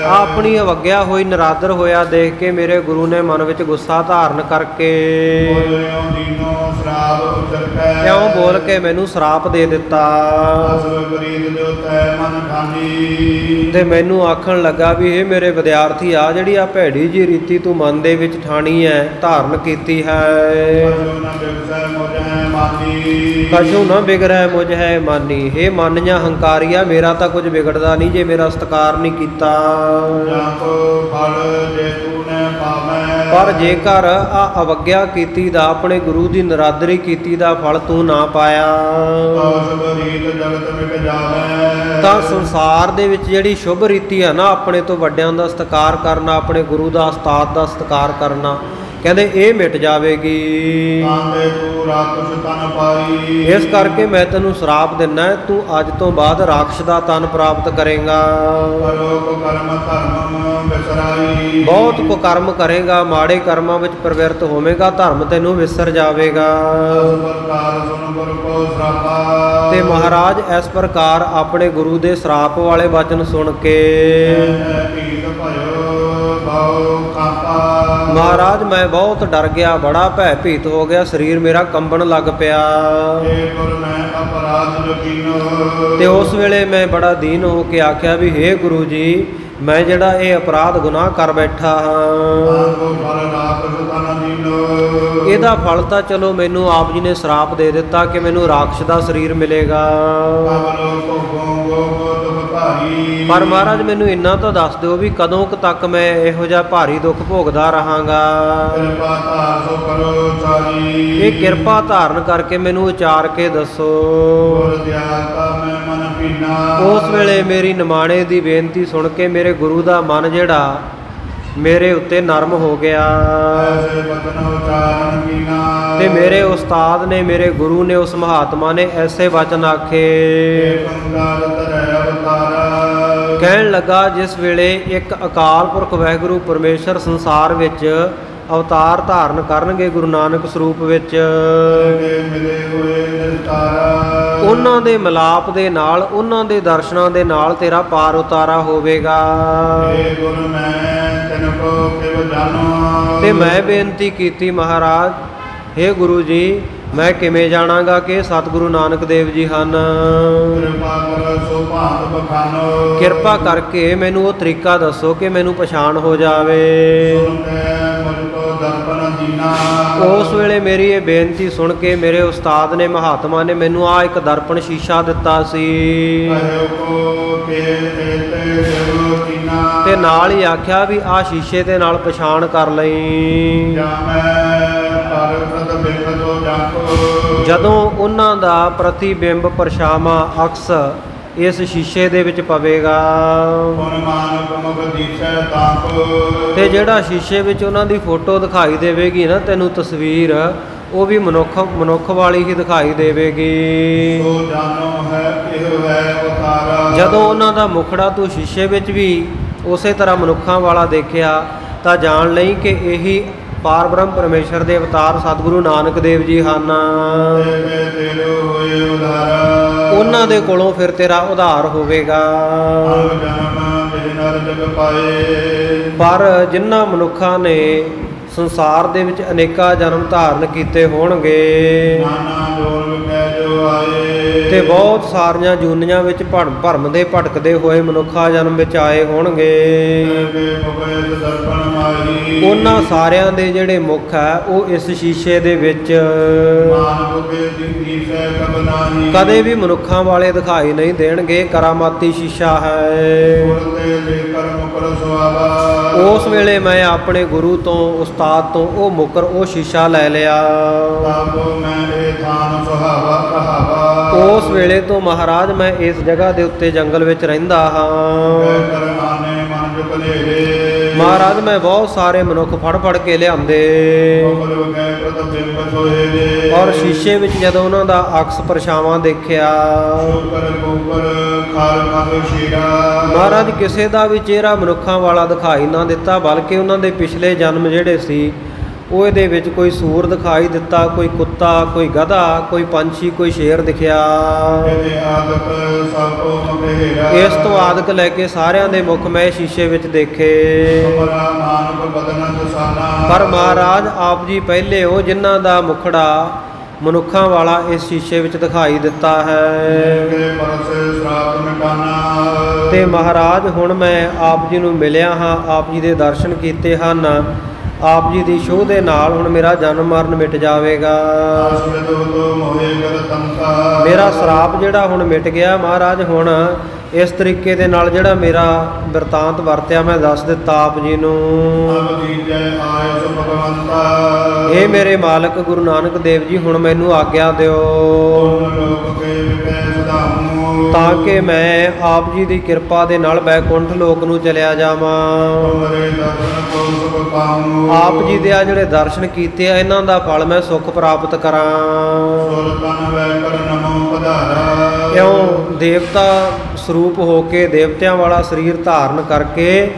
ਆਪਣੀ ਅਵੱਗਿਆ ਹੋਈ ਨਿਰਾਦਰ ਹੋਇਆ ਦੇਖ ਕੇ ਮੇਰੇ ਗੁਰੂ ਨੇ ਮਨ ਵਿੱਚ ਗੁੱਸਾ ਧਾਰਨ ਕਰਕੇ ਕਿਉਂ ਬੋਲ ਕੇ ਮੈਨੂੰ ਸ਼ਰਾਪ ਦੇ ਦਿੱਤਾ। ਤੇ ਮੈਨੂੰ ਆਖਣ ਲੱਗਾ ਵੀ ਇਹ ਮੇਰੇ ਵਿਦਿਆਰਥੀ ਆ, ਜਿਹੜੀ ਆ ਭੈੜੀ ਜੀ ਰੀਤੀ ਤੂੰ ਮਨ ਦੇ ਵਿੱਚ ਠਾਣੀ ਹੈ, ਧਾਰਨ ਕੀਤੀ ਹੈ। ਕਛੂ ਨਾ ਬਿਗੜੈ ਮੁਝ ਹੈ ਮਾਨੀ। ਹੇ ਮਨ ਜਾਂ ਹੰਕਾਰੀਆ, ਮੇਰਾ ਤਾਂ ਕੁਝ ਵਿਗੜਦਾ ਨਹੀਂ ਜੇ ਮੇਰਾ ਸਤਿਕਾਰ ਨਹੀਂ ਕੀਤਾ। ਪਰ ਜੇਕਰ ਆ ਅਵੱਗਿਆ ਕੀਤੀ ਦਾ, ਆਪਣੇ ਗੁਰੂ ਦੀ ਨਿਰਾਦਰੀ ਕੀਤੀ ਦਾ ਫਲ ਤੂੰ ਨਾ ਪਾਇਆ, ਤਾਂ ਸੰਸਾਰ ਦੇ ਵਿੱਚ ਜਿਹੜੀ ਸ਼ੁਭ ਰੀਤੀ ਹੈ ਨਾ, ਆਪਣੇ ਤੋਂ ਵੱਡਿਆਂ ਦਾ ਸਤਿਕਾਰ ਕਰਨਾ, ਆਪਣੇ ਗੁਰੂ ਦਾ ਉਸਤਾਦ ਦਾ ਸਤਿਕਾਰ ਕਰਨਾ, ਕਹਿੰਦੇ ਇਹ ਮਿਟ ਜਾਵੇਗੀ। ਇਸ ਕਰਕੇ ਮੈਂ ਤੈਨੂੰ ਸ਼ਰਾਪ ਦਿੰਦਾ, ਤੂੰ ਅੱਜ ਤੋਂ ਬਾਅਦ ਰਾਖਸ਼ ਦਾ ਤਨ ਪ੍ਰਾਪਤ ਕਰੇਗਾ। ਬਹੁਤ ਕੁਕਰਮ ਕਰੇਗਾ, ਮਾੜੇ ਕਰਮਾਂ ਵਿੱਚ ਪ੍ਰਵਿਰਤ ਹੋਵੇਗਾ, ਧਰਮ ਤੈਨੂੰ ਵਿਸਰ ਜਾਵੇਗਾ। ਤੇ ਮਹਾਰਾਜ ਇਸ ਪ੍ਰਕਾਰ ਆਪਣੇ ਗੁਰੂ ਦੇ ਸ਼ਰਾਪ ਵਾਲੇ ਵਚਨ ਸੁਣ ਕੇ ਮਹਾਰਾਜ ਮੈਂ ਬਹੁਤ ਡਰ ਗਿਆ, ਬੜਾ ਭੈ ਭੀਤ ਹੋ ਗਿਆ, ਸਰੀਰ ਮੇਰਾ ਕੰਬਣ ਲੱਗ ਪਿਆ। ਤੇ ਉਸ ਵੇਲੇ ਮੈਂ ਬੜਾ ਦੀਨ ਹੋ ਕੇ ਆਖਿਆ ਵੀ ਹੇ ਗੁਰੂ ਜੀ, ਮੈਂ ਜਿਹੜਾ ਇਹ ਅਪਰਾਧ ਗੁਨਾਹ ਕਰ ਬੈਠਾ ਹਾਂ, ਇਹਦਾ ਫਲ ਤਾਂ ਚਲੋ ਮੈਨੂੰ ਆਪ ਜੀ ਨੇ ਸ਼ਰਾਪ ਦੇ ਦਿੱਤਾ ਕਿ ਮੈਨੂੰ ਰਾਖਸ਼ ਦਾ ਸਰੀਰ ਮਿਲੇਗਾ। ਪਰ ਮਹਾਰਾਜ ਮੈਨੂੰ ਇੰਨਾ ਤਾਂ ਦੱਸ ਦਿਓ ਵੀ ਕਦੋਂ ਕੁ ਤੱਕ ਮੈਂ ਇਹੋ ਜਿਹਾ ਭਾਰੀ ਦੁੱਖ ਭੋਗਦਾ ਰਹਾਂਗਾ। ਇਹ ਕਿਰਪਾ ਧਾਰਨ ਕਰਕੇ ਮੈਨੂੰ ਉਚਾਰ ਕੇ ਦੱਸੋ। ਉਸ ਵੇਲੇ ਮੇਰੀ ਨਿਮਾਣੇ ਦੀ ਬੇਨਤੀ ਸੁਣ ਕੇ ਮੇਰੇ ਗੁਰੂ ਦਾ ਮਨ ਜਿਹੜਾ ਮੇਰੇ ਉੱਤੇ ਨਰਮ ਹੋ ਗਿਆ। ਤੇ ਮੇਰੇ ਉਸਤਾਦ ਨੇ, ਮੇਰੇ ਗੁਰੂ ਨੇ, ਉਸ ਮਹਾਤਮਾ ਨੇ ਐਸੇ ਵਚਨ ਆਖੇ। ਕਹਿਣ ਲੱਗਾ ਜਿਸ ਵੇਲੇ ਇੱਕ ਅਕਾਲ ਪੁਰਖ ਵਾਹਿਗੁਰੂ ਪਰਮੇਸ਼ਰ ਸੰਸਾਰ ਵਿੱਚ ਅਵਤਾਰ ਧਾਰਨ ਕਰਨਗੇ ਗੁਰੂ ਨਾਨਕ ਸਰੂਪ ਵਿੱਚ, ਉਹਨਾਂ ਦੇ ਮਿਲਾਪ ਦੇ ਨਾਲ, ਉਹਨਾਂ ਦੇ ਦਰਸ਼ਨਾਂ ਦੇ ਨਾਲ ਤੇਰਾ ਪਾਰ ਉਤਾਰਾ ਹੋਵੇਗਾ। ਤੇ ਮੈਂ ਬੇਨਤੀ ਕੀਤੀ ਮਹਾਰਾਜ, ਹੇ ਗੁਰੂ ਜੀ ਮੈਂ ਕਿਵੇਂ ਜਾਣਾਂਗਾ ਕਿ ਸਤਿਗੁਰੂ ਨਾਨਕ ਦੇਵ ਜੀ ਹਨ। ਕਿਰਪਾ ਕਰਕੇ ਮੈਨੂੰ ਉਹ ਤਰੀਕਾ ਦੱਸੋ ਕਿ ਮੈਨੂੰ ਪਛਾਣ ਹੋ ਜਾਵੇ। ਉਸ ਵੇਲੇ ਮੇਰੀ ਇਹ ਬੇਨਤੀ ਸੁਣ ਕੇ ਮੇਰੇ ਉਸਤਾਦ ਨੇ, ਮਹਾਤਮਾ ਨੇ ਮੈਨੂੰ ਆ ਇੱਕ ਦਰਪਣ ਸ਼ੀਸ਼ਾ ਦਿੱਤਾ ਸੀ ਤੇ ਨਾਲ ਹੀ ਆਖਿਆ ਵੀ ਆ ਸ਼ੀਸ਼ੇ ਦੇ ਨਾਲ ਪਛਾਣ ਕਰ ਲਈ। ਜਦੋਂ ਉਹਨਾਂ ਦਾ ਪ੍ਰਤੀਬਿੰਬ ਪਰਛਾਵਾਂ ਅਕਸ ਇਸ ਸ਼ੀਸ਼ੇ ਦੇ ਵਿੱਚ ਪਵੇਗਾ ਤੇ ਜਿਹੜਾ ਸ਼ੀਸ਼ੇ ਵਿੱਚ ਉਹਨਾਂ ਦੀ ਫੋਟੋ ਦਿਖਾਈ ਦੇਵੇਗੀ ਨਾ ਤੈਨੂੰ ਤਸਵੀਰ, ਉਹ ਵੀ ਮਨੁੱਖ ਵਾਲੀ ਹੀ ਦਿਖਾਈ ਦੇਵੇਗੀ। ਜਦੋਂ ਉਹਨਾਂ ਦਾ ਮੁਖੜਾ ਤੂੰ ਸ਼ੀਸ਼ੇ ਵਿੱਚ ਵੀ ਉਸੇ ਤਰ੍ਹਾਂ ਮਨੁੱਖਾਂ ਵਾਲਾ ਦੇਖਿਆ ਤਾਂ ਜਾਣ ਲਈ ਕਿ ਇਹੀ ਪਾਰ ਬ੍ਰਹਮ ਪਰਮੇਸ਼ਰ ਦੇ ਅਵਤਾਰ ਸਤਿਗੁਰੂ ਨਾਨਕ ਦੇਵ ਜੀ ਹਨ। ਉਹਨਾਂ ਦੇ ਕੋਲੋਂ ਫਿਰ ਤੇਰਾ ਉਧਾਰ ਹੋਵੇਗਾ। ਪਰ ਜਿਨ੍ਹਾਂ ਮਨੁੱਖਾਂ ਨੇ ਸੰਸਾਰ ਦੇ ਵਿੱਚ ਅਨੇਕਾਂ ਜਨਮ ਧਾਰਨ ਕੀਤੇ ਹੋਣਗੇ ਤੇ ਬਹੁਤ ਸਾਰੀਆਂ ਜੂਨੀਆਂ ਵਿੱਚ ਭਰਮ ਦੇ ਭਟਕਦੇ ਹੋਏ ਮਨੁੱਖਾ ਜਨਮ ਵਿੱਚ ਆਏ ਹੋਣਗੇ, ਉਹਨਾਂ ਸਾਰਿਆਂ ਦੇ ਜਿਹੜੇ ਮੁੱਖ ਹੈ ਉਹ ਇਸ ਸ਼ੀਸ਼ੇ ਦੇ ਵਿੱਚ ਕਦੇ ਵੀ ਮਨੁੱਖਾਂ ਵਾਲੇ ਦਿਖਾਈ ਨਹੀਂ ਦੇਣਗੇ। ਕਰਾਮਾਤੀ ਸ਼ੀਸ਼ਾ ਹੈ। ਉਸ ਵੇਲੇ ਮੈਂ ਆਪਣੇ ਗੁਰੂ ਤੋਂ, ਉਸਤਾਦ ਤੋਂ ਉਹ ਮੁਕਰ, ਉਹ ਸ਼ੀਸ਼ਾ ਲੈ ਲਿਆ। ਉਸ ਵੇਲੇ ਤੋਂ ਮਹਾਰਾਜ ਮੈਂ ਇਸ ਜਗ੍ਹਾ ਦੇ ਉੱਤੇ ਜੰਗਲ ਵਿੱਚ ਰਹਿੰਦਾ ਹਾਂ। ਮਹਾਰਾਜ ਮੈਂ ਬਹੁਤ ਸਾਰੇ ਮਨੁੱਖ ਫੜ ਫੜ ਕੇ ਲਿਆਂਦੇ ਮੁਕਲ ਵਗੈ ਪ੍ਰਤ ਬਿੰਬ ਸੋਏ ਦੇ ਔਰ ਸ਼ੀਸ਼ੇ ਵਿੱਚ ਜਦੋਂ ਉਹਨਾਂ ਦਾ ਅਕਸ ਪਰਛਾਵਾਂ ਦੇਖਿਆ ਸ਼ੁਕਰ ਗੋਬਰ ਖਾਲ ਖਾਲ ਸ਼ੀਰਾ ਮਹਾਰਾਜ ਕਿਸੇ ਦਾ ਵੀ ਚਿਹਰਾ ਮਨੁੱਖਾਂ ਵਾਲਾ ਦਿਖਾਈ ਨਾ ਦਿੱਤਾ, ਬਲਕਿ ਉਹਨਾਂ ਦੇ ਪਿਛਲੇ ਜਨਮ ਜਿਹੜੇ ਸੀ ਉਹ ਇਹਦੇ ਵਿੱਚ ਕੋਈ ਸੂਰ ਦਿਖਾਈ ਦਿੱਤਾ, ਕੋਈ ਕੁੱਤਾ, ਕੋਈ ਗਧਾ, ਕੋਈ ਪੰਛੀ, ਕੋਈ ਸ਼ੇਰ ਦਿਖਿਆ। ਇਹਦੇ ਆਦਿਕ ਸਭ ਕੋ ਮਬੇਰਾ ਇਸ ਤੋਂ ਆਦਿਕ ਲੈ ਕੇ ਸਾਰਿਆਂ ਦੇ ਮੁਖ ਮੈਂ ਸ਼ੀਸ਼ੇ ਵਿੱਚ ਦੇਖੇ। ਤੁਮਰਾ ਮਾਨਵ ਬਦਨ ਦਸਾਨਾ ਪਰ ਮਹਾਰਾਜ ਆਪ ਜੀ ਪਹਿਲੇ ਉਹ ਜਿਨ੍ਹਾਂ ਦਾ ਮੁਖੜਾ ਮਨੁੱਖਾਂ ਵਾਲਾ ਇਸ ਸ਼ੀਸ਼ੇ ਵਿੱਚ ਦਿਖਾਈ ਦਿੱਤਾ ਹੈ। ਕੇ ਪਰਸੇ ਸਰਾਪ ਮਿਟਾਨਾ ਤੇ ਮਹਾਰਾਜ ਹੁਣ ਮੈਂ ਆਪ ਜੀ ਨੂੰ ਮਿਲਿਆ ਹਾਂ, ਆਪ ਜੀ ਦੇ ਦਰਸ਼ਨ ਕੀਤੇ ਹਨ, ਆਪ ਜੀ ਦੀ ਸ਼ੋਅ ਦੇ ਨਾਲ ਹੁਣ ਮੇਰਾ ਜਨਮ ਮਰਨ ਮਿਟ ਜਾਵੇਗਾ। ਮੇਰਾ ਸ਼ਰਾਪ ਜਿਹੜਾ ਹੁਣ ਮਿਟ ਗਿਆ ਮਹਾਰਾਜ। ਹੁਣ ਇਸ ਤਰੀਕੇ ਦੇ ਨਾਲ ਜਿਹੜਾ ਮੇਰਾ ਬਿਰਤਾਂਤ ਵਰਤਿਆ ਮੈਂ ਦੱਸ ਦਿੱਤਾ ਆਪ ਜੀ ਨੂੰ। ਇਹ ਮੇਰੇ ਮਾਲਕ ਗੁਰੂ ਨਾਨਕ ਦੇਵ ਜੀ ਹੁਣ ਮੈਨੂੰ ਆਗਿਆ ਦਿਓ ਤਾਂ ਕਿ ਮੈਂ ਆਪ ਜੀ ਦੀ ਕਿਰਪਾ ਦੇ ਨਾਲ ਬੈਕੁੰਠ ਲੋਕ ਨੂੰ ਚਲਿਆ ਜਾਵਾਂ। ਆਪ ਜੀ ਦੇ ਆ ਜਿਹੜੇ ਦਰਸ਼ਨ ਕੀਤੇ ਆ ਇਹਨਾਂ ਦਾ ਫਲ ਮੈਂ ਸੁੱਖ ਪ੍ਰਾਪਤ ਕਰਾਂ। ਕਿਉਂ ਦੇਵਤਾ ਸਰੂਪ ਹੋ ਕੇ ਦੇਵਤਿਆਂ ਵਾਲਾ ਸਰੀਰ ਧਾਰਨ ਕਰਕੇ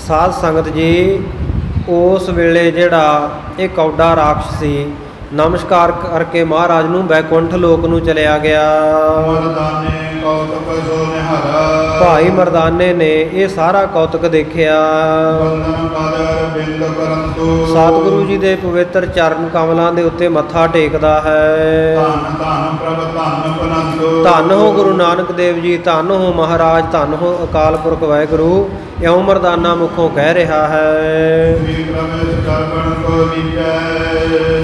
ਸਾਧ ਸੰਗਤ ਜੀ ਉਸ ਵੇਲੇ ਜਿਹੜਾ ਇਹ ਕੌਡਾ ਰਾਖਸ਼ ਸੀ ਨਮਸਕਾਰ ਕਰਕੇ ਮਹਾਰਾਜ ਨੂੰ ਬੈਕੁੰਠ ਲੋਕ ਨੂੰ ਚਲਿਆ ਗਿਆ। ਭਾਈ ਮਰਦਾਨੇ ਨੇ ਇਹ ਸਾਰਾ ਕੌਤਕ ਦੇਖਿਆ। ਸਤਿਗੁਰੂ ਜੀ ਦੇ ਪਵਿੱਤਰ ਚਰਨ ਕਮਲਾਂ ਦੇ ਉੱਤੇ ਮੱਥਾ ਟੇਕਦਾ ਹੈ। ਧੰਨ ਹੋ ਗੁਰੂ ਨਾਨਕ ਦੇਵ ਜੀ, ਧੰਨ ਹੋ ਮਹਾਰਾਜ, ਧੰਨ ਹੋ ਅਕਾਲ ਪੁਰਖ ਵਾਹਿਗੁਰੂ, ਇਉਂ ਮਰਦਾਨਾ ਮੁਖੋਂ ਕਹਿ ਰਿਹਾ ਹੈ।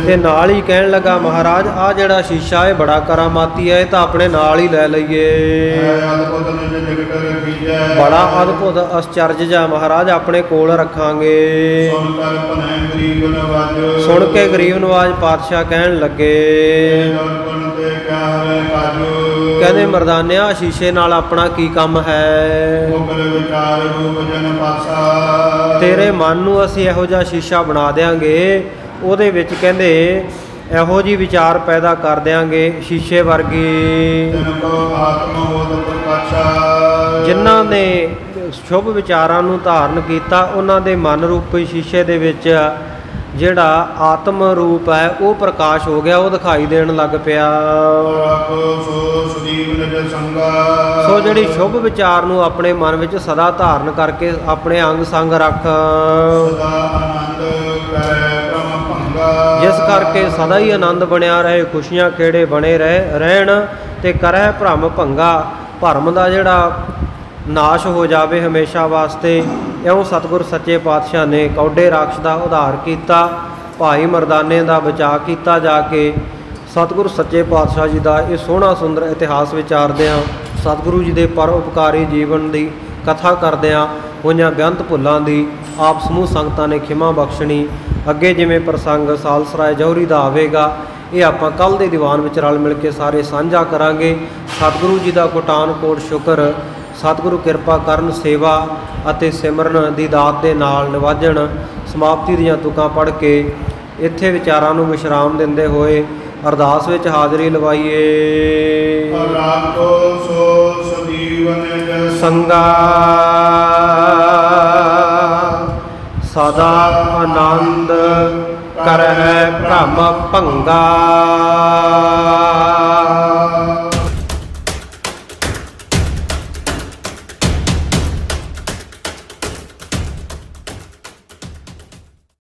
ਤੇ ਨਾਲ ਹੀ ਕਹਿਣ ਲੱਗਾ ਮਹਾਰਾਜ ਆ ਜਿਹੜਾ ਸ਼ੀਸ਼ਾ ਇਹ ਬੜਾ ਕਰਾਮਾਤੀ ਹੈ, ਇਹ ਤਾਂ ਆਪਣੇ ਨਾਲ ਹੀ ਲੈ ਲਈਏ। ਬੜਾ ਅਦਭੁਤ ਅਚਰਜ ਆ ਮਹਾਰਾਜ, ਆਪਣੇ ਕੋਲ ਰੱਖਾਂਗੇ। ਸੁਣ ਕੇ ਗਰੀਬ ਨਵਾਜ ਪਾਤਸ਼ਾਹ ਕਹਿਣ ਲੱਗੇ ਕਹਿੰਦੇ ਮਰਦਾਨਿਆ ਸ਼ੀਸ਼ੇ ਨਾਲ ਆਪਣਾ ਕੀ ਕੰਮ ਹੈ? ਤੇਰੇ ਮਨ ਨੂੰ ਅਸੀਂ ਇਹੋ ਜਿਹਾ ਸ਼ੀਸ਼ਾ ਬਣਾ ਦਿਆਂਗੇ, ਉਹਦੇ ਵਿੱਚ ਕਹਿੰਦੇ ਇਹੋ ਜਿਹੀ ਵਿਚਾਰ ਪੈਦਾ ਕਰ ਦਿਆਂਗੇ ਸ਼ੀਸ਼ੇ ਵਰਗੀ। ਜਿਨ੍ਹਾਂ ਨੇ ਸ਼ੁਭ ਵਿਚਾਰਾਂ ਨੂੰ ਧਾਰਨ ਕੀਤਾ ਉਹਨਾਂ ਦੇ ਮਨ ਰੂਪੀ ਸ਼ੀਸ਼ੇ ਦੇ ਵਿੱਚ ਜਿਹੜਾ ਆਤਮ ਰੂਪ ਹੈ ਉਹ ਪ੍ਰਕਾਸ਼ ਹੋ ਗਿਆ, ਉਹ ਦਿਖਾਈ ਦੇਣ ਲੱਗ ਪਿਆ। ਸੋ ਜਿਹੜੀ ਸ਼ੁਭ ਵਿਚਾਰ ਨੂੰ ਆਪਣੇ ਮਨ ਵਿੱਚ ਸਦਾ ਧਾਰਨ ਕਰਕੇ ਆਪਣੇ ਅੰਗ ਸੰਗ ਰੱਖ, ਜਿਸ ਕਰਕੇ ਸਦਾ ਹੀ ਆਨੰਦ ਬਣਿਆ ਰਹੇ, ਖੁਸ਼ੀਆਂ ਖੇੜੇ ਬਣੇ ਰਹਿਣ ਤੇ ਕਰਹਿ ਭਰਮ ਭੰਗਾ, ਭਰਮ ਦਾ ਜਿਹੜਾ ਨਾਸ਼ ਹੋ ਜਾਵੇ ਹਮੇਸ਼ਾ ਵਾਸਤੇ। ਇਉਂ ਸਤਿਗੁਰ ਸੱਚੇ ਪਾਤਸ਼ਾਹ ਨੇ ਕੌਡੇ ਰਾਖਸ਼ ਦਾ ਉਧਾਰ ਕੀਤਾ, ਭਾਈ ਮਰਦਾਨੇ ਦਾ ਬਚਾਅ ਕੀਤਾ ਜਾ ਕੇ। ਸਤਿਗੁਰ ਸੱਚੇ ਪਾਤਸ਼ਾਹ ਜੀ ਦਾ ਇਹ ਸੋਹਣਾ ਸੁੰਦਰ ਇਤਿਹਾਸ ਵਿਚਾਰਦਿਆਂ, ਸਤਿਗੁਰੂ ਜੀ ਦੇ ਪਰਉਪਕਾਰੀ ਜੀਵਨ ਦੀ ਕਥਾ ਕਰਦਿਆਂ ਹੋਈਆਂ ਬੇਅੰਤ ਭੁੱਲਾਂ ਦੀ ਆਪ ਸਮੂਹ ਸੰਗਤਾਂ ਨੇ ਖਿਮਾ ਬਖਸ਼ਣੀ। ਅੱਗੇ ਜਿਵੇਂ ਪ੍ਰਸੰਗ ਸਾਲਸਰਾਏ ਜੌਹਰੀ ਦਾ ਆਵੇਗਾ ਇਹ ਆਪਾਂ ਕੱਲ੍ਹ ਦੇ ਦੀਵਾਨ ਵਿੱਚ ਰਲ ਮਿਲ ਕੇ ਸਾਰੇ ਸਾਂਝਾ ਕਰਾਂਗੇ। ਸਤਿਗੁਰੂ ਜੀ ਦਾ ਕੋਟਾਨ ਕੋਟ ਸ਼ੁਕਰ, ਸਤਿਗੁਰੂ ਕਿਰਪਾ ਕਰਨ, ਸੇਵਾ ਅਤੇ ਸਿਮਰਨ ਦੀ ਦਾਤ ਦੇ ਨਾਲ ਨਿਵਾਜਣ। ਸਮਾਪਤੀ ਦੀਆਂ ਤੁਕਾਂ ਪੜ੍ਹ ਕੇ ਇੱਥੇ ਵਿਚਾਰਾਂ ਨੂੰ ਵਿਸ਼ਰਾਮ ਦਿੰਦੇ ਹੋਏ ਅਰਦਾਸ ਵਿੱਚ ਹਾਜ਼ਰੀ ਲਵਾਈਏ। ਸੰਗਾ ਸਦਾ ਆਨੰਦ ਕਰਹਿ ਭ੍ਰਮ ਭੰਗਾ।